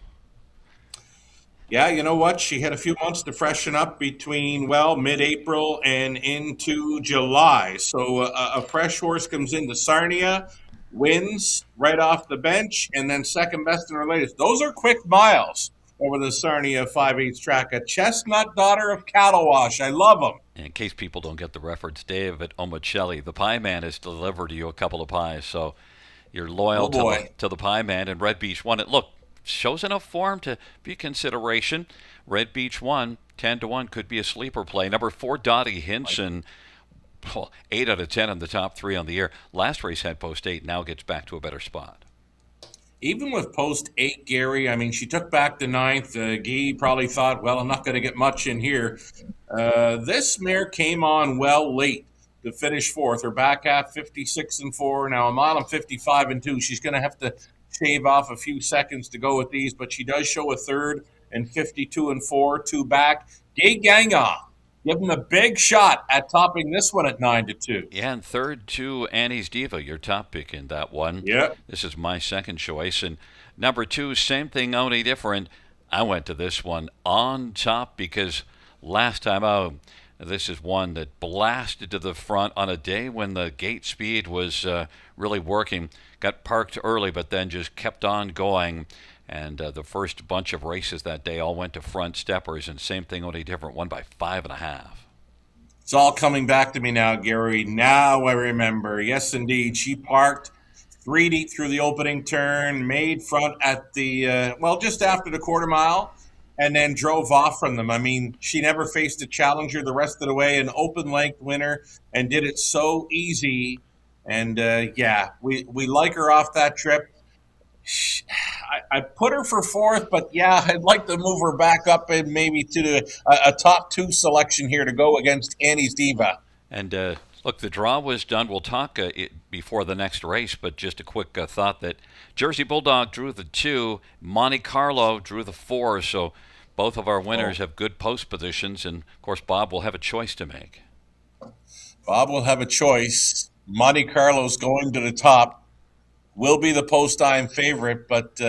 Yeah, you know what? She had a few months to freshen up between, mid-April and into July. So a fresh horse comes into Sarnia, wins right off the bench, and then second best in her latest. Those are quick miles over the Sarnia 5/8 track. A chestnut daughter of cattle wash. I love them. In case people don't get the reference, David Omicelli, the pie man, has delivered you a couple of pies, so you're loyal to the pie man, and Red Beach won it. Look, shows enough form to be a consideration. Red Beach won, 10-1, could be a sleeper play. Number 4, Dottie Hinson, 8 out of 10 in the top 3 on the year. Last race had post 8, now gets back to a better spot. Even with post 8, Gary, I mean, she took back the 9th. Guy probably thought, I'm not going to get much in here. This mare came on well late to finish fourth. Her back half 56-4. Now a mile and 55-2. She's going to have to shave off a few seconds to go with these, but she does show a third and 52-4, 2 back. Gay Gagnon, give him a big shot at topping this one at 9-2. Yeah, and third to Annie's Diva, your top pick in that one. Yeah. This is my second choice. And number 2, Same Thing Only Different. I went to this one on top because last time out, this is one that blasted to the front on a day when the gate speed was really working. Got parked early, but then just kept on going. And the first bunch of races that day all went to front steppers, and Same Thing Only Different, won by 5.5. It's all coming back to me now, Gary. Now I remember. Yes, indeed. She parked 3 deep through the opening turn, made front at the, just after the quarter mile, and then drove off from them. I mean, she never faced a challenger the rest of the way, an open-length winner, and did it so easy. And, we like her off that trip. I put her for fourth, but yeah, I'd like to move her back up and maybe to a top two selection here to go against Annie's Diva. And look, the draw was done. We'll talk before the next race, but just a quick thought that Jersey Bulldog drew the 2, Monte Carlo drew the 4, so both of our winners have good post positions, and of course Bob will have a choice to make. Bob will have a choice. Monte Carlo's going to the top. Will be the post time favorite, but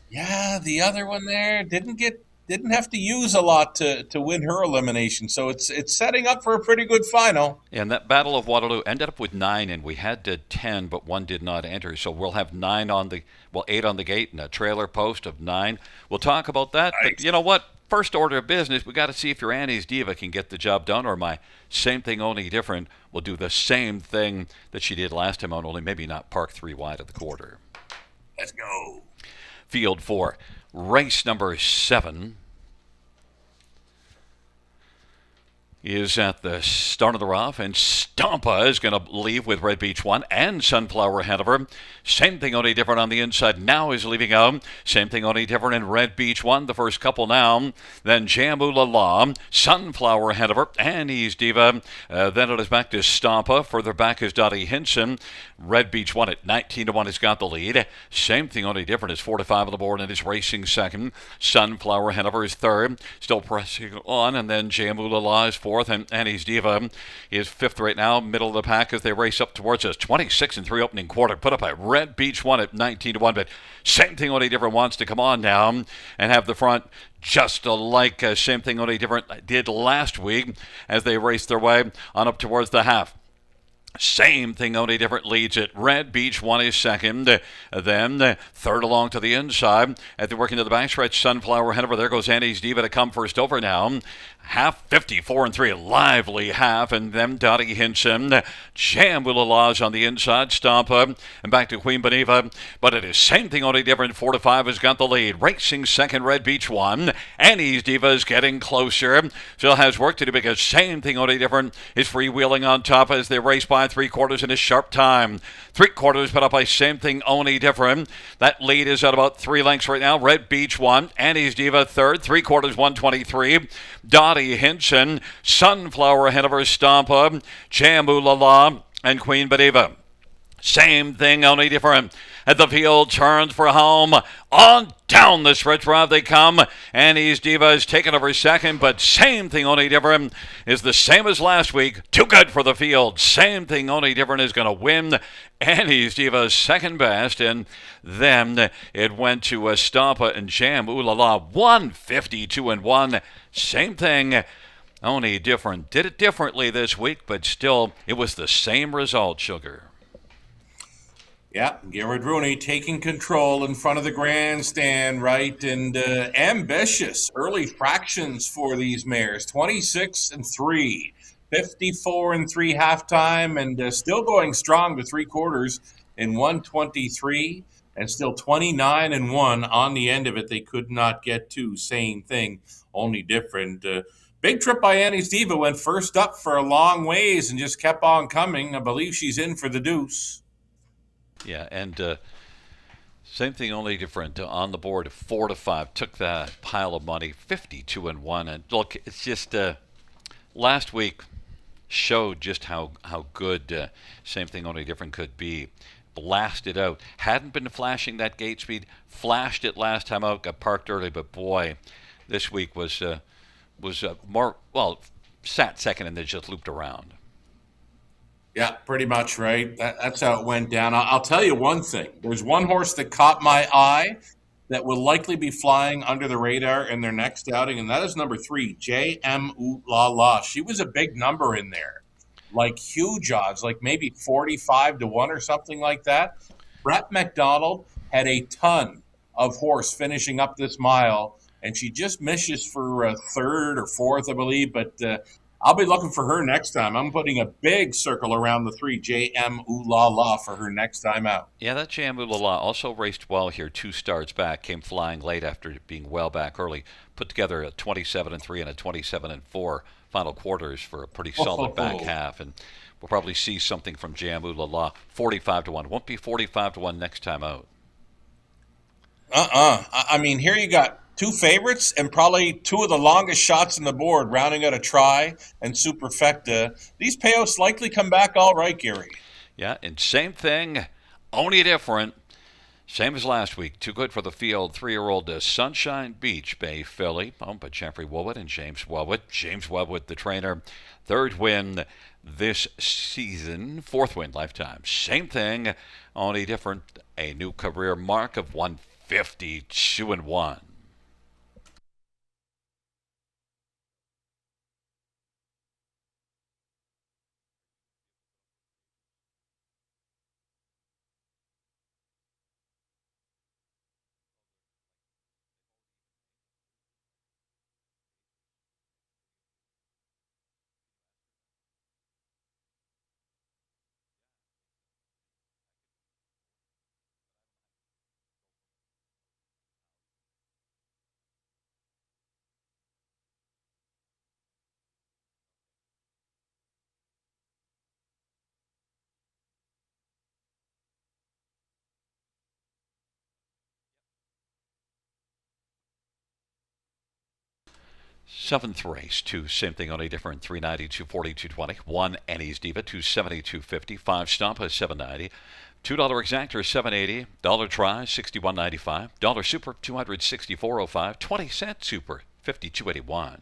yeah, the other one there didn't have to use a lot to win her elimination. So it's setting up for a pretty good final. And that Battle of Waterloo ended up with 9, and we had 10, but one did not enter. So we'll have 8 on the gate and a trailer post of 9. We'll talk about that. Nice. But you know what? First order of business, we got to see if your Annie's Diva can get the job done, or my same thing, only different will do the same thing that she did last time on, only maybe not park 3 wide of the quarter. Let's go. Field 4, race number 7 is at the start of the rough, and Stampa is going to leave with Red Beach 1 and Sunflower ahead of her. Same thing, only different on the inside now is leaving out. Same thing, only different in Red Beach 1, the first couple now. Then Jambu La, Sunflower ahead of her, Annie's Diva. Then it is back to Stampa. Further back is Dottie Hinson. Red Beach 1 at 19-1 has got the lead. Same thing, only different is 4-5 on the board and is racing second. Sunflower ahead of her is third. Still pressing on, and then Jambu La is fourth, and Annie's Diva is fifth right now, middle of the pack as they race up towards us. 26-3 opening quarter, put up by Red Beach 1 at 19-1, but same thing, only different wants to come on now and have the front just like same thing, only different did last week as they raced their way on up towards the half. Same thing, only different leads it. Red Beach 1 is second. Then third along to the inside. As they work into the backstretch, Sunflower ahead of her. There goes Annie's Diva to come first over now. Half 54-3, lively half, and then Dottie Hinson. Jambulala's on the inside, Stampa, and back to Queen Beniva. But it is same thing, only different. 4-5 has got the lead. Racing second, Red Beach 1. Annie's Diva is getting closer. Still has work to do because same thing, only different is freewheeling on top as they race by 3/4 in a sharp time. 3/4 put up by same thing, only different. That lead is at about 3 lengths right now. Red Beach 1, Annie's Diva third, 3/4 123. Dottie Hinson, Sunflower ahead of her, Stampa, Jambu La, and Queen Beniva. Same thing, only different. At the field, turns for home. On down the stretch drive they come. Annie's Diva is taken over second, but same thing, only different is the same as last week. Too good for the field. Same thing, only different is going to win. Annie's Diva's second best, and then it went to Stampa and Jam Ooh La La, 152-1. Same thing, only different. Did it differently this week, but still, it was the same result, Sugar. Yeah, Garrett Rooney taking control in front of the grandstand, right? And ambitious early fractions for these mares. 26-3, 54-3 halftime, and still going strong to 3/4 in 123, and still 29-1 on the end of it. They could not get to. Same thing, only different. Big Trip by Annie's Diva went first up for a long ways and just kept on coming. I believe she's in for the deuce. Yeah, and same thing, only different. On the board, 4-5. Took that pile of money, 52-1. And look, it's just last week showed just how good same thing, only different could be. Blasted out. Hadn't been flashing that gate speed. Flashed it last time out. Got parked early, but boy, this week was more, well, sat second and then just looped around. Yeah, pretty much, right? That's how it went down. I'll tell you one thing. There's one horse that caught my eye that will likely be flying under the radar in their next outing, and that is number 3, J.M. Ooh La La. She was a big number in there, like huge odds, like maybe 45-1 or something like that. Brett McDonald had a ton of horse finishing up this mile, and she just misses for third or fourth, I believe, but I'll be looking for her next time. I'm putting a big circle around the 3, J.M. Ooh La La, for her next time out. Yeah, that J.M. Ooh La La also raced well here. 2 starts back, came flying late after being well back early. Put together a 27-3 and a 27-4 final quarters for a pretty solid back half. And we'll probably see something from J.M. Ooh La La. 45-1. Won't be 45-1 next time out. I mean, here you got two favorites and probably two of the longest shots in the board, rounding out a try and superfecta. These payouts likely come back all right, Gary. Yeah, and same thing, only different. Same as last week. Too good for the field. 3-year-old Sunshine Beach Bay filly, owned by Jeffrey Woolwood and James Woolwood. James Woolwood, the trainer. Third win this season. Fourth win lifetime. Same thing, only different. A new career mark of 152 and 1. Seventh race, two, same thing, only different. 390, 240, 220. One, Annie's Diva, 270, 250. Five, Stampa, 790. $2 exactor, 780. Dollar try, 61.95. Dollar super, 264.05. 20-cent super, 52.81.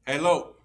Hello.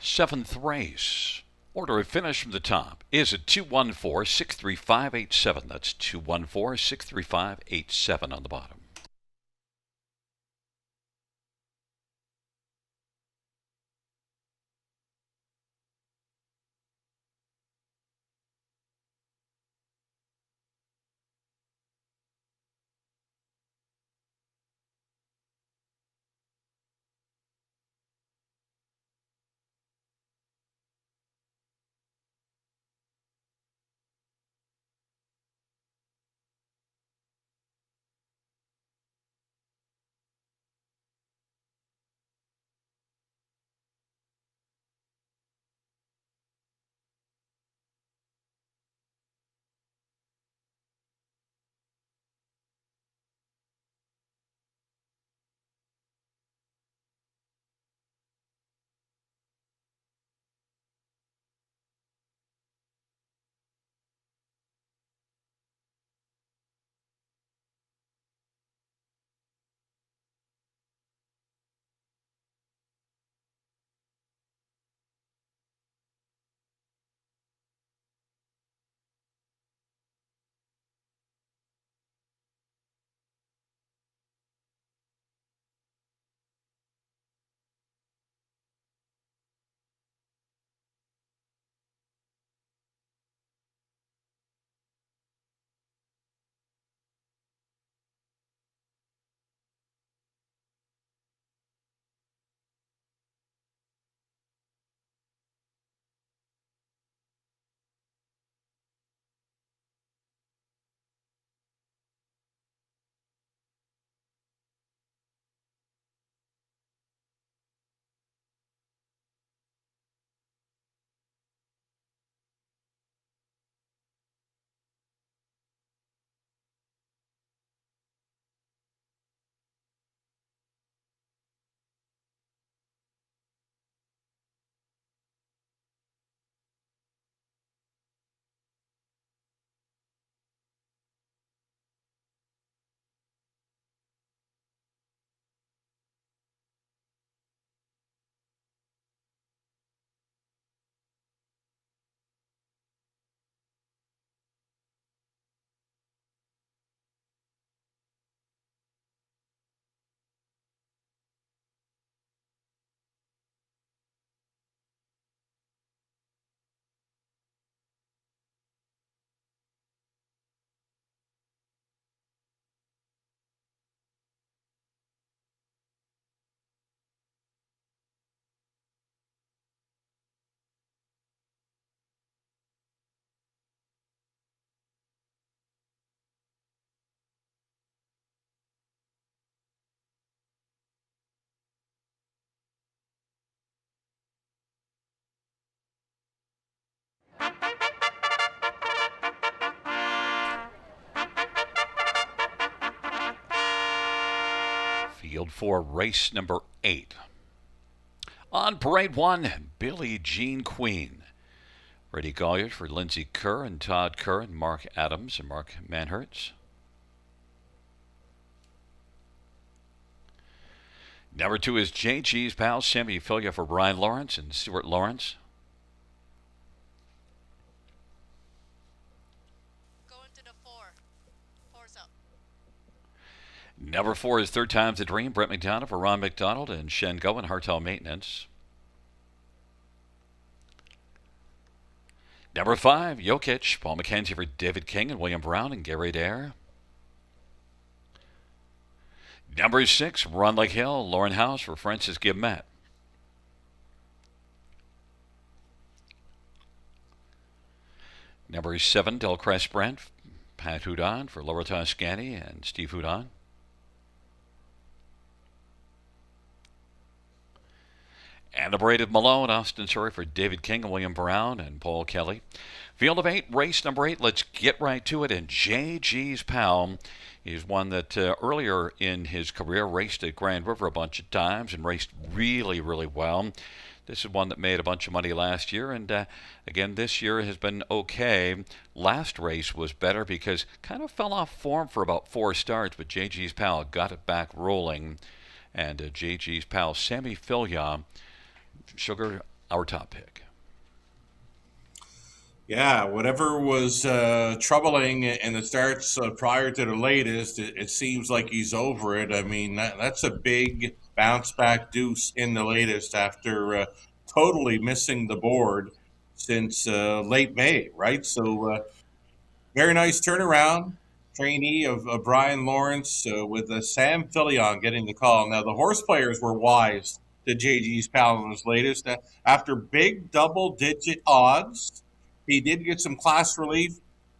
Seventh race. Order of finish from the top is at 214-635-87. That's 214-635-87 on the bottom. Field 4, race number 8. On parade 1, Billie Jean Queen. Freddie Collier for Lindsey Kerr and Todd Kerr and Mark Adams and Mark Manhertz. Number 2 is JG's pal Sammy Filia for Brian Lawrence and Stuart Lawrence. Going to the 4. 4's up. Number 4 is Third Time's a Dream, Brett McDonald for Ron McDonald and Shen Go and Hartel Maintenance. Number 5, Jokic, Paul McKenzie for David King and William Brown and Gary Dare. Number 6, Run Like Hill, Lauren House for Francis Gibbmet. Number 7, Delcrest Brent, Pat Houdon for Laura Toscani and Steve Houdon. And the Braided Malone, Austin Surrey for David King and William Brown and Paul Kelly. Field of 8, race number 8. Let's get right to it. And JG's pal is one that earlier in his career raced at Grand River a bunch of times and raced really, really well. This is one that made a bunch of money last year, and again this year has been okay. Last race was better because kind of fell off form for about 4 starts, but JG's pal got it back rolling. And JG's pal Sammy Filia, Sugar our top pick. Yeah, whatever was troubling in the starts prior to the latest, it seems like he's over it. I mean, that's a big bounce back deuce in the latest after totally missing the board since late May, right? So, very nice turnaround. Trainee of Brian Lawrence with Sam Fillion getting the call. Now, the horse players were wise to JG's pal in his latest. After big double digit odds, he did get some class relief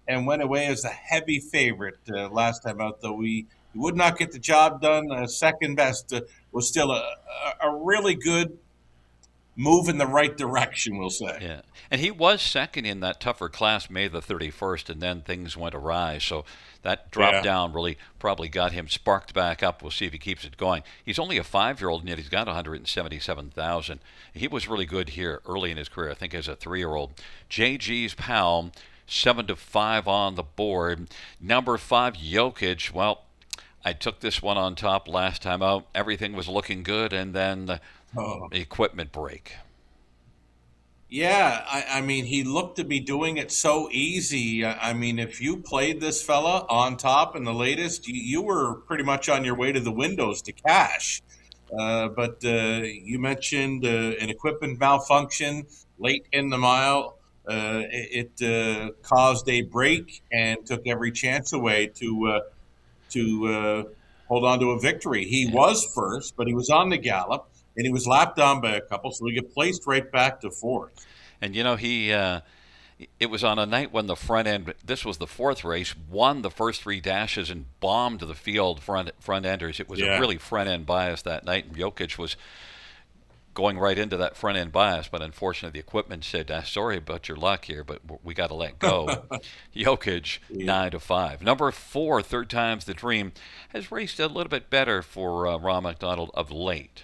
and went away as a heavy favorite last time out, though he would not get the job done. Second best was still a really good move in the right direction, we'll say. Yeah, and he was second in that tougher class May the 31st, and then things went awry. So that drop Yeah. down really probably got him sparked back up. We'll see if he keeps it going. He's only a 5-year-old, and yet he's got 177,000. He was really good here early in his career, I think, as a 3-year-old. JG's pal, 7-5 on the board. Number 5, Jokic. Well, I took this one on top last time out. Everything was looking good, and then the Oh. equipment break. Yeah, I mean, he looked to be doing it so easy. I mean, if you played this fella on top in the latest, you were pretty much on your way to the windows to cash. But you mentioned an equipment malfunction late in the mile. It caused a break and took every chance away to hold on to a victory. He was first, but he was on the gallop, and he was lapped down by a couple, so he get placed right back to fourth. And it was on a night when the front end, this was the 4th race, won the first 3 dashes and bombed the field front enders. It was a really front end bias that night, and Jokic was going right into that front end bias, but unfortunately the equipment said, sorry about your luck here, but we got to let go. Jokic, 9-5. Number 4, Third Time's the Dream, has raced a little bit better for Ron McDonald of late.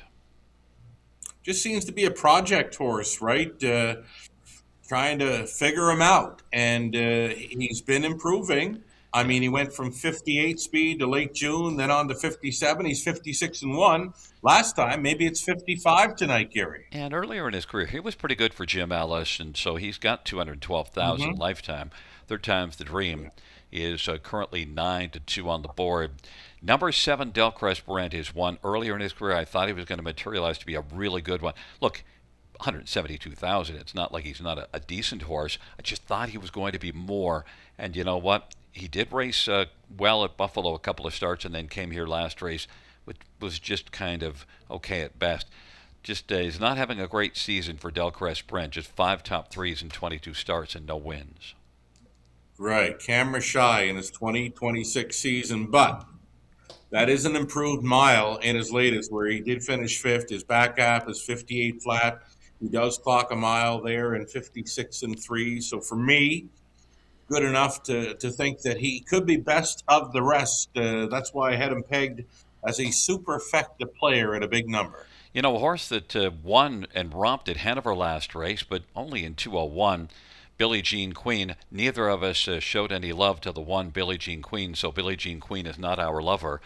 Just seems to be a project horse, right? Trying to figure him out, and he's been improving. I mean, he went from 58 speed to late June, then on to 57. He's 56-1 last time. Maybe it's 55 tonight, Gary. And earlier in his career, he was pretty good for Jim Ellis, and so he's got 212,000 lifetime. Third Time's the Dream is currently 9-2 on the board. Number 7, Delcrest Brent is one. Earlier in his career, I thought he was going to materialize to be a really good one. Look, 172,000. It's not like he's not a decent horse. I just thought he was going to be more. And you know what? He did race well at Buffalo a couple of starts, and then came here last race, which was just kind of okay at best. Just he's not having a great season for Delcrest Brent. Just 5 top threes in 22 starts and no wins. Right, camera shy in his 2026 season, but that is an improved mile in his latest, where he did finish 5th. His back half is 58 flat. He does clock a mile there in 56-3. So for me, good enough to think that he could be best of the rest. That's why I had him pegged as a super effective player at a big number. You know, a horse that won and romped at Hanover last race, but only in 201, Billie Jean Queen. Neither of us showed any love to the one Billie Jean Queen, so Billie Jean Queen is not our lover.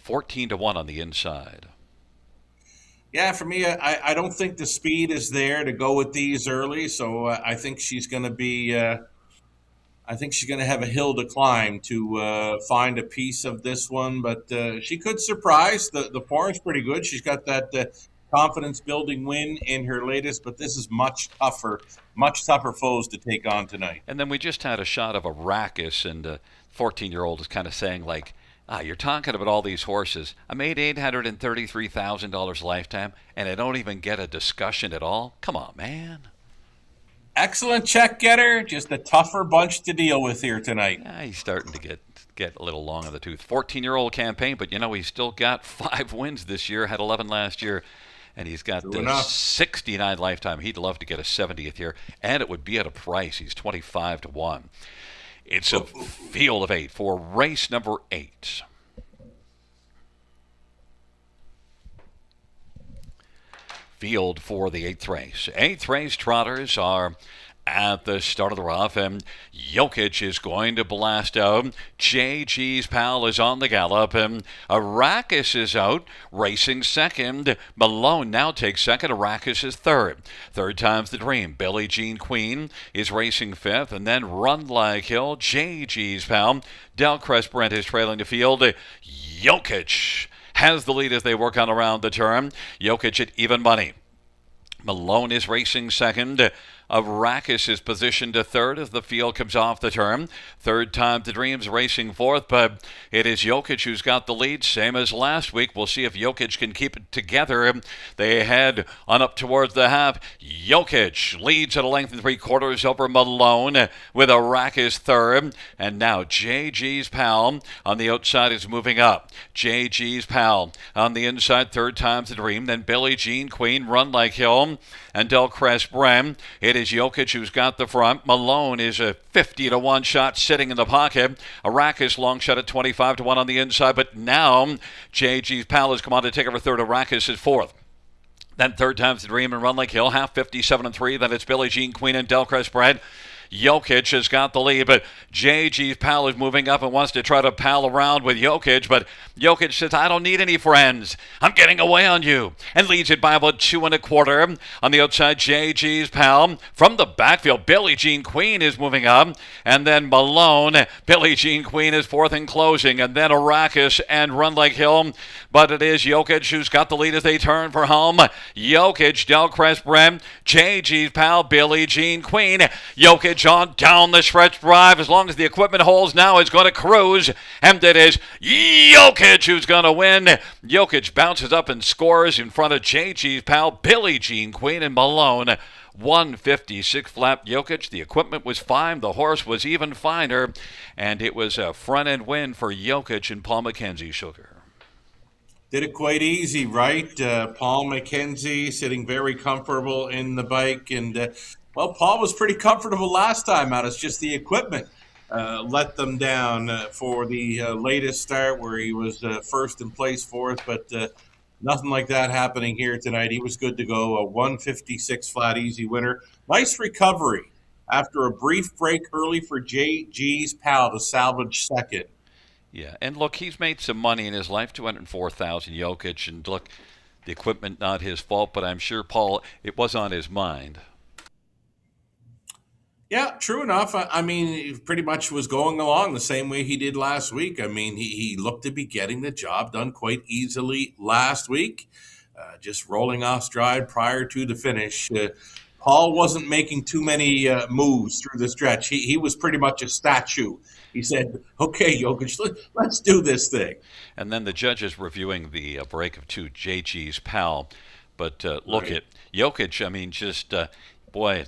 14-1 on the inside. Yeah, for me, I don't think the speed is there to go with these early, so I think she's going to be. I think she's going to have a hill to climb to find a piece of this one, but she could surprise. The form's pretty good. She's got that confidence-building win in her latest, but this is much tougher foes to take on tonight. And then we just had a shot of a Rackus, and the 14-year-old is kind of saying, like, you're talking about all these horses. I made $833,000 lifetime, and I don't even get a discussion at all? Come on, man. Excellent check getter, just a tougher bunch to deal with here tonight. Yeah, he's starting to get a little long in the tooth. 14-year-old campaign, but he's still got 5 wins this year, had 11 last year, and he's got 69 lifetime. He'd love to get a 70th here, and it would be at a price. He's 25-1. It's a field of 8 for race number 8. Field for the 8th race. 8th race trotters are at the start of the rough, and Jokic is going to blast out. JG's pal is on the gallop, and Arrakis is out, racing second. Malone now takes second. Arrakis is third. Third time's the dream. Billie Jean Queen is racing fifth, and then Run Like Hill. JG's pal. Delcrest Brent is trailing the field. Jokic has the lead as they work on around the turn. Jokic at even money. Malone is racing second. Arrakis is positioned to third as the field comes off the turn. Third time the Dreams racing fourth, but it is Jokic who's got the lead, same as last week. We'll see if Jokic can keep it together. They head on up towards the half. Jokic leads at a length and 3/4 over Malone with Arrakis third. And now JG's pal on the outside is moving up. JG's pal on the inside, third time's the dream. Then Billie Jean Queen, Run Like Hill, and Delcrest Brem. It is Jokic who's got the front. Malone is a 50-1 shot sitting in the pocket. Arrakis long shot at 25-1 on the inside, but now JG's pal has come on to take over third. Arrakis is fourth. Then third time's the dream and Run Like Hill, half 57-3. Then it's Billie Jean Queen and Delcrest Brad. Jokic has got the lead, but JG's pal is moving up and wants to try to pal around with Jokic, but Jokic says, I don't need any friends. I'm getting away on you, and leads it by about 2 1/4. On the outside, JG's pal. From the backfield, Billie Jean Queen is moving up, and then Malone. Billie Jean Queen is fourth in closing, and then Arrakis and Run Like Hill, but it is Jokic who's got the lead as they turn for home. Jokic, Delcrest Brem, JG's pal, Billie Jean Queen. Jokic on down the stretch drive. As long as the equipment holds now, it's going to cruise. And it is Jokic who's going to win. Jokic bounces up and scores in front of JG's pal, Billie Jean Queen and Malone. 156 flat Jokic. The equipment was fine. The horse was even finer. And it was a front-end win for Jokic and Paul McKenzie Sugar. Did it quite easy, right? Paul McKenzie sitting very comfortable in the bike. And, well, Paul was pretty comfortable last time out. It's just the equipment let them down for the latest start where he was first in place fourth. But nothing like that happening here tonight. He was good to go. A 156 flat easy winner. Nice recovery after a brief break early for JG's pal to salvage second. Yeah, and look, he's made some money in his life, $204,000 Jokic, and look, the equipment not his fault, but I'm sure, Paul, it was on his mind. Yeah, true enough. I mean, he pretty much was going along the same way he did last week. I mean, he looked to be getting the job done quite easily last week, just rolling off stride prior to the finish. Paul wasn't making too many moves through the stretch. He was pretty much a statue. He said, okay, Jokic, let's do this thing. And then the judges reviewing the break of two, JG's pal. But look Right. at Jokic, I mean, just, boy,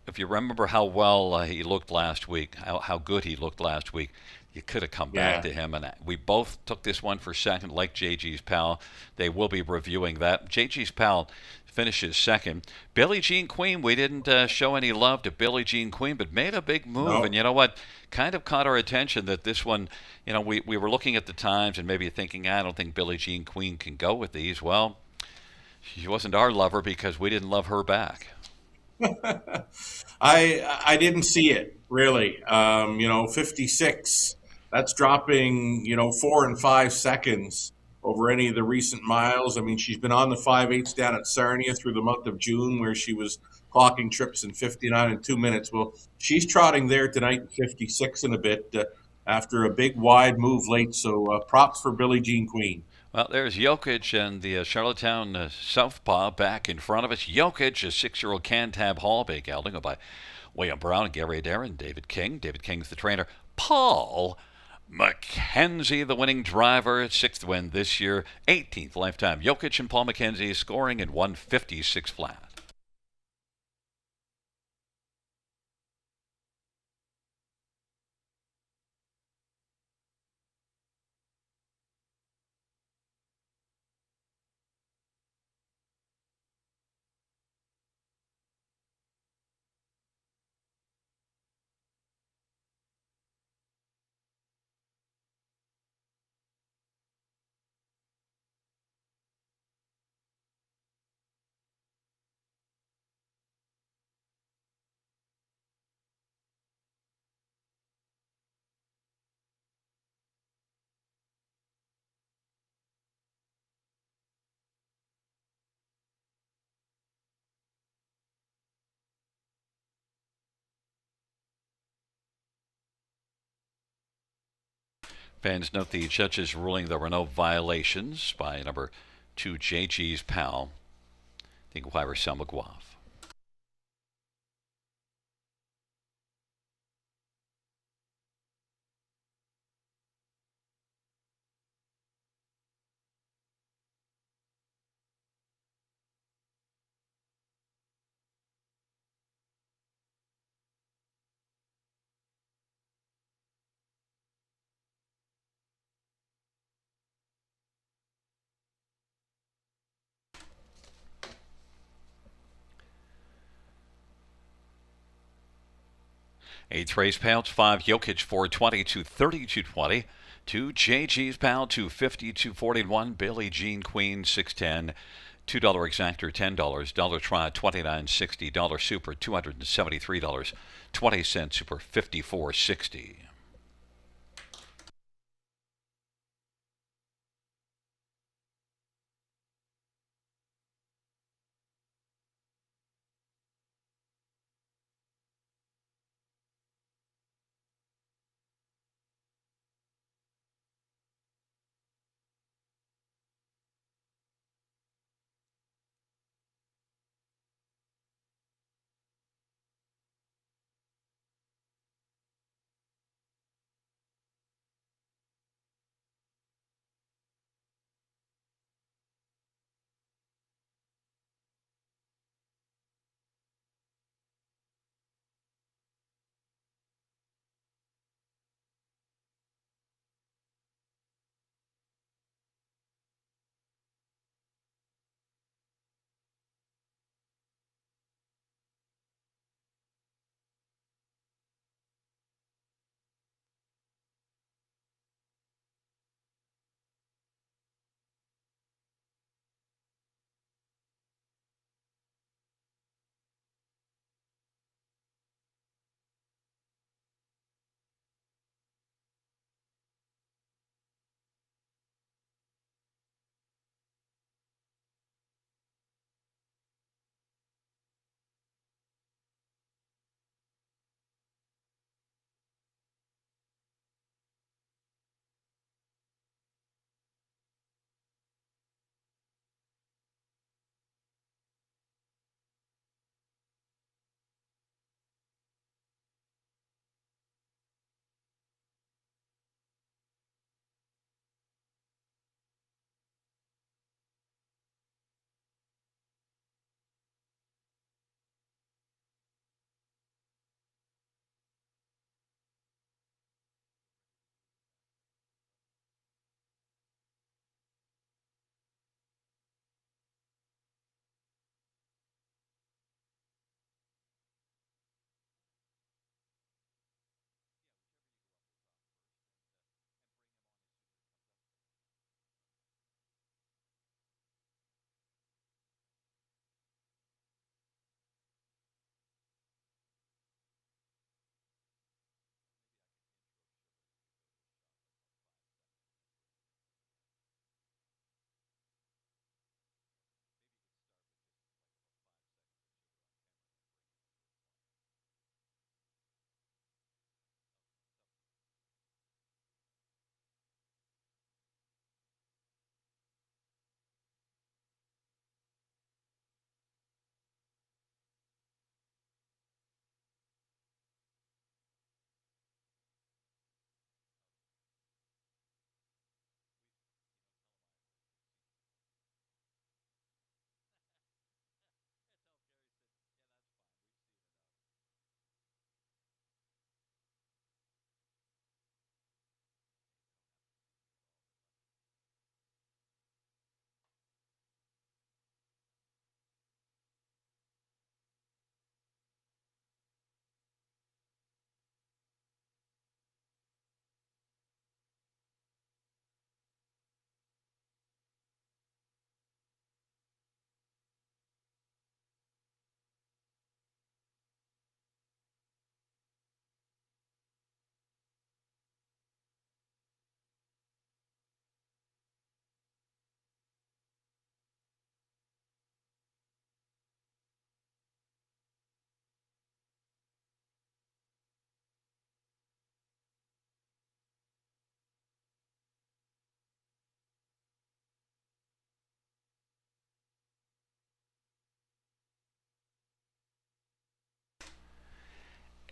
if you remember how well he looked last week, how good he looked last week, you could have come back to him. And we both took this one for second, like JG's pal. They will be reviewing that. JG's pal finishes second. Billie Jean Queen, we didn't show any love to Billie Jean Queen, but made a big move. No. And you know what? Kind of caught our attention that this one, you know, we were looking at the times and maybe thinking, I don't think Billie Jean Queen can go with these. Well, she wasn't our lover because we didn't love her back. I didn't see it really. 56. That's dropping 4 and 5 seconds over any of the recent miles. I mean, she's been on the 5/8 down at Sarnia through the month of June, where she was clocking trips in 59 and 2 minutes. Well, she's trotting there tonight in 56 and a bit after a big wide move late. So props for Billie Jean Queen. Well, there's Jokic and the Charlottetown Southpaw back in front of us. Jokic, a 6-year-old Cantab Hall, big gelding by William Brown, Gary Darren, David King. David King's the trainer. Paul McKenzie, the winning driver, 6th win this year, 18th lifetime. Jokic and Paul McKenzie scoring in 156 flat. Fans note the judges ruling there were no violations by number 2 JG's pal, the inquirer Sal McGuave. Eighth race pals 5 Jokic 420 230 220. 2 JG's pal 250 241. Billie Jean Queen 610. $2 exactor $10. Dollar try $29.60. Dollar super $273.20. Super $54.60.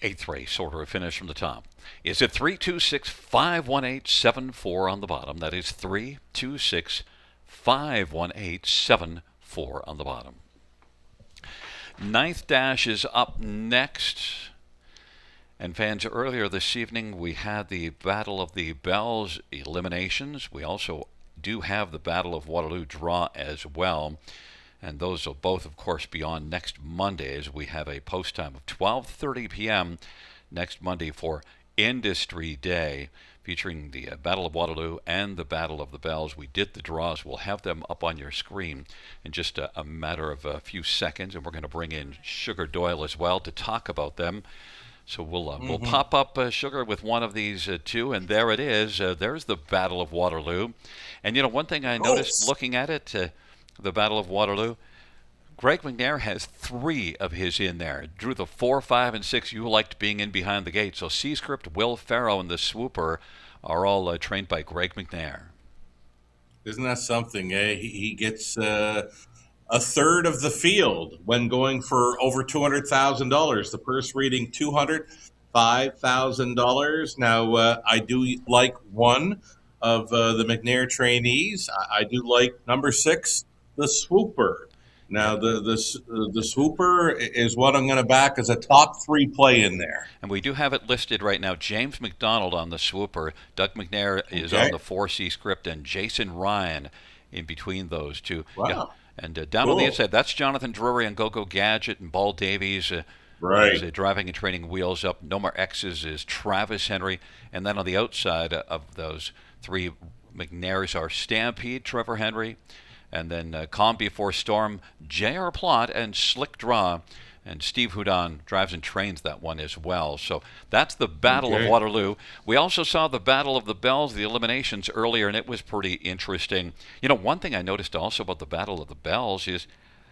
Eighth race order of finish from the top. Is it 326-518-74 on the bottom? That is 326-518-74 on the bottom. Ninth dash is up next. And fans, earlier this evening we had the Battle of the Bells eliminations. We also do have the Battle of Waterloo draw as well. And those will both, of course, be on next Monday, as we have a post time of 12:30 p.m. next Monday for Industry Day, featuring the Battle of Waterloo and the Battle of the Bells. We did the draws. We'll have them up on your screen in just a matter of a few seconds, and we're going to bring in Sugar Doyle as well to talk about them. So we'll pop up Sugar with one of these two, and there it is. There's the Battle of Waterloo. And, you know, one thing I noticed looking at it, the Battle of Waterloo, Greg McNair has 3 of his in there. Drew the 4, 5, and 6. You liked being in behind the gate. So C-Script, Will Farrow, and the Swooper are all trained by Greg McNair. Isn't that something? Eh? He gets a third of the field when going for over $200,000. The purse reading $205,000. Now, I do like one of the McNair trainees. I do like number 6, the Swooper. Now, the Swooper is what I'm going to back as a top 3 play in there. And we do have it listed right now. James McDonald on the Swooper. Doug McNair is on the 4C script, and Jason Ryan in between those two. Wow. Yeah. And down on the inside, that's Jonathan Drury and Go-Go Gadget and Ball Davies. Right. Driving and training wheels up. No More X's is Travis Henry. And then on the outside of those 3 McNairs are Stampede, Trevor Henry. And then Calm Before Storm, J.R. Plott, and Slick Draw. And Steve Houdon drives and trains that one as well. So that's the Battle of Waterloo. We also saw the Battle of the Bells, the eliminations earlier, and it was pretty interesting. You know, one thing I noticed also about the Battle of the Bells is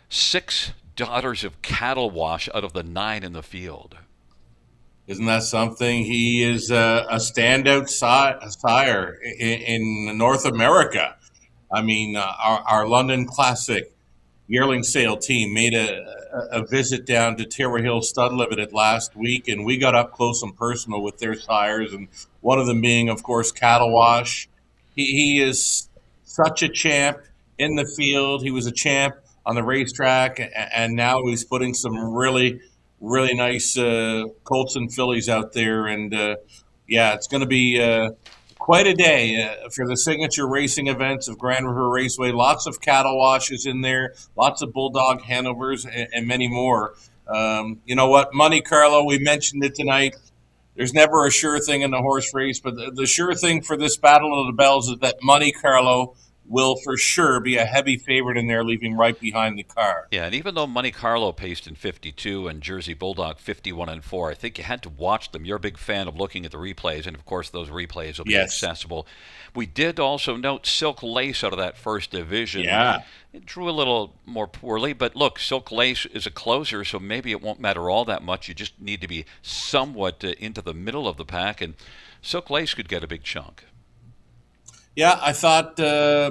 6 daughters of cattle wash out of the 9 in the field. Isn't that something? He is a standout sire in North America. I mean, our London Classic yearling sale team made a visit down to Terra Hill Stud Limited last week, and we got up close and personal with their sires, and one of them being, of course, Cattle Wash. He is such a champ in the field. He was a champ on the racetrack, and now he's putting some really, really nice colts and fillies out there, and yeah, it's going to be quite a day for the signature racing events of Grand River Raceway. Lots of cattle washes in there, lots of Bulldog Hanovers, and many more. You know what? Monte Carlo, we mentioned it tonight. There's never a sure thing in the horse race, but the sure thing for this Battle of the Bells is that Monte Carlo will for sure be a heavy favorite in there, leaving right behind the car. Yeah, and even though Monte Carlo paced in 52 and Jersey Bulldog 51-4, I think you had to watch them. You're a big fan of looking at the replays, and of course those replays will be accessible. We did also note Silk Lace out of that first division. Yeah. It drew a little more poorly, but look, Silk Lace is a closer, so maybe it won't matter all that much. You just need to be somewhat into the middle of the pack, and Silk Lace could get a big chunk. Yeah, I thought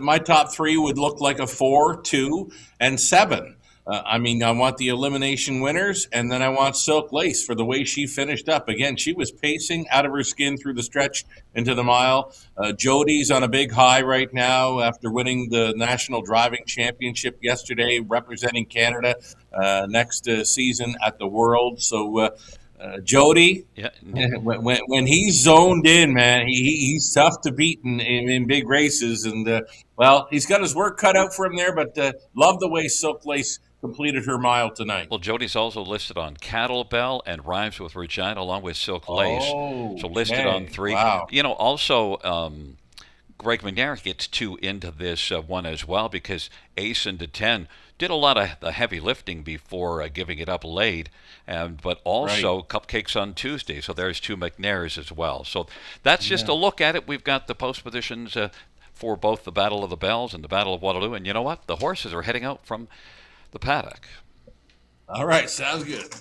my top 3 would look like a 4, 2, and 7. I mean, I want the elimination winners, and then I want Silk Lace for the way she finished up. Again, she was pacing out of her skin through the stretch into the mile. Jody's on a big high right now after winning the National Driving Championship yesterday, representing Canada next season at the World. So Jody, when he's zoned in, man, he's tough to beat in big races. And, well, he's got his work cut out for him there, but love the way Silk Lace completed her mile tonight. Well, Jody's also listed on Cattle Bell and Rhymes with Regina, along with Silk Lace. So listed on 3. Wow. You know, also Greg McNair gets 2 into this one as well, because Ace and 10 did a lot of the heavy lifting before giving it up late, but also Cupcakes on Tuesday. So there's 2 McNairs as well. So that's just a look at it. We've got the post positions for both the Battle of the Bells and the Battle of Waterloo. And you know what? The horses are heading out from the paddock. All right, sounds good.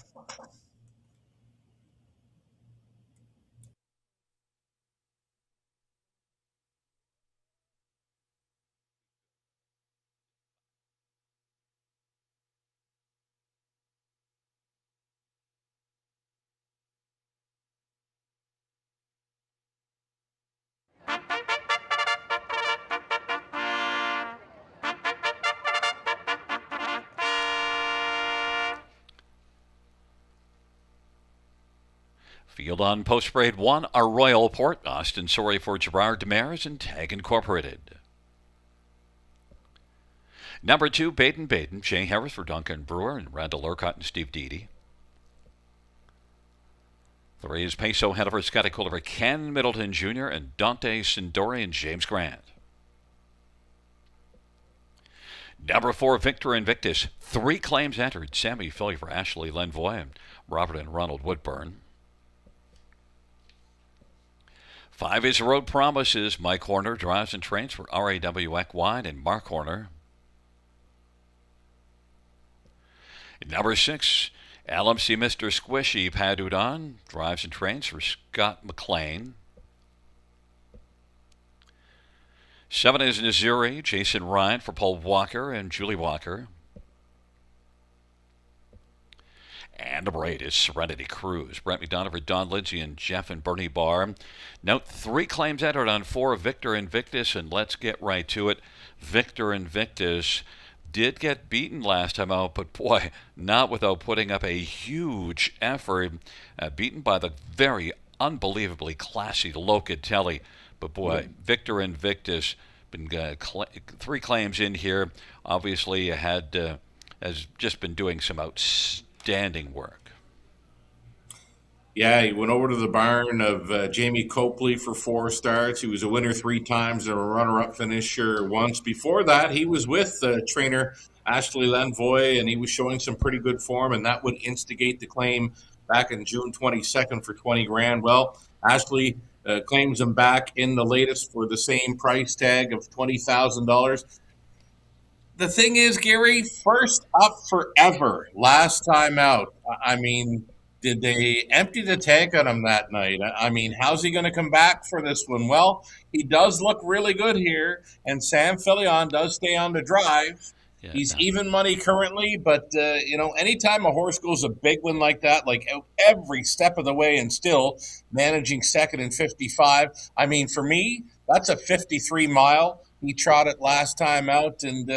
Field on post parade 1, our Royal Port, Austin Sorry for Gerard Demers and Tag Incorporated. Number 2, Baden Baden, Jay Harris for Duncan Brewer and Randall Urquhart and Steve Deedy. 3 is Peso Hanover, Scotty Culver, Ken Middleton Jr. and Dante Sindori and James Grant. Number 4, Victor Invictus. 3 claims entered. Sammy Philly for Ashley Lenvoy and Robert and Ronald Woodburn. 5 is Road Promises. Mike Horner drives and trains for RAW Equine and Mark Horner. Number 6, LMC Mr. Squishy Padudon drives and trains for Scott McLean. 7 is Missouri, Jason Ryan for Paul Walker and Julie Walker. And number 8 is Serenity Cruise. Brent McDonough for Don Lindsay and Jeff and Bernie Barr. Note 3 claims entered on 4, Victor Invictus, and let's get right to it. Victor Invictus did get beaten last time out, but boy, not without putting up a huge effort. Beaten by the very unbelievably classy Locatelli. But boy, Victor Invictus been 3 claims in here. Obviously, has just been doing some outstanding work. Yeah, he went over to the barn of Jamie Copley for 4 starts. He was a winner 3 times and a runner-up finisher once. Before that, he was with trainer Ashley Lenvoy, and he was showing some pretty good form, and that would instigate the claim back in June 22nd for 20 grand. Well, Ashley claims him back in the latest for the same price tag of $20,000. The thing is, Gary, first up forever, last time out. I mean, did they empty the tank on him that night? I mean, how's he going to come back for this one? Well, he does look really good here, and Sam Filion does stay on the drive. Yeah, he's even money currently, but, anytime a horse goes a big one like that, like every step of the way and still managing second and 55, I mean, for me, that's a 53-mile. He trotted last time out, and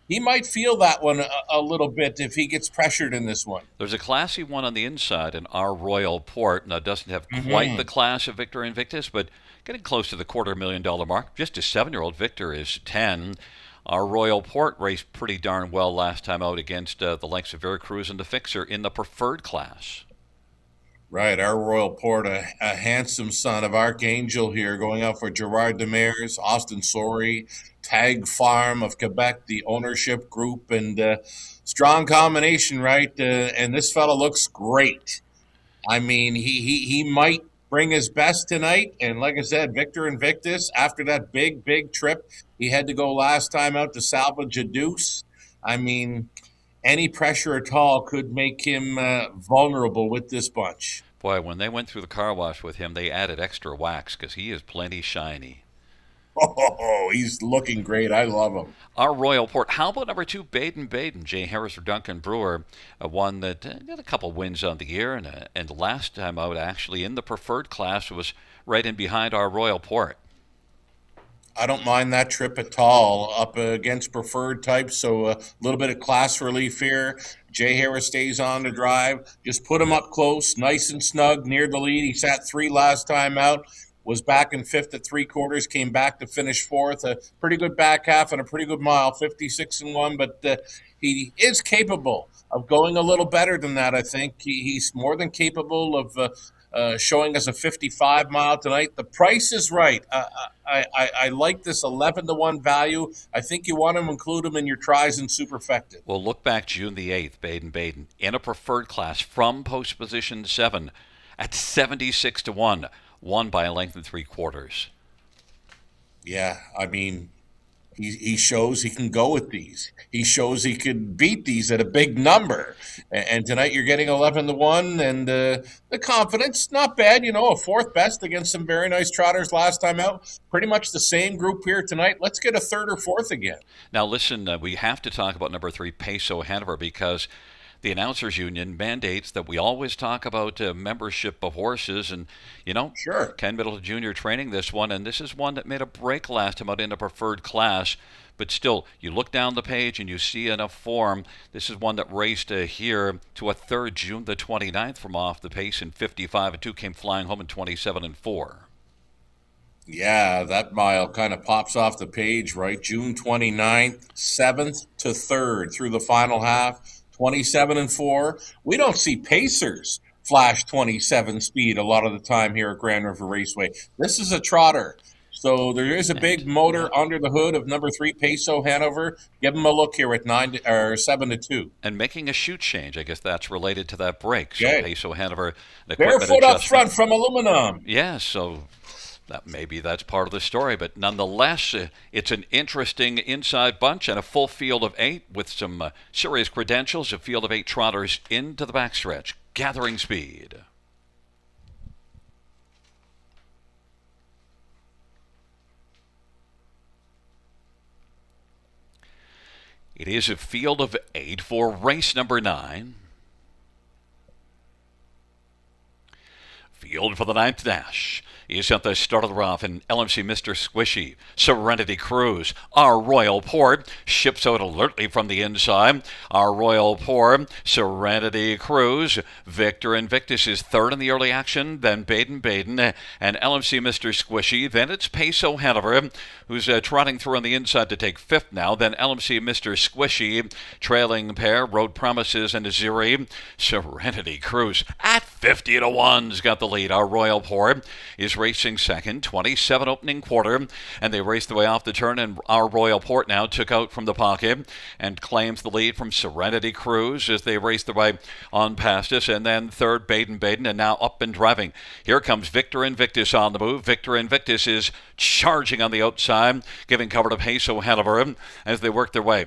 he might feel that one a little bit if he gets pressured in this one. There's a classy one on the inside in our Royal Port. Now, it doesn't have quite the class of Victor Invictus, but getting close to the $250,000 mark. Just a 7-year-old. Victor is 10. Our Royal Port raced pretty darn well last time out against the likes of Veracruz and the Fixer in the preferred class. Right, our Royal Port, a handsome son of Archangel here, going out for Gerard Demers, Austin Sorey, Tag Farm of Quebec, the ownership group, and strong combination, right? And this fella looks great. I mean, he might bring his best tonight, and like I said, Victor Invictus, after that big trip, he had to go last time out to salvage a deuce. I mean, any pressure at all could make him vulnerable with this bunch. Boy, when they went through the car wash with him, they added extra wax because he is plenty shiny. Oh, he's looking great. I love him. Our Royal Port. How about number 2, Baden Baden? Jay Harris for Duncan Brewer, one that got a couple wins on the year, and last time out actually in the preferred class was right in behind our Royal Port. I don't mind that trip at all, up against preferred types, so a little bit of class relief here. Jay Harris stays on the drive. Just put him up close, nice and snug, near the lead. He sat 3 last time out, was back in 5th at 3/4, came back to finish 4th. A pretty good back half and a pretty good mile, 56-1, but he is capable of going a little better than that, I think. He's more than capable of showing us a 55-mile tonight. The price is right. I like this 11-1 value. I think you want to include him in your tries and superfected. Well, look back June the 8th, Baden Baden, in a preferred class from post position 7 at 76-1, won by a length and 3/4. Yeah, I mean, he shows he can go with these. He shows he could beat these at a big number. And tonight you're getting 11-1, and the confidence, not bad. A 4th best against some very nice trotters last time out. Pretty much the same group here tonight. Let's get a 3rd or 4th again. Now listen, we have to talk about number 3, Peso Hanover, because the announcers union mandates that we always talk about membership of horses, and Sure. Ken Middleton Jr. training this one, and this is one that made a break last time out in a preferred class. But still, you look down the page and you see enough form. This is one that raced here to a third, June the 29th, from off the pace in 55 and 2, came flying home in 27 and 4. Yeah, that mile kind of pops off the page, right? June 29th, 7th to 3rd through the final half, 27 and 4. We don't see pacers flash 27 speed a lot of the time here at Grand River Raceway. This is a trotter. So there is a big motor under the hood of number 3 Peso Hanover. Give him a look here at 7 to 2. And making a shoot change, I guess that's related to that break. So Okay. Peso Hanover, an equipment Barefoot up adjustment. front from aluminum. Yeah, so maybe that's part of the story, but nonetheless, it's an interesting inside bunch and a full field of 8 with some serious credentials. A field of 8 trotters into the backstretch, gathering speed. It is a field of 8 for race number 9. Field for the 9th dash is at the start of the rough, and LMC Mr. Squishy, Serenity Cruise, Our Royal Port, ships out alertly from the inside. Our Royal Port, Serenity Cruise, Victor Invictus is third in the early action, then Baden, and LMC Mr. Squishy. Then it's Peso Hanover, who's trotting through on the inside to take fifth now. Then LMC Mr. Squishy, trailing pair, Road Promises and Aziri. Serenity Cruise at 50 to 1's got the lead. Our Royal Port is racing second, 27 opening quarter, and they raced their way off the turn, and Our Royal Port now took out from the pocket and claims the lead from Serenity Cruise as they race their way on past us. And then third, Baden, and now up and driving. Here comes Victor Invictus on the move. Victor Invictus is charging on the outside, giving cover to Peso Hanover as they work their way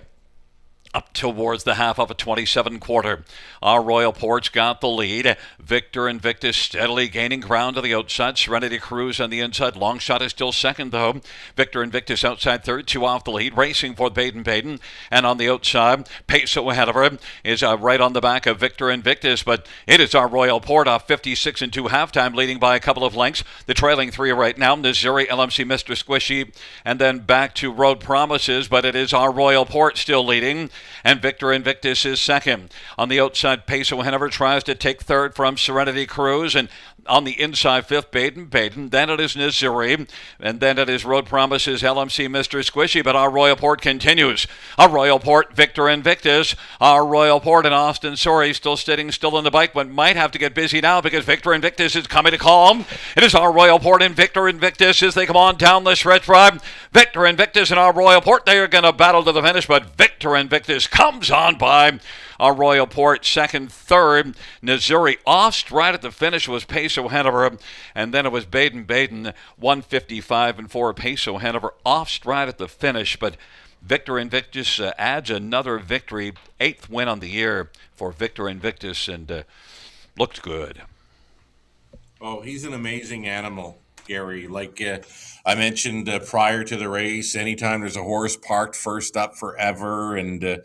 up towards the half of a 27 quarter. Our Royal Port's got the lead. Victor Invictus steadily gaining ground to the outside. Serenity Cruise on the inside. Long Shot is still second, though. Victor Invictus outside third, 2 off the lead. Racing for Baden. And on the outside, Peso Hanover is right on the back of Victor Invictus, but it is Our Royal Port off 56 and 2 halftime, leading by a couple of lengths. The trailing 3 right now, Missouri, LMC Mr. Squishy, and then back to Road Promises, but it is Our Royal Port still leading, and Victor Invictus is second. On the outside, Peso Hanover tries to take third from Serenity Cruise, and on the inside, fifth, Baden. Then it is Missouri, and then it is Road Promises, LMC Mr. Squishy, but Our Royal Port continues. Our Royal Port, Victor Invictus. Our Royal Port and Austin Sorry still sitting still on the bike, but might have to get busy now because Victor Invictus is coming to calm. It is Our Royal Port and Victor Invictus as they come on down the stretch drive. Victor Invictus and Our Royal Port, they are going to battle to the finish, but Victor Invictus comes on by. Our Royal Port second, third. Missouri off stride at the finish was Peso Hanover, and then it was Baden, 155 and 4. Peso Hanover off stride at the finish, but Victor Invictus adds another victory, 8th win on the year for Victor Invictus, and looked good. Oh, he's an amazing animal, Gary. Like I mentioned prior to the race, anytime there's a horse parked first up forever and,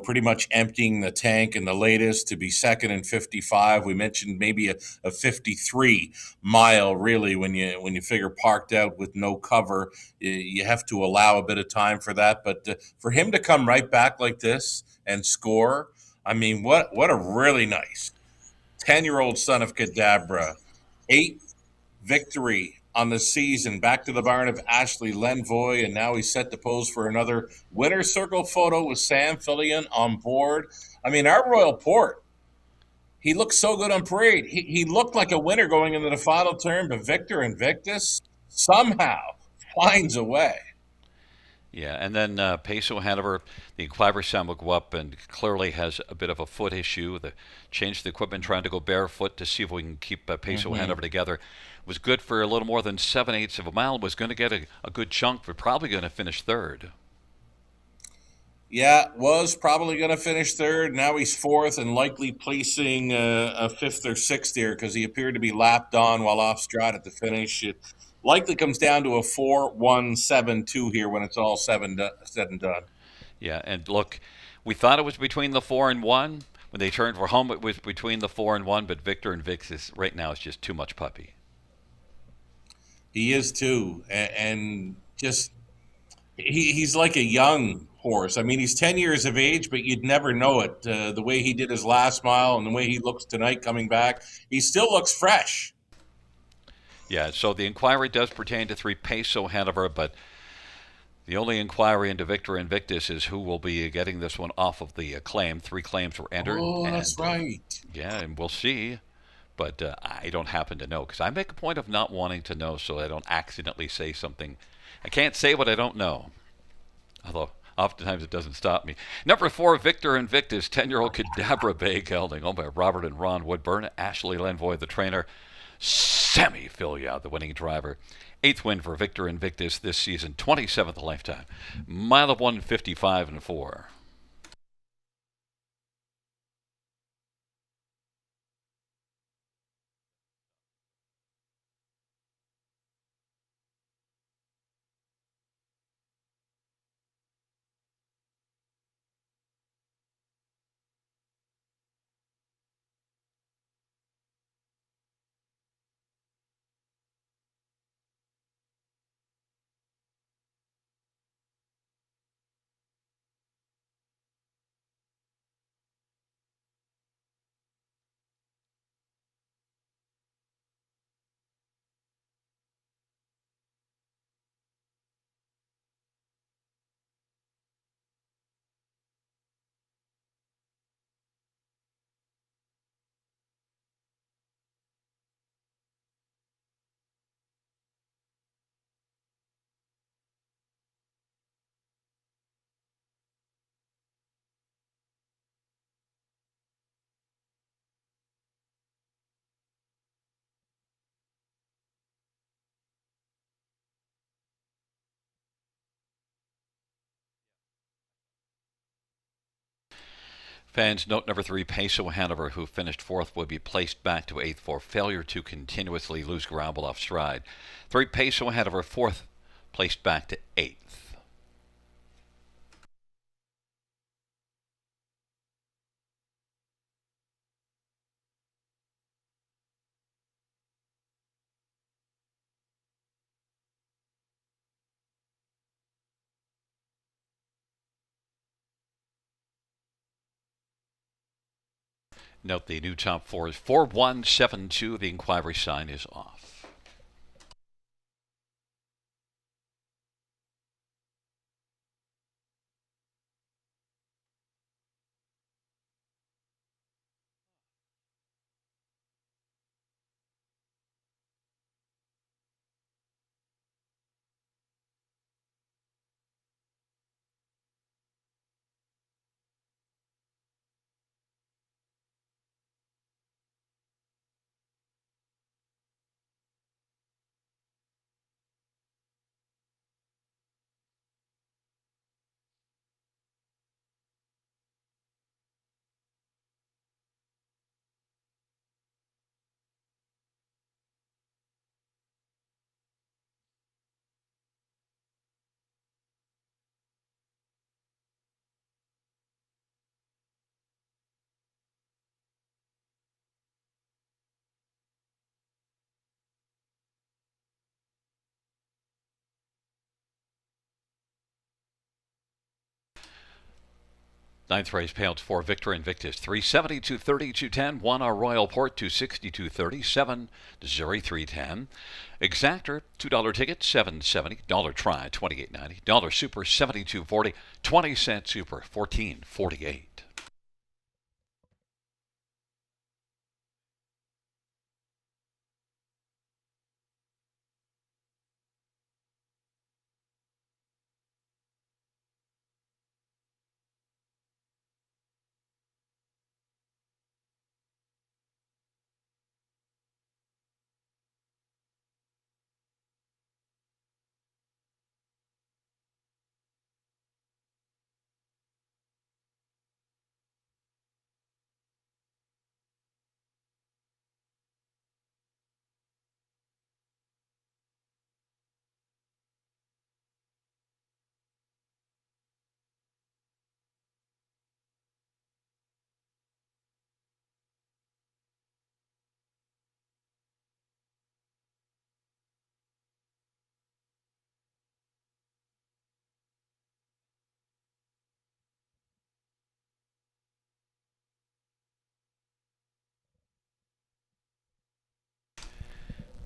pretty much emptying the tank, and the latest to be second in 55. We mentioned maybe a 53 mile, really, when you figure parked out with no cover. You have to allow a bit of time for that. But for him to come right back like this and score, I mean, what a really nice 10-year-old son of Cadabra. 8th victory on the season, back to the barn of Ashley Lenvoy, and now he's set to pose for another winner's circle photo with Sam Fillion on board. I mean, Our Royal Port, he looked so good on parade. He looked like a winner going into the final turn, but Victor Invictus somehow finds a way. Yeah, and then Peso Hanover, the Claverson will go up and clearly has a bit of a foot issue. Changed the equipment, trying to go barefoot to see if we can keep Peso Hanover together. Was good for a little more than 7/8 of a mile. Was going to get a good chunk, but probably going to finish third. Yeah, was probably going to finish third. Now he's fourth and likely placing a fifth or sixth here because he appeared to be lapped on while off stride at the finish. It likely comes down to a 4-1-7-2 here when it's all said and done. Yeah, and look, we thought it was between the 4 and 1. when they turned for home, it was between the 4 and 1. But Victor Invictus right now is just too much puppy. He is too, and just he's like a young horse. I mean, he's 10 years of age, but you'd never know it. The way he did his last mile and the way he looks tonight coming back, he still looks fresh. Yeah. So the inquiry does pertain to 3 Peso Hanover, but the only inquiry into Victor Invictus is who will be getting this one off of the claim. 3 claims were entered, Oh, that's and right. yeah, and we'll see. But I don't happen to know because I make a point of not wanting to know so I don't accidentally say something. I can't say what I don't know. Although oftentimes it doesn't stop me. Number 4, Victor Invictus, 10-year-old Cadabra Bay gelding, owned by Robert and Ron Woodburn, Ashley Lenvoy, the trainer, Sammy Filia, the winning driver. 8th win for Victor Invictus this season, 27th lifetime. Mile of 155 and 4. Fans note number 3, Peso Hanover, who finished 4th, will be placed back to 8th for failure to continuously lose ground off stride. 3, Peso Hanover, 4th, placed back to 8th. Note the new top 4 is 4172. The inquiry sign is off. Ninth race payouts for Victor Invictus 370, 230, 210. 1 our Royal Port 260, 230. 7 Zuri 310. Exactor $2 ticket 770. Dollar try 28.90. Dollar super 72.40. 20-cent super 14.48.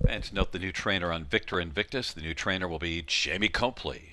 And to note the new trainer on Victor Invictus, the new trainer will be Jamie Copley.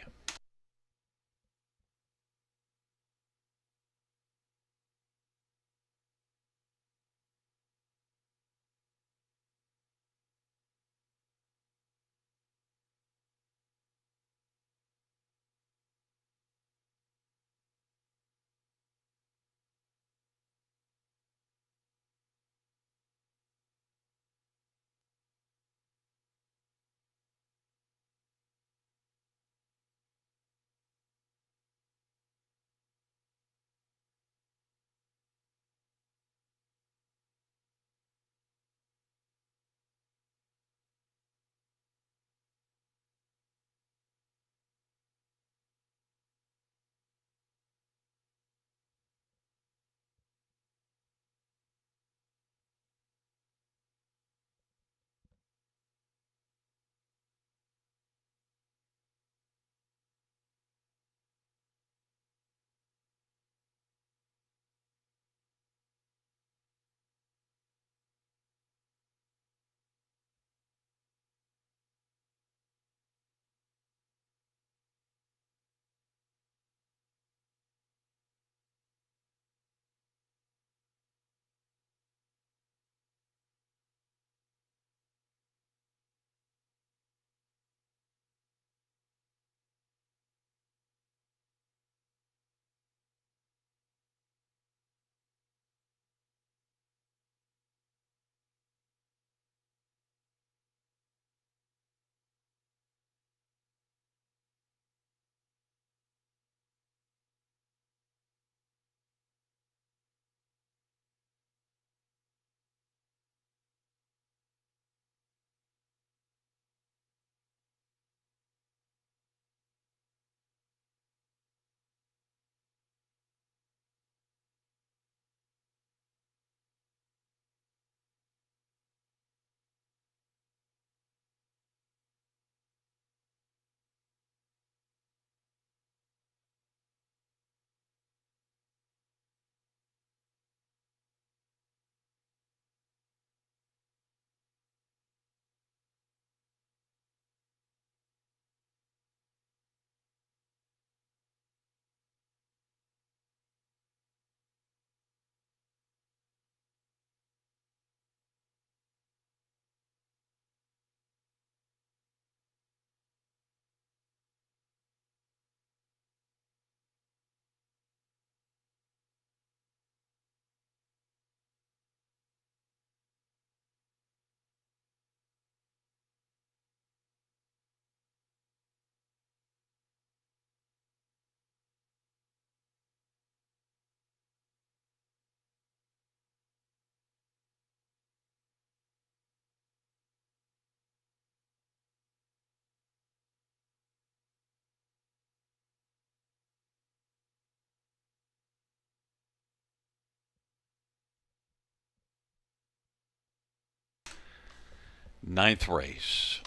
Ninth race.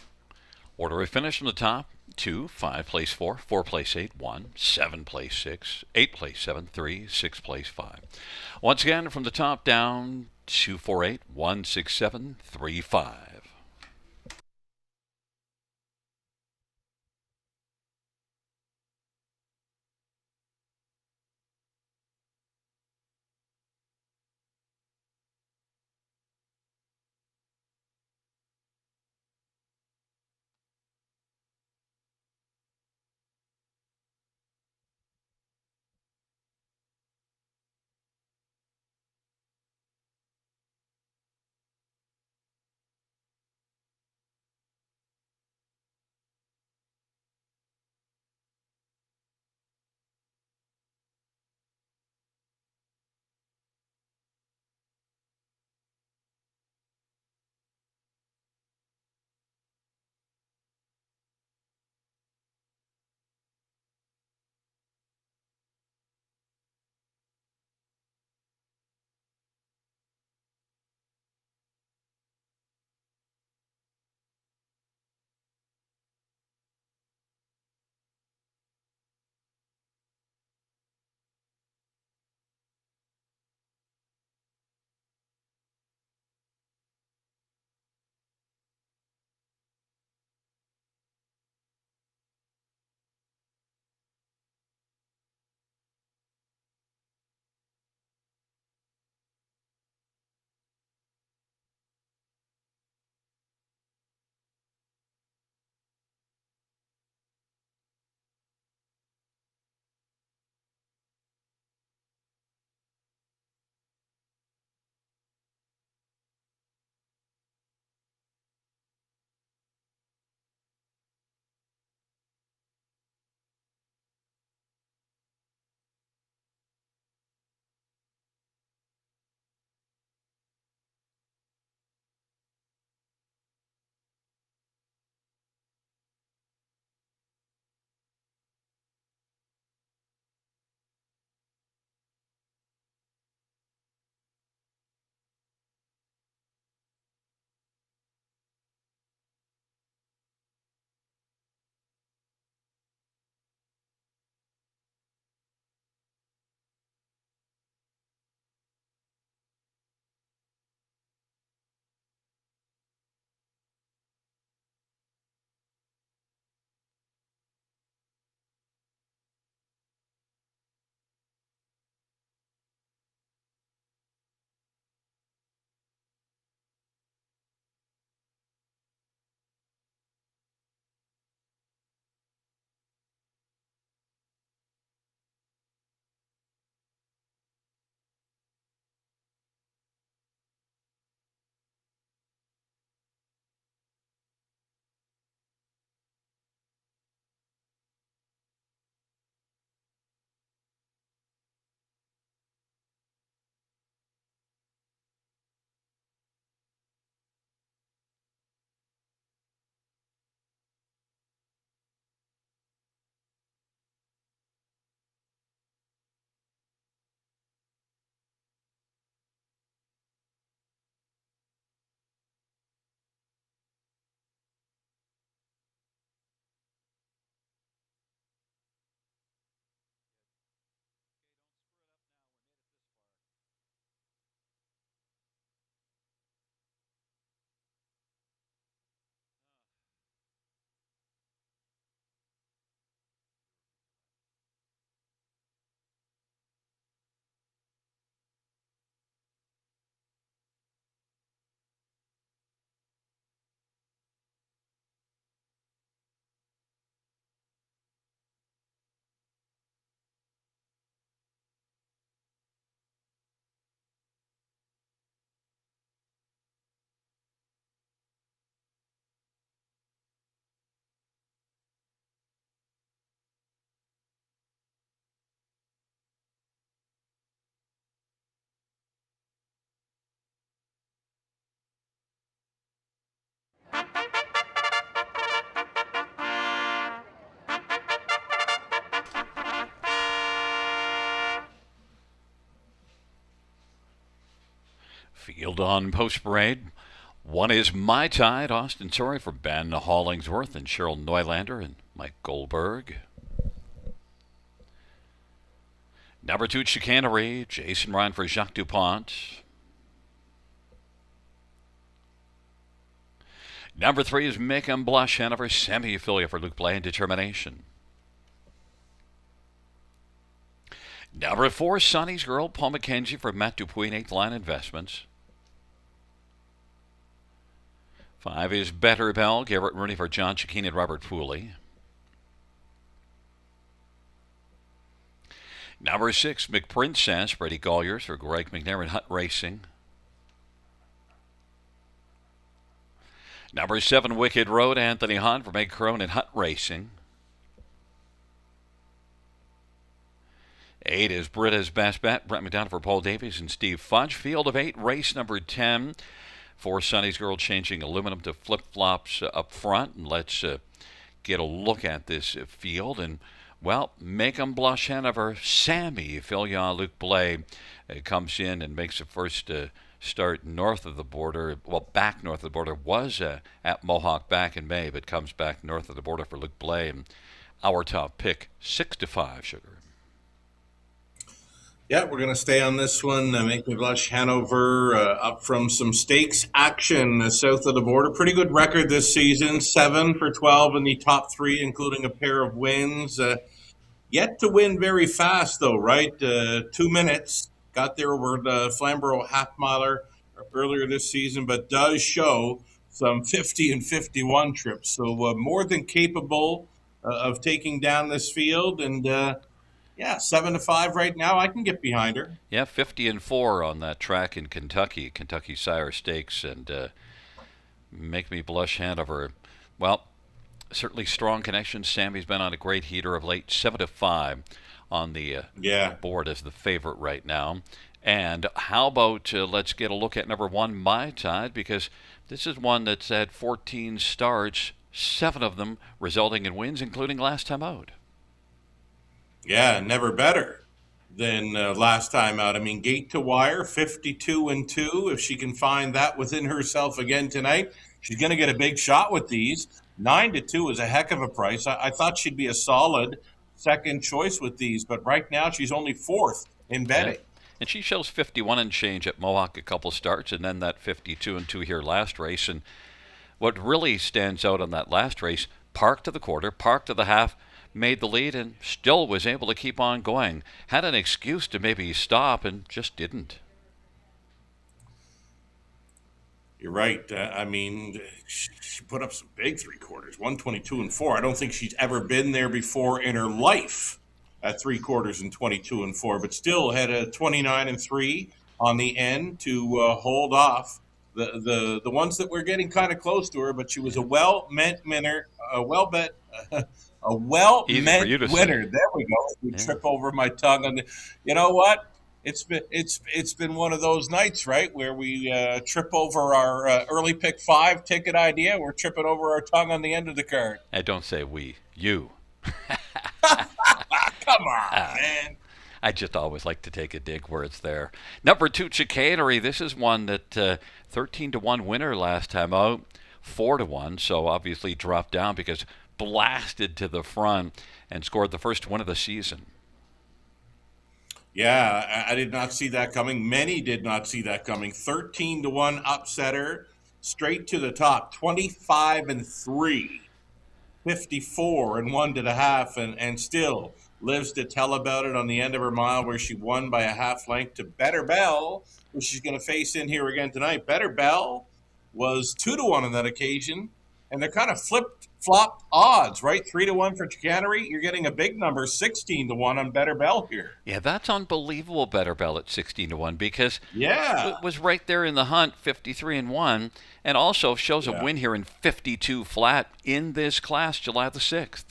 Order of finish from the top: 2, 5 place 4, 4 place 8, 1, 7 place 6, 8 place 7, 3, 6 place 5. Once again, from the top down: 2, 4, 8, 1, 6, 7, 3, 5. Field on Post Parade. One is My Tide, Austin Torrey for Ben Hollingsworth and Cheryl Neulander and Mike Goldberg. Number 2, Chicanery, Jason Ryan for Jacques Dupont. Number 3 is Make 'em Blush, Hanover, Sammy Ophelia for Luke Blay and Determination. Number 4, Sonny's Girl, Paul McKenzie for Matt Dupuy and 8th Line Investments. 5 is Better Bell, Garrett Rooney for John Chikine and Robert Pooley. Number 6, McPrincess, Brady Golliers for Greg McNair and Hutt Racing. Number 7, Wicked Road, Anthony Hahn for Meg Crone and Hutt Racing. 8 is Britta's Best Bet, Brent McDonough for Paul Davies and Steve Fudge. Field of 8, race number 10 for Sonny's Girl, changing aluminum to flip-flops up front. And let's get a look at this field. And, well, Make 'em Blush, Hanover, Sammy Ophelia, Luke Blay comes in and makes the first start north of the border. Well, back north of the border. Was at Mohawk back in May, but comes back north of the border for Luke Blay. And our top pick, 6-5, Sugar. Yeah, we're going to stay on this one. Make Me Blush, Hanover, up from some stakes action south of the border. Pretty good record this season, 7 for 12 in the top 3, including a pair of wins. Yet to win very fast, though, right? 2 minutes. Got there over the Flamborough half-miler earlier this season, but does show some 50 and 51 trips. So more than capable of taking down this field. And, yeah, 7-5 right now. I can get behind her. Yeah, 50 and 4 on that track in Kentucky Sire Stakes, and Make Me Blush, Hanover. Well, certainly strong connections. Sammy's been on a great heater of late. 7-5 on the board as the favorite right now. And how about let's get a look at number 1, My Tide, because this is one that's had 14 starts, 7 of them resulting in wins, including last time out. Yeah, never better than last time out. I mean, gate to wire, 52 and 2. If she can find that within herself again tonight, she's going to get a big shot with these. 9-2 is a heck of a price. I thought she'd be a solid second choice with these, but right now she's only 4th in betting. Yeah. And she shows 51 and change at Mohawk a couple starts, and then that 52 and 2 here last race. And what really stands out on that last race, parked to the quarter, parked to the half, made the lead and still was able to keep on going. Had an excuse to maybe stop and just didn't. You're right. I mean, she put up some big 3/4, 122 and 4. I don't think she's ever been there before in her life at 3/4 and 22 and 4, but still had a 29 and 3 on the end to hold off the ones that were getting kind of close to her. But she was a well-meant winner, a well-meant winner. There we go. We trip over my tongue on the. You know what? It's been one of those nights, right, where we trip over our early pick 5 ticket idea. We're tripping over our tongue on the end of the card. I don't say we, you. Come on, man. I just always like to take a dig where it's there. Number 2, Chicanery. This is one that 13-1 winner last time out, 4-1. So obviously dropped down because blasted to the front and scored the first win of the season. Yeah, I did not see that coming. Many did not see that coming. 13-1 upsetter, straight to the top. 25 and 3, 54 and 1 to the half, and still lives to tell about it on the end of her mile where she won by a half length to Better Bell, who she's going to face in here again tonight. Better Bell was 2-1 on that occasion, and they're kind of flip-flop odds, right? 3-1 for Chicanery. You're getting a big number, 16-1 on Better Bell here. Yeah, that's unbelievable, Better Bell at 16-1 because it was right there in the hunt, 53 and 1, and also shows a win here in 52 flat in this class, July the 6th.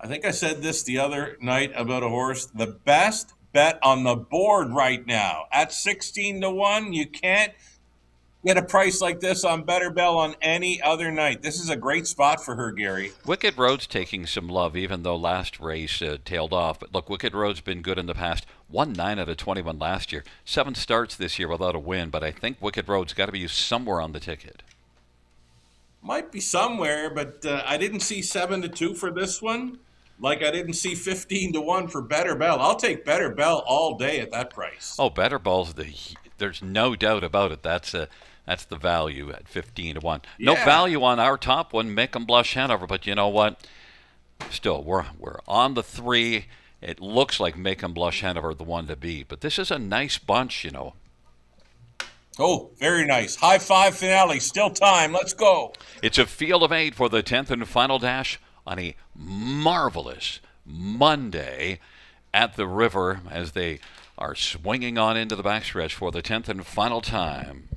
I think I said this the other night about a horse. The best bet on the board right now at 16-1. You can't get a price like this on Better Bell on any other night. This is a great spot for her, Gary. Wicked Road's taking some love, even though last race tailed off. But look, Wicked Road's been good in the past. Won 9 out of 21 last year. 7 starts this year without a win. But I think Wicked Road's got to be somewhere on the ticket. Might be somewhere, but I didn't see 7-2 for this one. Like I didn't see 15-1 for Better Bell. I'll take Better Bell all day at that price. Oh, Better Ball's there's no doubt about it. That's the value at 15-1. No Yeah. value on our top one, Make 'em Blush Hanover. But you know what? Still, we're on the 3. It looks like Make 'em Blush Hanover the one to beat. But this is a nice bunch, you know. Oh, very nice. High five finale. Still time. Let's go. It's a field of 8 for the 10th and final dash on a marvelous Monday at the river as they are swinging on into the backstretch for the 10th and final time.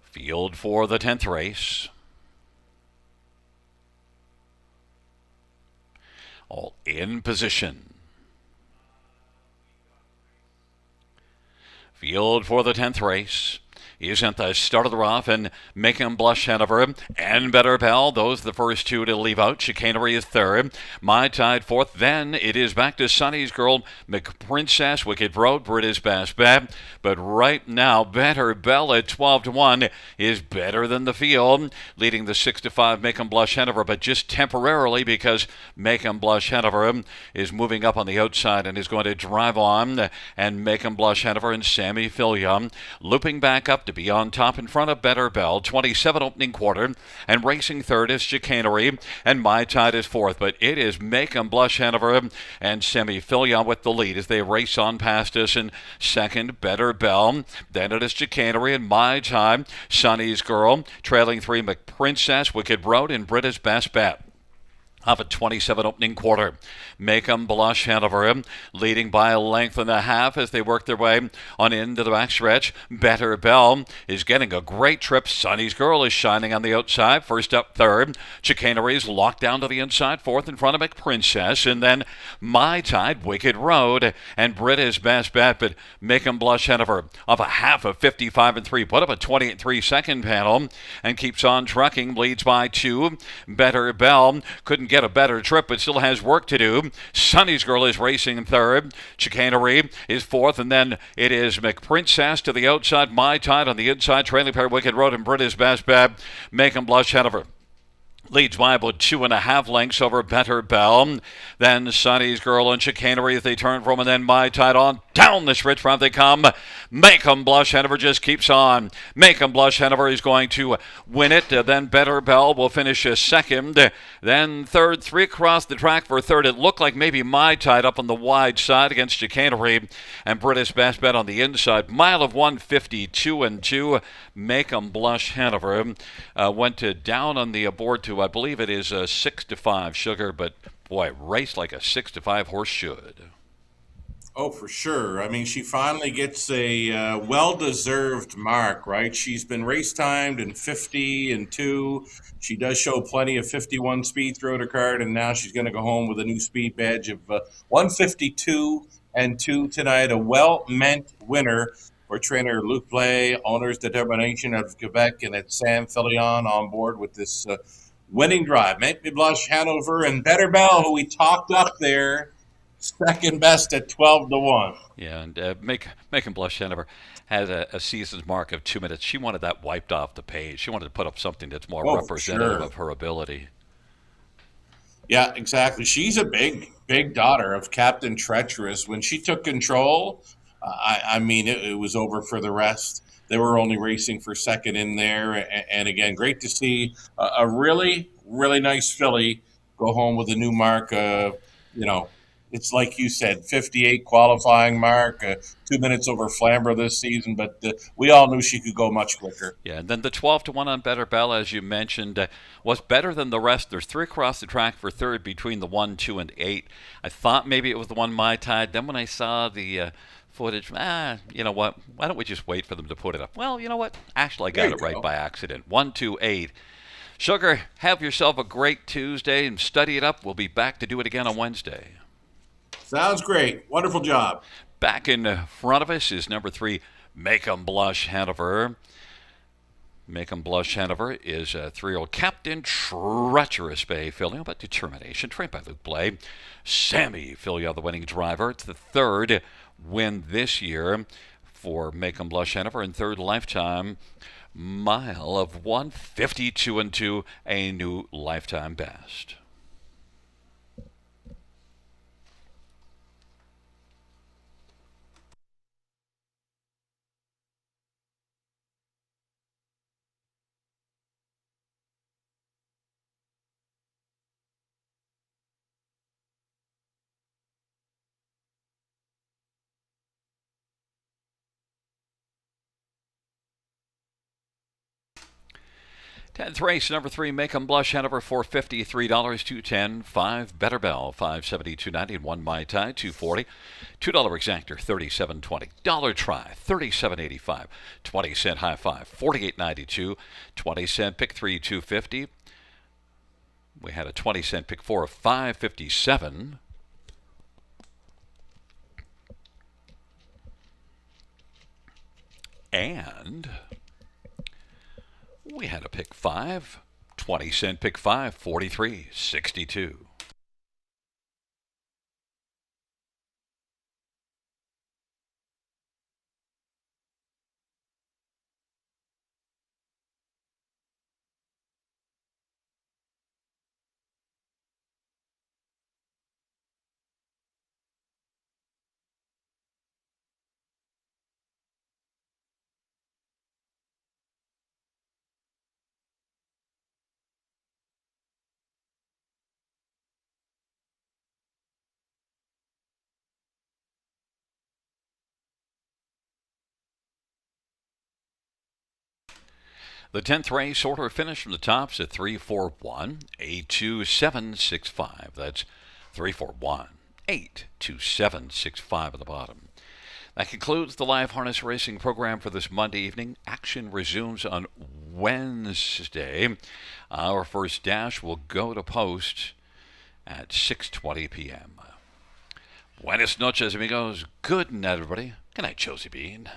Field for the 10th race. All in position. Field for the 10th race is at the start of the rough, and Make 'em Blush Hanover and Better Bell. Those are the first 2 to leave out. Chicanery is 3rd. My Tide 4th. Then it is back to Sonny's Girl, McPrincess, Wicked Road, British Best Bet. But right now, Better Bell at 12-1 is better than the field, leading the 6-5 Make 'em Blush Hanover, but just temporarily because Make 'em Blush Hanover is moving up on the outside and is going to drive on, and Make 'em Blush Hanover and Sammy Fillion looping back up to be on top in front of Better Bell. 27 opening quarter, and racing 3rd is Chicanery, and My Tide is 4th. But it is Make 'em Blush Hanover and Sammy Fillion with the lead as they race on past us. In 2nd, Better Bell. Then it is Chicanery and My Tide. Sonny's Girl trailing 3, McPrincess, Wicked Road, and British Best Bet. Of a 27 opening quarter. Make 'em Blush Hanover leading by a length and a half as they work their way on into the backstretch. Better Bell is getting a great trip. Sonny's Girl is shining on the outside. First up, 3rd. Chicanery is locked down to the inside. 4th in front of McPrincess. And then My Tide, Wicked Road, and British Best Bet. But Make 'em Blush Hanover of a half of 55-3. Put up a 28-3 second panel and keeps on trucking. Leads by 2. Better Bell couldn't get a better trip, but still has work to do. Sonny's Girl is racing 3rd. Chicanery is 4th, and then it is McPrincess to the outside. My Tide on the inside, trailing pair Wicked Road and British Best Bet. Make 'em Blush Hanover leads by about 2.5 lengths over Better Bell. Then Sonny's Girl and Chicanery as they turn from, and then My Tide on down the stretch front they come. Make 'em Blush Hanover just keeps on. Make 'em Blush Hanover is going to win it. Then Better Bell will finish 2nd. Then 3rd, 3 across the track for 3rd. It looked like maybe My Tide up on the wide side against Chicanery and British Best Bet on the inside. Mile of 152-2. Make 'em Blush Hanover went down on the board to, I believe it is 6-5 Sugar, but boy, raced like a 6-5 horse should. Oh, for sure. I mean, she finally gets a well-deserved mark, right? She's been race timed in 50-2. She does show plenty of 51 speed throughout her card, and now she's going to go home with a new speed badge of 152-2 tonight. A well-meant winner for trainer Luc Blais, owner's determination out of Quebec, and it's Sam Fillion on board with this winning drive. Make Me Blush Hanover and Better Bell, who we talked up there, second best at 12-1. Yeah, and Make 'em Blush Hanover has a season's mark of 2 minutes. She wanted that wiped off the page. She wanted to put up something that's more representative of her ability. Yeah, exactly. She's a big daughter of Captain Treacherous. When she took control, I mean, it was over for the rest. They were only racing for 2nd in there. And again, great to see a really, really nice filly go home with a new mark. It's like you said, 58 qualifying mark, 2 minutes over Flamborough this season, but we all knew she could go much quicker. Yeah, and then the 12-1 on Better Bell, as you mentioned, was better than the rest. There's 3 across the track for 3rd between the 1, 2, and 8. I thought maybe it was the one My Tide. Then when I saw the footage, you know what? Why don't we just wait for them to put it up? Well, you know what? Actually, I got it right by accident. 1, 2, 8. Sugar, have yourself a great Tuesday and study it up. We'll be back to do it again on Wednesday. Sounds great. Wonderful job. Back in front of us is number 3, Make 'em Blush Hanover. Make 'em Blush Hanover is a 3-year-old Captain Treacherous Bay filly, but determination, trained by Luke Blay. Sammy Filia, the winning driver. It's the 3rd win this year for Make 'em Blush Hanover, and 3rd lifetime mile of 1:52.2, a new lifetime best. Tenth race, number 3, Make 'em Blush Hanover, $450, $3, $210, 5 Better Bell, $570, $290, and 1 Mai Tai, $240, $2 Exactor, $37.20, $1 Try, $37.85, 20-cent High Five, $48.92, 20-cent Pick 3, $250. We had a 20-cent Pick 4 of $5.57. And we had a Pick 5, 20-cent Pick 5, $43.62. The 10th race order finish from the tops at 341, 82765. That's 341, 82765 at the bottom. That concludes the live harness racing program for this Monday evening. Action resumes on Wednesday. Our first dash will go to post at 6:20 p.m. Buenas noches, amigos. Good night, everybody. Good night, Josie Bean.